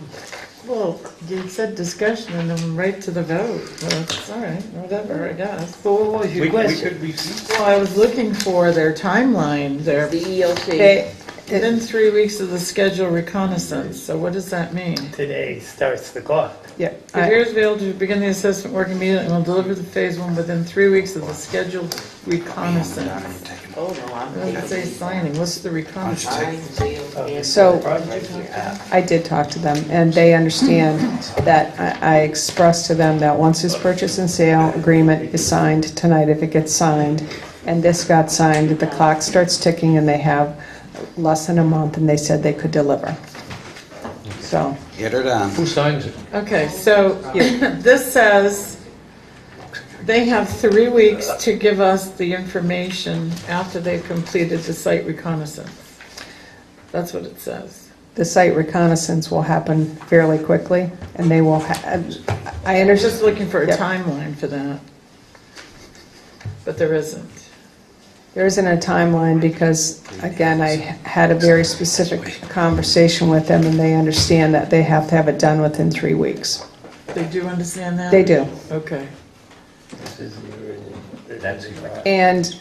Well, you said discussion and then right to the vote. Well, it's all right, whatever, I guess. So what was your question? We Well, I was looking for their timeline, their, the EOC. They, Within 3 weeks of the scheduled reconnaissance, so what does that mean? Today starts the clock. Yeah, Engineers will be able to begin the assessment work immediately and will deliver the phase one within 3 weeks of the scheduled reconnaissance. Oh, no, I'm It doesn't say signing, what's the reconnaissance? Signed, sealed, and- So I did talk to them, and they understand that I expressed to them that once this purchase and sale agreement is signed tonight, if it gets signed, and this got signed, the clock starts ticking, and they have less than a month, and they said they could deliver. So, Get her done. Who signs it? Okay, so this says they have 3 weeks to give us the information after they've completed the site reconnaissance. That's what it says. the site reconnaissance will happen fairly quickly, and they will, I I'm understand. just looking for a Yep. timeline for that. But there isn't. There isn't a timeline because, again, I had a very specific conversation with them, and they understand that they have to have it done within 3 weeks. They do understand that? They do. Okay. That's And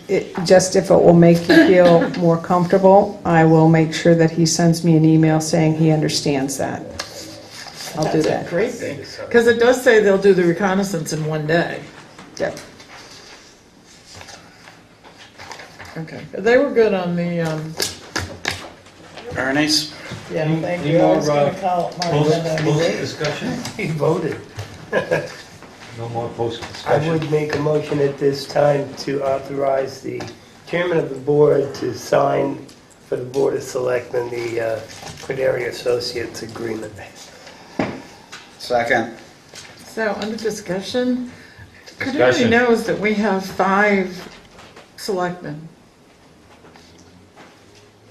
just if it will make you feel more comfortable, I will make sure that he sends me an email saying he understands that. I'll do That's a that. great thing. Because it does say they'll do the reconnaissance in 1 day. Yep. Okay. They were good on the, Ernie's? yeah, Any- thank any you. I more, was gonna call it Mark, Post then I- discussion? He voted. No more post I discussion? would make a motion at this time to authorize the chairman of the board to sign for the Board of Selectmen the Credere Associates Agreement. Second. So, under discussion, everybody Discussion. knows that we have 5 selectmen.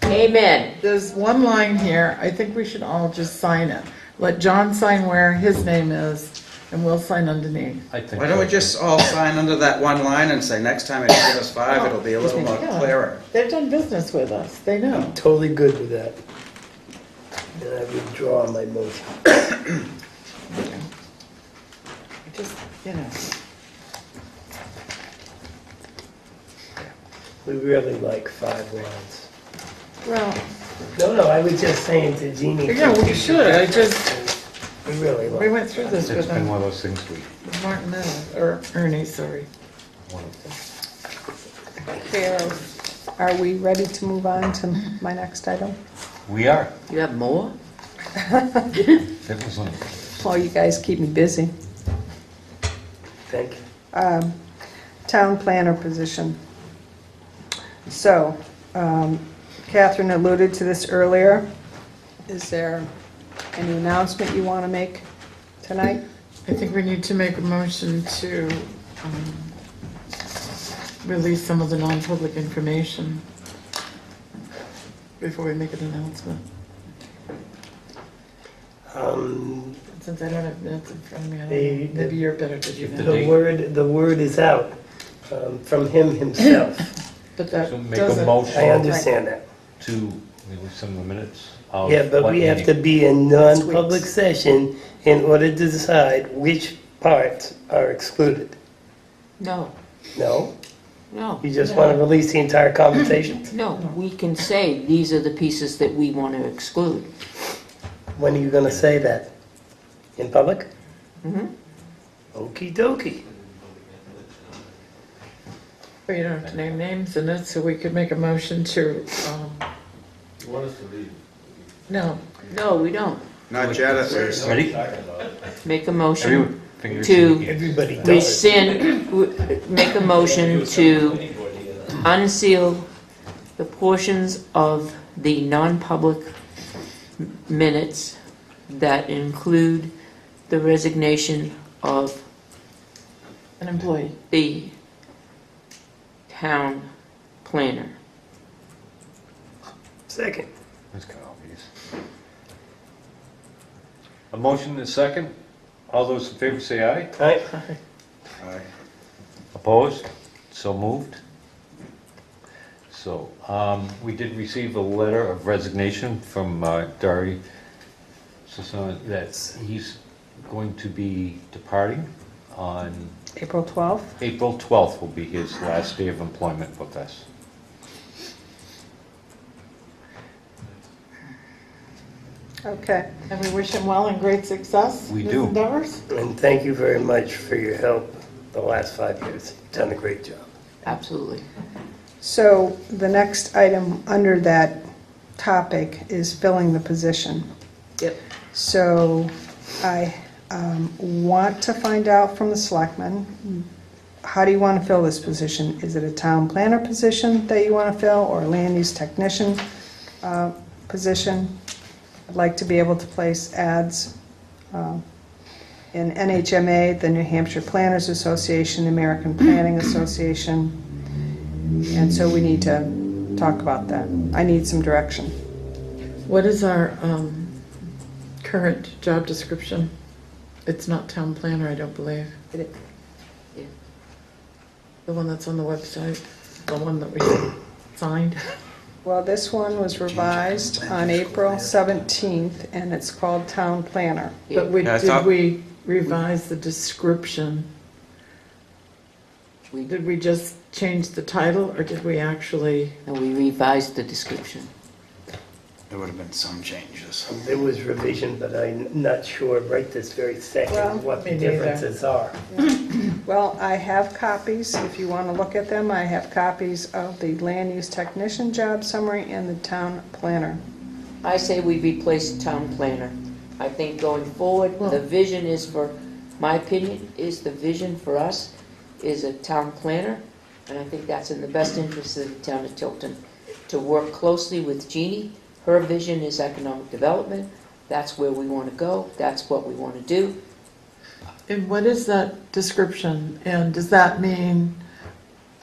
Amen. There's one line here, I think we should all just sign it. Let John sign where his name is, and we'll sign underneath. I think Why don't we so. just all sign under that one line and say, next time if you give us 5, it'll be a little more Yeah. clearer. They've done business with us, they know. Totally good with that. And I withdraw my motion. Just, you know, We really like 5 lines. well, No, I was just saying to Jeannie. yeah, we should, I just, We really we like. went through this It's with been them, one of those things we with Martin Meadows, or Ernie, sorry. want Are we ready to move on to my next item? We are. You have more? That was on. Well, you guys keep me busy. Thank you. Town planner position. So, Catherine alluded to this earlier. Is there any announcement you want to make tonight? I think we need to make a motion to release some of the non-public information before we make an announcement. Since I don't have minutes in front of me, I don't know. Maybe you're better to do that. The word is out from him himself. But that So make a doesn't. motion. I understand that. To release some of the minutes of Yeah, but what we have to meeting? be in non-public session in order to decide which parts are excluded. No, No? no. You just want to release the entire conversation? No, we can say these are the pieces that we want to exclude. When are you going to say that? In public? Mhm. Okey dokey. But you don't have to name names in it, so we could make a motion to, You want us to leave? no, No, we don't. Not yet, at least. Ready? Make a motion Everyone, fingers to in the air. Everybody does. make a motion to unseal the portions of the non-public minutes that include the resignation of an employee. the town planner. Second. That's kind of obvious. A motion and a second. All those in favor say aye. All right. Aye. Opposed? So moved. So, we did receive a letter of resignation from Dari Sasan that he's going to be departing on April 12th? April 12th will be his last day of employment with us. Okay. And we wish him well and great success We in his do. endeavors. And thank you very much for your help the last 5 years. You've done a great job. Absolutely. So the next item under that topic is filling the position. Yep. So I want to find out from the selectmen, how do you want to fill this position? Is it a town planner position that you want to fill, or a land use technician position? I'd like to be able to place ads in NHMA, the New Hampshire Planners Association, American Planning Association, and so we need to talk about that. I need some direction. What is our current job description? It's not town planner, I don't believe. It is. Yeah. The one that's on the website, the one that we signed. Well, this one was revised on April 17th, and it's called Town Planner. But Yeah, I did thought- we revise the description? Did we just change the title, or did we actually? And we revised the description. There would have been some changes. There was revision, but I'm not sure right this very Well, second what the me neither. differences are. Well, I have copies, if you want to look at them. I have copies of the land use technician job summary and the town planner. I say we replace town planner. I think going forward, the vision is for, my opinion, is the vision for us is a town planner, and I think that's in the best interest of the town of Tilton, to work closely with Jeannie. Her vision is economic development. That's where we want to go. That's what we want to do. And what is that description? And does that mean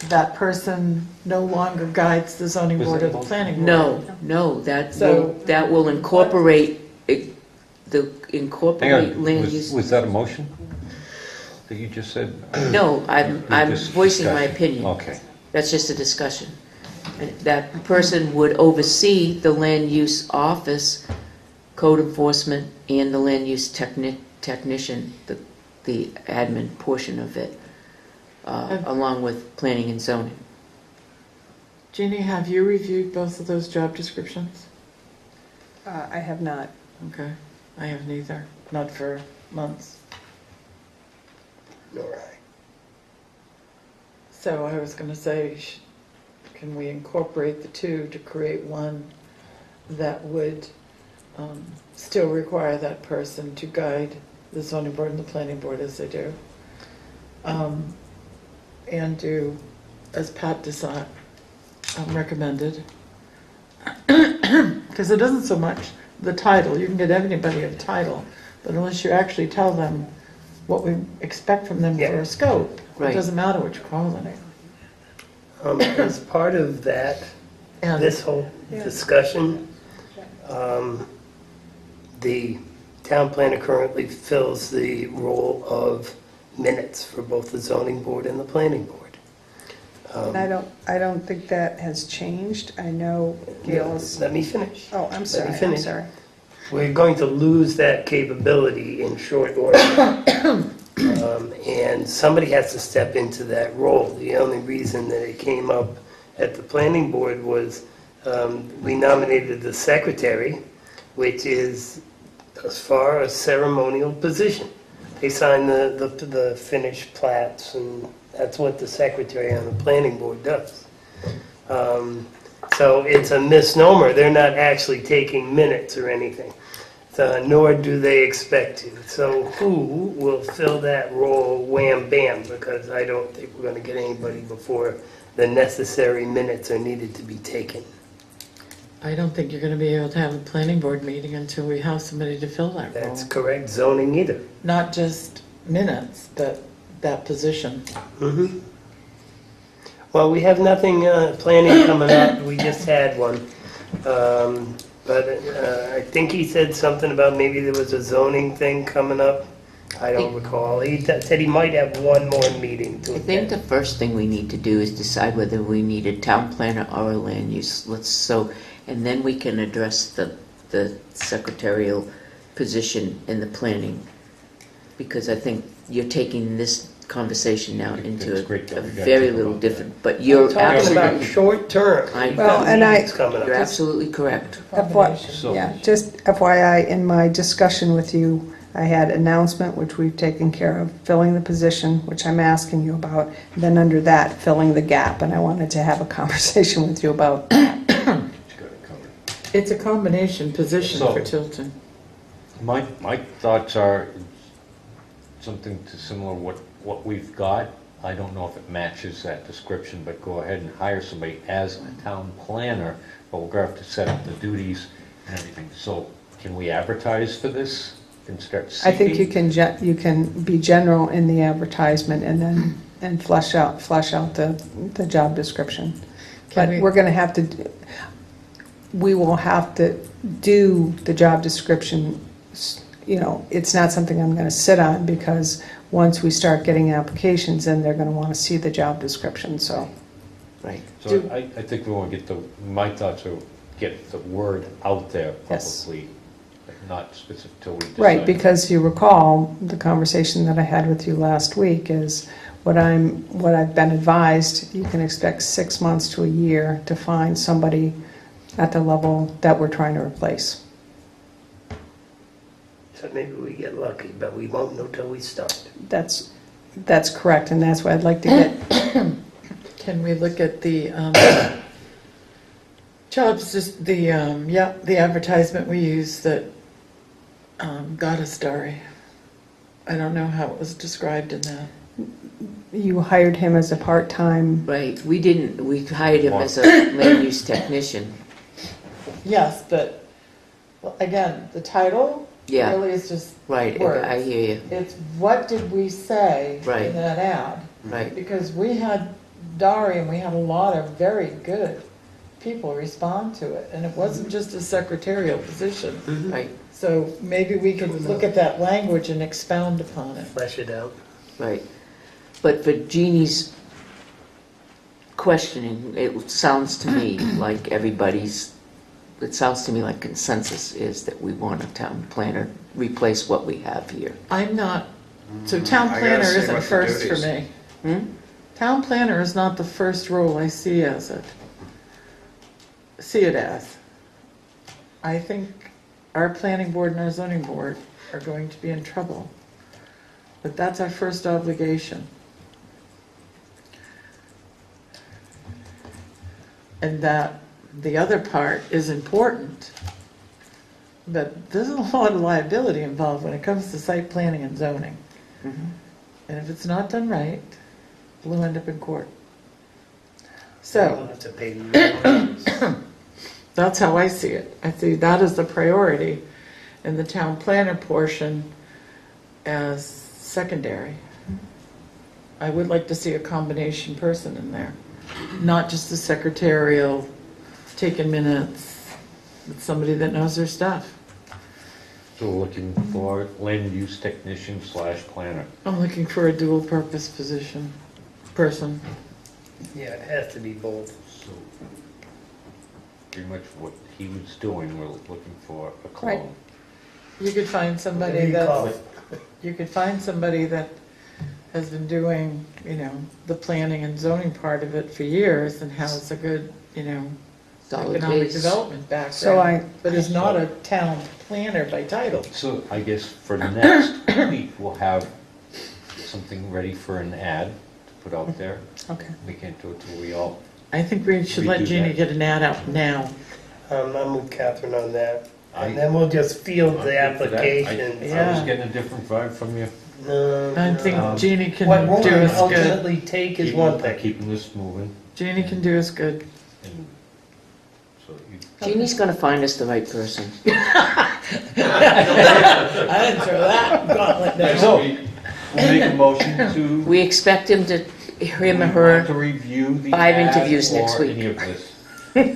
that person no longer guides the zoning Was board it or the both? planning board? No, that So- will incorporate, Hang incorporate on, land use. was that a motion that you just said? No, I'm Just voicing my discussion. opinion. Okay. That's just a discussion. And that person would oversee the land use office, code enforcement, and the land use technician, the admin portion of it, along with planning and zoning. Jeannie, have you reviewed both of those job descriptions? I have not. Okay, I have neither, not for months. Nor I. So I was going to say, can we incorporate the two to create one that would still require that person to guide the zoning board and the planning board as they do? And do, as Pat recommended, because it doesn't so much the title, you can get anybody a title, but unless you actually tell them what we expect from them for a scope, Right. it doesn't matter what you call them. As part of that, And this whole discussion, the town planner currently fills the role of minutes for both the zoning board and the planning board. And I don't think that has changed. I know Gail is, Let me finish. oh, I'm sorry, I'm finish. sorry. We're going to lose that capability in short order. And somebody has to step into that role. The only reason that it came up at the planning board was we nominated the secretary, which is as far a ceremonial position. They sign the finished plats, and that's what the secretary on the planning board does. So it's a misnomer. They're not actually taking minutes or anything, nor do they expect to. So who will fill that role, wham bam, because I don't think we're going to get anybody before the necessary minutes are needed to be taken. I don't think you're going to be able to have a planning board meeting until we have somebody to fill that role. That's correct. Zoning either. Not just minutes, but that position. Mm-hmm. Well, we have nothing planning coming up. We just had one. But I think he said something about maybe there was a zoning thing coming up. I don't recall. He said he might have one more meeting to I think the attend. first thing we need to do is decide whether we need a town planner or a land use. And then we can address the secretarial position in the planning. Because I think you're taking this conversation now It's into great that a we got very to little about that. different, but you're Talking about absolutely, short term. Well, and I- Meetings coming up. you're absolutely correct. So- Yeah, just FYI, in my discussion with you, I had announcement, which we've taken care of, filling the position, which I'm asking you about, and then under that, filling the gap, and I wanted to have a conversation with you about that. It's got it covered. It's a combination position So- for Tilton. My thoughts are something to similar what we've got. I don't know if it matches that description, but go ahead and hire somebody as a town planner, but we're gonna have to set up the duties and everything. So can we advertise for this and start I seeking? think you can be general in the advertisement and flesh out the job description. Can But we- we're gonna have to, we will have to do the job description, you know, it's not something I'm gonna sit on, because once we start getting applications, then they're gonna wanna see the job description, so. Right. So I think we want to get my thoughts are get the word out there Yes. publicly, but not specific till we decide. Right, because if you recall, the conversation that I had with you last week is what I've been advised, you can expect 6 months to a year to find somebody at the level that we're trying to replace. So maybe we get lucky, but we won't know till we start. That's correct, and that's why I'd like to get, Can we look at the jobs, just the advertisement we used that got us Dari? I don't know how it was described in that. you hired him as a part-time, Right, we hired him as a land use technician. Yes, but, well, again, the title Yeah. really is just Right, words. I hear you, It's what did we say Right. in that ad? right, Because we had Dari and we had a lot of very good people respond to it. And it wasn't just a secretarial position. right, So maybe we could look at that language and expound upon it. Flesh it out. right. But for Jeannie's questioning, it sounds to me like it sounds to me like consensus is that we want a town planner replace what we have here. I'm not, so town I gotta planner see isn't what the first for duties- me. Hmm? Town planner is not the first role I see it as. I think our planning board and our zoning board are going to be in trouble. But that's our first obligation. And that the other part is important. But there's a lot of liability involved when it comes to site planning and zoning. Mhm. And if it's not done right, we'll end up in court. We'll So, have to pay the that's how I see it. I see that as the priority, and the town planner portion as secondary. I would like to see a combination person in there, not just the secretarial, taking minutes, but somebody that knows their stuff. So we're looking for land use technician / planner. I'm looking for a dual purpose person. Yeah, it has to be both. So pretty much what he was doing, we're looking for a Right. clone. You could find somebody Whatever you call that, it. you could find somebody that has been doing, the planning and zoning part of it for years and has a good, Solid economic base. development So background, but is not a town planner by title. So I guess for next week, we'll have something ready for an ad to put out there. okay. We can't do it till we all, I think we should let Redo Jeannie that. get an ad out now. I'm with Catherine on that. I- And then we'll just field I'm the good for that. application. I was Yeah. getting a different vibe from you. No, I no. think Jeannie can What we'll do us good. ultimately take is one thing. Keeping this moving. Jeannie can do us good. And so you, Jeannie's gonna find us the right person. I didn't throw that gauntlet down. So, we'll make a motion to. We expect him or we want her, to review the 5 ad interviews next or week. any of this, I Does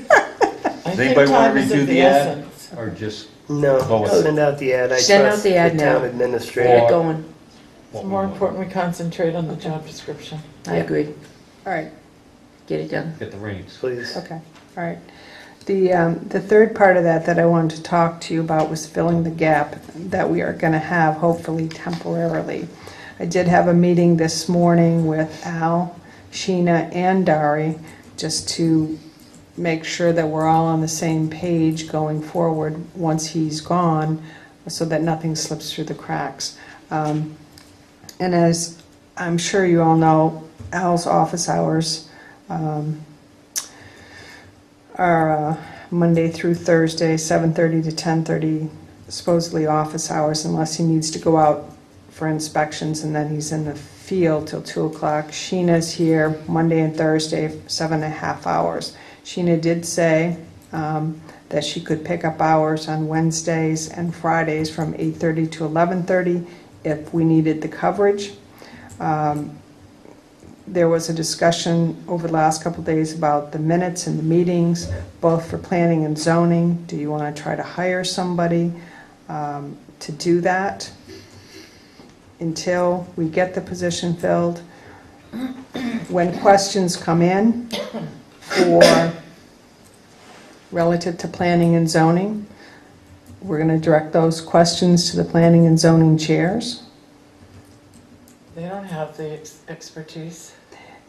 think anybody want time to is review of the ad? essence. or just No, Go with send out the ad. I Send out trust the ad now. town Get administrator. it going. It's what we more want? important we concentrate on the job description. I agree. All right, Get it done. Get the reins. Please. okay, all right. The third part of that I wanted to talk to you about was filling the gap that we are going to have, hopefully temporarily. I did have a meeting this morning with Al, Sheena, and Dari, just to make sure that we're all on the same page going forward once he's gone, so that nothing slips through the cracks. And as I'm sure you all know, Al's office hours are Monday through Thursday, 7:30 to 10:30, supposedly office hours, unless he needs to go out for inspections, and then he's in the field till 2 o'clock. Sheena's here Monday and Thursday, 7.5 hours. Sheena did say that she could pick up hours on Wednesdays and Fridays from 8:30 to 11:30 if we needed the coverage. There was a discussion over the last couple of days about the minutes and the meetings, both for planning and zoning. Do you want to try to hire somebody to do that until we get the position filled? When questions come in for relative to planning and zoning, we're going to direct those questions to the planning and zoning chairs. They don't have the expertise,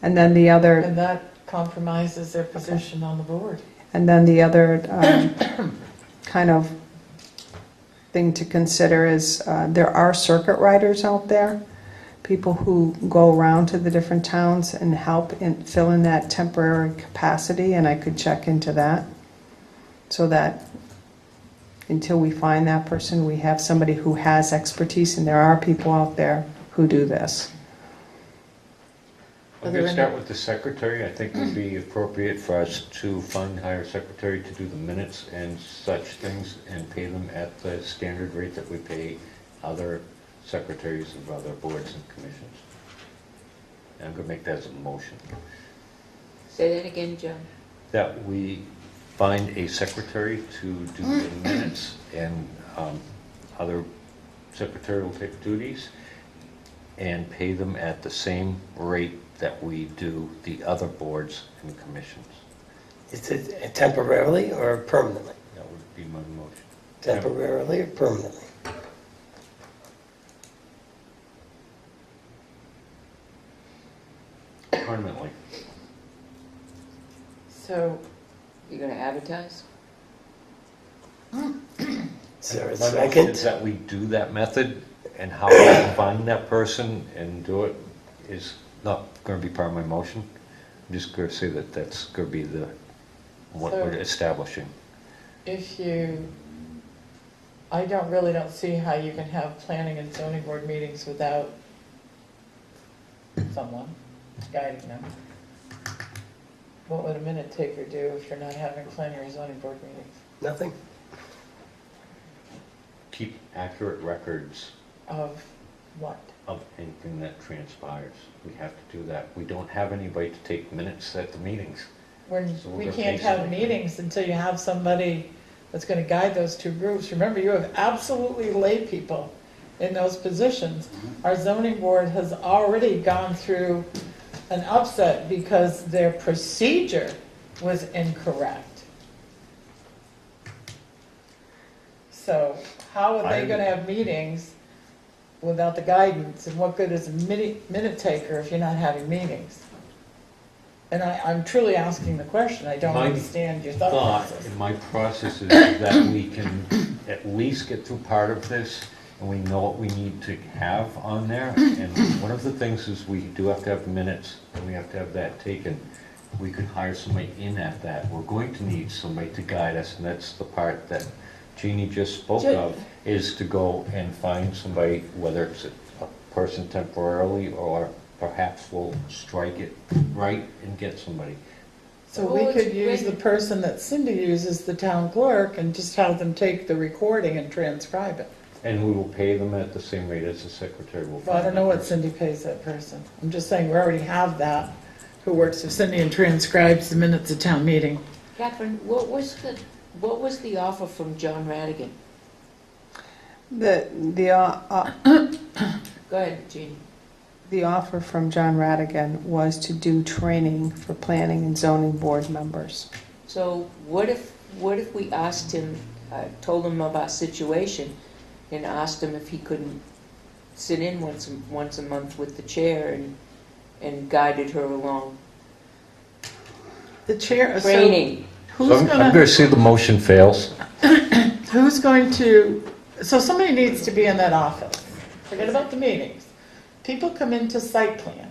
And then the other, and that compromises their position on the board. and then the other kind of thing to consider is there are circuit riders out there, people who go around to the different towns and help fill in that temporary capacity, and I could check into that so that until we find that person, we have somebody who has expertise, and there are people out there who do this. I'm going to start with the secretary. I think it would be appropriate for us to hire a secretary to do the minutes and such things and pay them at the standard rate that we pay other secretaries of other boards and commissions. And I'm going to make that as a motion. Say that again, John. That we find a secretary to do the minutes and other secretarial type duties and pay them at the same rate that we do the other boards and commissions. Is it temporarily or permanently? That would be my motion. Temporarily or permanently? Permanently. So, You're gonna advertise? Is there a My motion second? is that we do that method, and how we find that person and do it is not going to be part of my motion. I'm just going to say that that's going to be what So- we're establishing. I really don't see how you can have planning and zoning board meetings without someone guiding them. What would a minute taker do if you're not having planning or zoning board meetings? Nothing? Keep accurate records Of what? of anything that transpires. We have to do that. We don't have anybody to take minutes at the meetings. So we're We gonna can't pay have somebody. meetings until you have somebody that's gonna guide those two groups. Remember, you have absolutely lay people in those positions. Our zoning board has already gone through an upset because their procedure was incorrect. So how are they gonna have meetings without the guidance? And what good is a minute taker if you're not having meetings? And I'm truly asking the question, I don't My understand your thought Thought process. in my process is that we can at least get through part of this, and we know what we need to have on there. And one of the things is we do have to have minutes, and we have to have that taken. We could hire somebody in at that. We're going to need somebody to guide us, and that's the part that Jeannie just spoke of, is to go and find somebody, whether it's a person temporarily, or perhaps we'll strike it right and get somebody. So we could use the person that Cindy uses, the town clerk, and just have them take the recording and transcribe it. And we will pay them at the same rate as the secretary will. Well, I don't know what Cindy pays that person. I'm just saying, we already have that, who works with Cindy and transcribes the minutes of town meeting. Catherine, what was the offer from John Radigan? Go ahead, Jeannie. The offer from John Radigan was to do training for planning and zoning board members. So what if we asked him, told him of our situation, and asked him if he couldn't sit in once a month with the chair and guided her along. The chair, so Training. who's So I'm gonna, gonna see the motion fails. who's going to, so somebody needs to be in that office. Forget about the meetings. People come into site plan,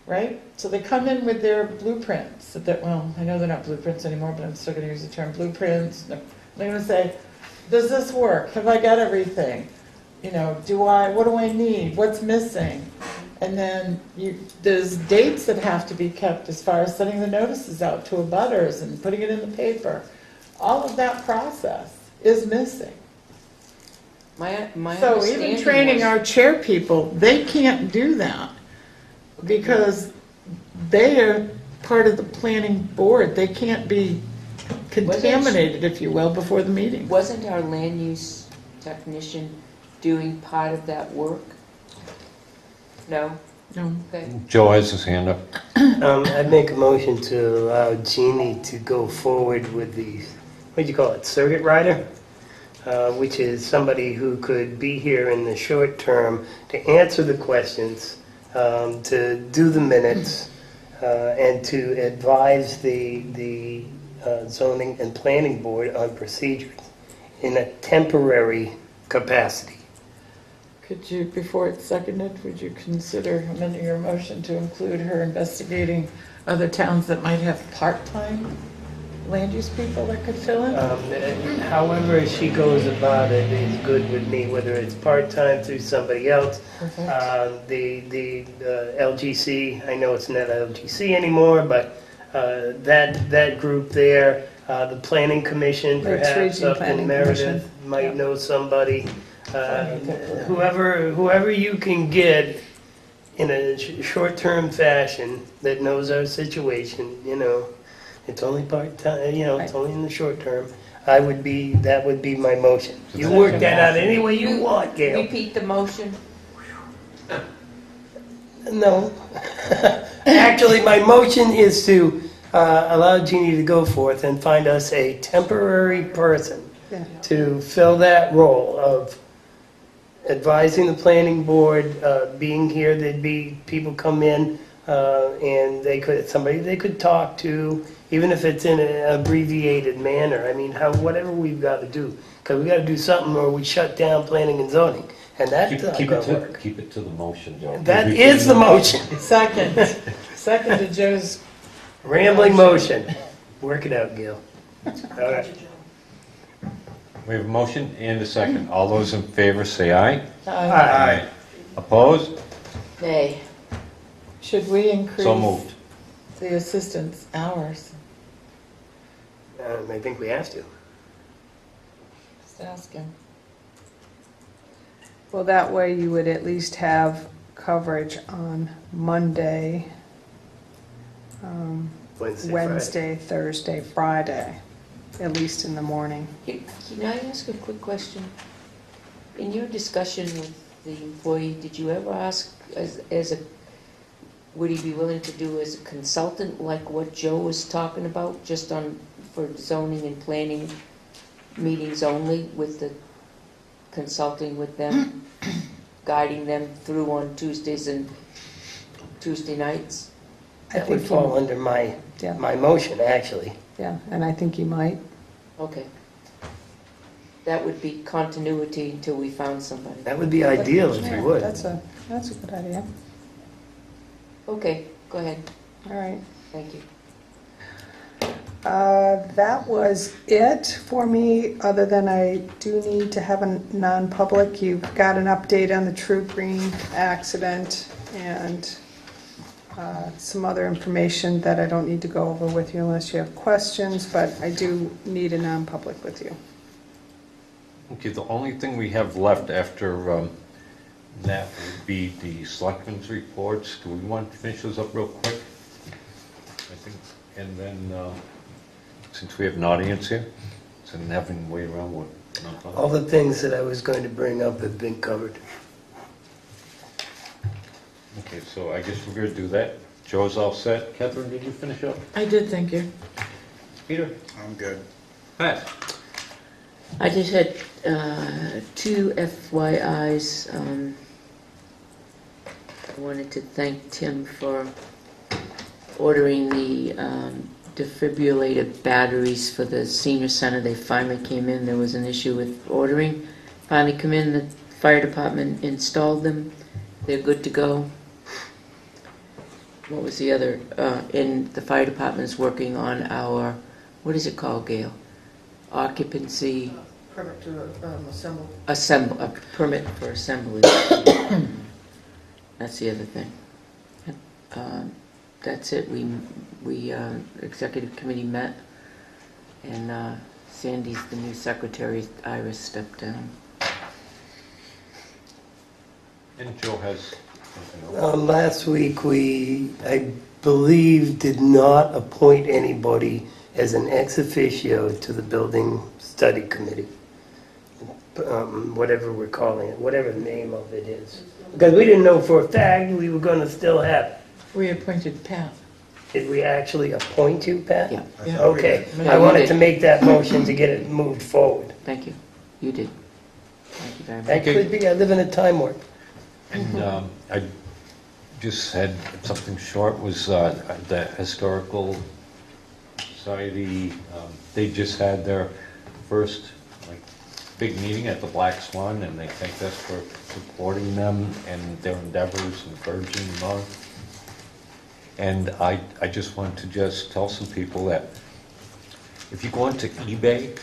right? So they come in with their blueprints, well, I know they're not blueprints anymore, but I'm still gonna use the term blueprints. They're gonna say, does this work? Have I got everything? You know, what do I need? What's missing? And then there's dates that have to be kept as far as sending the notices out to abutters and putting it in the paper. All of that process is missing. My So understanding even training was- our chair people, they can't do that because they are part of the planning board. They can't be contaminated, if you will, before the meeting. Wasn't our land use technician doing part of that work? No? No. Okay. Joe has his hand up. I'd make a motion to allow Jeannie to go forward with the, what do you call it, circuit rider? Which is somebody who could be here in the short term to answer the questions, to do the minutes, and to advise the zoning and planning board on procedures in a temporary capacity. Could you, before it's seconded, would you consider amending your motion to include her investigating other towns that might have part-time land use people that could fill in? However she goes about it is good with me, whether it's part-time through somebody else. Perfect. The LGC, I know it's not LGC anymore, but that group there, the planning commission Lakes perhaps Region up in Planning Meredith Commission. might Yep. know somebody. Whoever you can get in a short-term fashion that knows our situation, you know, it's only part-time, you know, it's only in the short term. That would be my motion. You work that out any way you want, Gail. Repeat the motion. No. Actually, my motion is to allow Jeannie to go forth and find us a temporary person Yeah. to fill that role of advising the planning board, being here. There'd be people come in and they could talk to, even if it's in an abbreviated manner. I mean, whatever we've got to do, because we got to do something or we shut down planning and zoning, and that's not going to work. Keep it to the motion, Joe. That is the motion. Second to Joe's. Rambling motion. Work it out, Gil. All right. We have a motion and a second. All those in favor say aye. Aye. Opposed? Nay. Should we increase So moved. the assistant's hours? I think we have to. Just asking. Well, that way you would at least have coverage on Monday, Wednesday, Thursday, Friday, at least in the morning. Can I ask a quick question? In your discussion with the employee, did you ever ask would he be willing to do as a consultant like what Joe was talking about, just for zoning and planning meetings only, with the consulting with them, guiding them through on Tuesdays and Tuesday nights? That would fall under my motion, actually. Yeah, and I think you might. Okay. That would be continuity until we found somebody. That would be ideal if Yeah, you would. That's a good idea. Okay, go ahead. All right. Thank you. That was it for me, other than I do need to have a non-public. You've got an update on the True Green accident and some other information that I don't need to go over with you unless you have questions, but I do need a non-public with you. Okay, the only thing we have left after that would be the selectmen's reports. Do we want to finish those up real quick? I think, and then, since we have an audience here, so I'm having to wait around with. All the things that I was going to bring up have been covered. Okay, so I guess we're going to do that. Joe's all set. Catherine, did you finish up? I did, thank you. Peter? I'm good. Pat? I just had two FYIs. I wanted to thank Tim for ordering the defibrillator batteries for the senior center. They finally came in. There was an issue with ordering. Finally come in. The fire department installed them. They're good to go. What was the other? And the fire department is working on our, what is it called, Gail? Occupancy. Permit to Assemble, a permit for assembly. That's the other thing. That's it. We executive committee met, and Sandy's the new secretary. Iris stepped down. And Joe has something else. Last week, we, I believe, did not appoint anybody as an ex officio to the building study committee. Whatever we're calling it, whatever the name of it is. Because we didn't know for a fact we were going to still have it. We appointed Pat. Did we actually appoint you, Pat? Yeah. Yeah. Okay, Yeah, I you wanted did. to make that motion to get it moved forward. Thank you. You did. Thank you very much. That could be, I live in a time warp. And I just had something short, was the Historical Society, they just had their first big meeting at the Black Swan, and they thanked us for supporting them and their endeavors in Virgin and all. And I just want to just tell some people that if you go onto eBay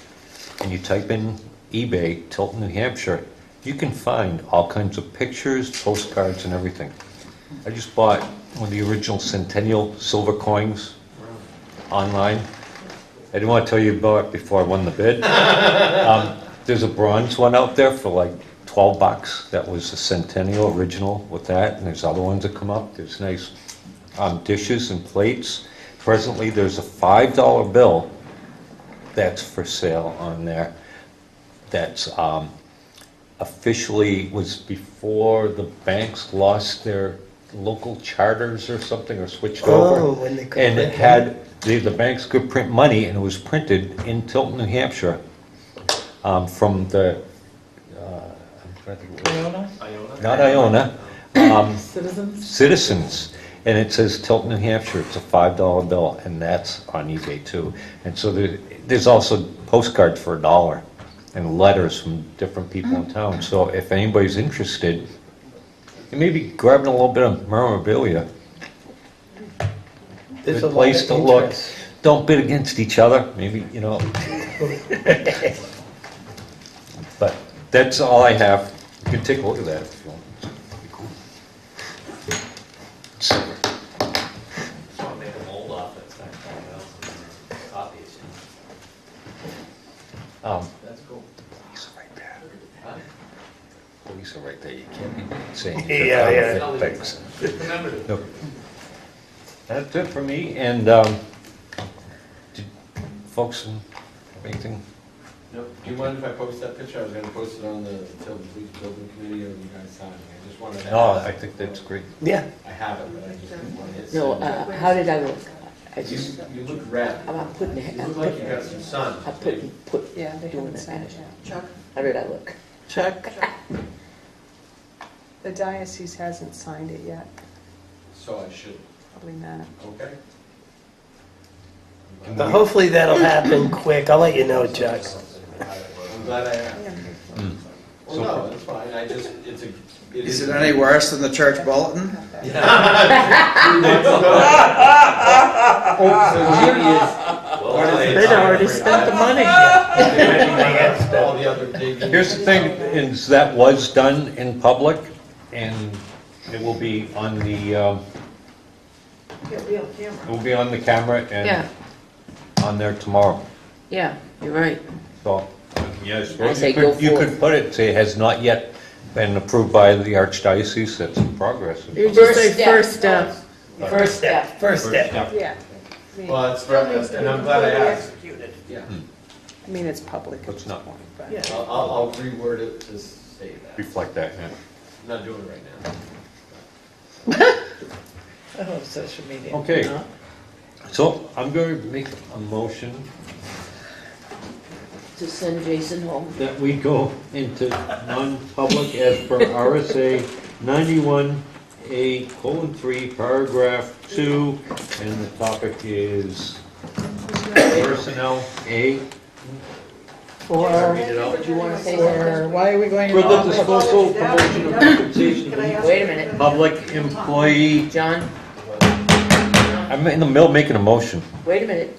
and you type in eBay, Tilton, New Hampshire, you can find all kinds of pictures, postcards, and everything. I just bought one of the original Centennial silver coins online. I didn't want to tell you about it before I won the bid. There's a bronze one out there for like $12. That was a Centennial original with that, and there's other ones that come up. There's nice dishes and plates. Presently, there's a $5 bill that's for sale on there. That's officially was before the banks lost their local charters or something, or switched over. When they could And it print had, the banks could print money, and it was printed in Tilton, New Hampshire, from the, I'm trying to think of Iona? not Iona, Citizens? Citizens. And it says Tilton, New Hampshire. It's a $5 bill, and that's on eBay too. And so there's also postcards for $1 and letters from different people in town. So if anybody's interested, you may be grabbing a little bit of memorabilia. There's a Good lot place of to look. interest. Don't bid against each other, maybe, you know. But that's all I have. You can take a look at that if you want. Pretty cool. Just want to make a mold off it, so I can copy it. That's cool. Lisa right there. Huh? Lisa right there. You can't be saying. Yeah, yeah. Thanks. Remember to. No. That's it for me, and did folks have anything? No, do you mind if I post that picture? I was gonna post it on the Tilton Police Building Committee, or you guys sign it? I just wanted to. Oh, I think that's great. Yeah. I have it, but I just didn't want to hit. No, send. how did I look? I You, just, you look red. I'm putting You it, look like you got some sun. I put, Yeah, they doing haven't it. signed it yet. Chuck? How did I look? Check. The diocese hasn't signed it yet, So I should, probably not. okay? But hopefully that'll happen quick. I'll let you know, Chuck. I'm glad I asked. Well, no, that's fine, I just, it's a. Is it any worse than the church bulletin? They'd already spent the money. All the other digging. Here's the thing, is that was done in public, and it will be on the, It'll be on camera. it will be on the camera Yeah, and on there tomorrow. yeah, you're right. So, yes, I say you go you forward. could put it, say, has not yet been approved by the archdiocese, that's in progress. You just say first step. First step. First step. Yeah. I mean- Well, it's, and I'm glad I asked. Executed. Yeah, I mean, it's public. Let's not Yeah. I'll reword it to say that. reflect that, yeah. I'm not doing it right now. I love social media. Okay. No? So I'm going to make a motion to send Jason home. that we go into non-public as per RSA 91A:3, paragraph 2, and the topic is personnel A. For, Read it out. Do you want to say for, something? why are we going For the on? disposal, promotion, or compensation of Wait a minute, public employee. John, I'm in the middle of making a motion. wait a minute.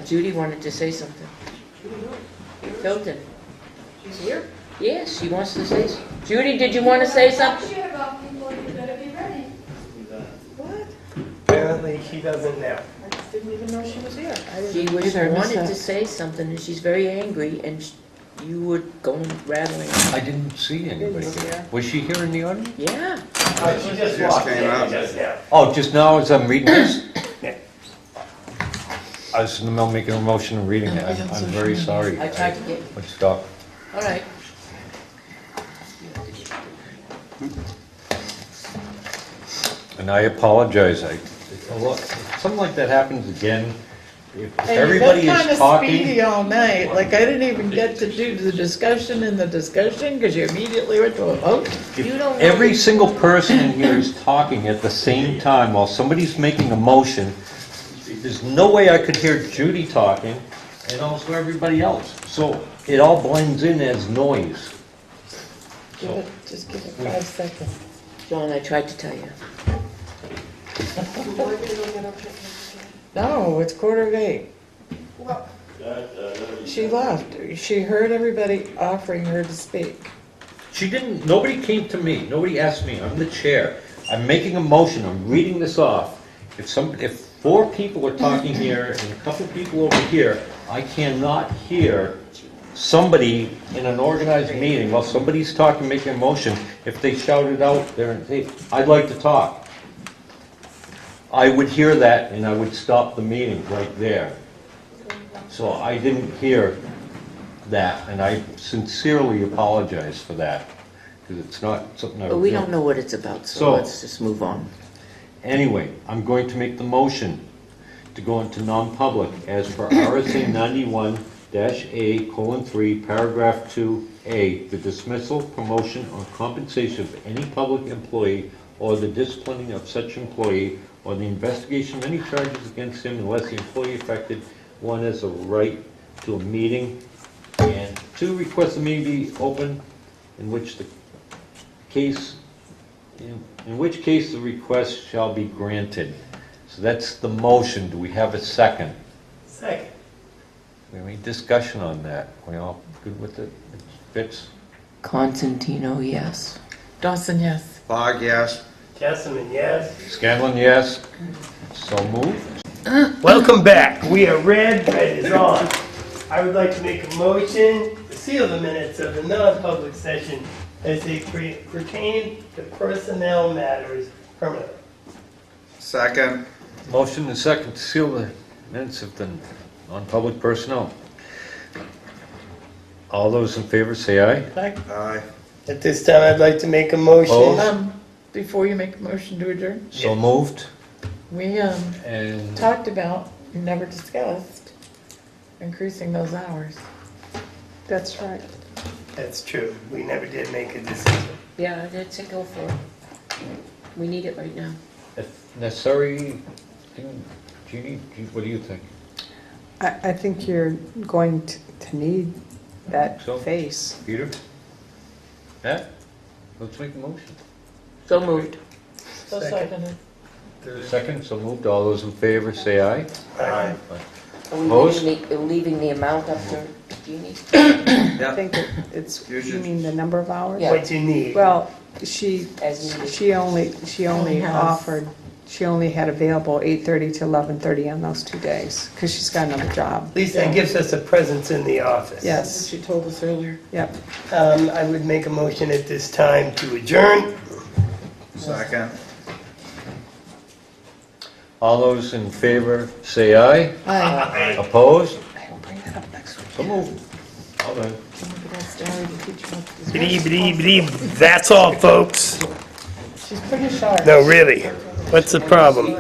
Judy wanted to say something. Tilton. She's here? Yes, she wants to say, Judy, did you want to say something? What? Apparently, she doesn't know. I just didn't even know she was here. I She didn't. was, Either I missed wanted that. to say something, and she's very angry, and you would go rattling. I didn't see anybody. see her. Was she here in the audience? Yeah. She just Just walked came in out. just now. Oh, just now as I'm reading this? Yeah. I was in the middle of making a motion and reading it. I'm very sorry. I tried to get, Let's stop. all right. And I apologize. Something like that happens again. If And you've everybody been kind is of talking, speedy all night, like I didn't even get to do the discussion in the discussion, because you immediately went to a vote. if You don't every know. single person in here is talking at the same time while somebody's making a motion, there's no way I could hear Judy talking and also everybody else. So it all blends in as noise. Just give it 5 seconds. John, I tried to tell you. You want me to go get her? No, it's 7:45. Well, She left. She heard everybody offering her to speak. She didn't, nobody came to me, nobody asked me, I'm the chair. I'm making a motion, I'm reading this off. If 4 people are talking here and a couple people over here, I cannot hear somebody in an organized meeting while somebody's talking, making a motion, if they shouted out there and say, I'd like to talk. I would hear that and I would stop the meeting right there. So I didn't hear that, and I sincerely apologize for that, because it's not something I... But we don't know what it's about, so So- let's just move on. Anyway, I'm going to make the motion to go into non-public as per RSA 91-A:3, paragraph 2A, the dismissal, promotion, or compensation of any public employee or the disciplining of such employee or the investigation of any charges against him unless the employee affected, 1, has a right to a meeting, and 2, request the meeting be open in which the case, in which case the request shall be granted. So that's the motion. Do we have a second? Second. We have any discussion on that? We all good with it? It fits? Constantino, yes. Dawson, yes. Bog, yes. Jessamine, yes. Scanlon, yes. So moved. Welcome back. We are red is on. I would like to make a motion to seal the minutes of the non-public session as they pertain to personnel matters permanently. Second. Motion and second to seal the minutes of the non-public personnel. All those in favor say aye. Aye. At this time, I'd like to make a motion. Opposed? Before you make a motion to adjourn, So moved. we And talked about, never discussed, increasing those hours. That's right. That's true. We never did make a decision. Yeah, I'd say go for it. We need it right now. if necessary, Jeannie, what do you think? I think you're going to need that So? face. Peter? Matt? Let's make a motion. So moved. So Second. seconded. Second, so moved. All those in favor say aye. Aye. Are we Opposed? leaving the amount up to Jeannie? I think it's, You you should- mean the number of hours? Yeah. What you need. Well, she As needed. she only has- offered, she only had available 8:30 to 11:30 on those 2 days, because she's got another job. At least that gives us a presence in the office. Yes, She told us earlier. yep. I would make a motion at this time to adjourn. Second. All those in favor say aye. Aye. Opposed? I will bring that up next week. So moved. All done. That's all, folks. She's pretty sharp. No, really. What's the problem?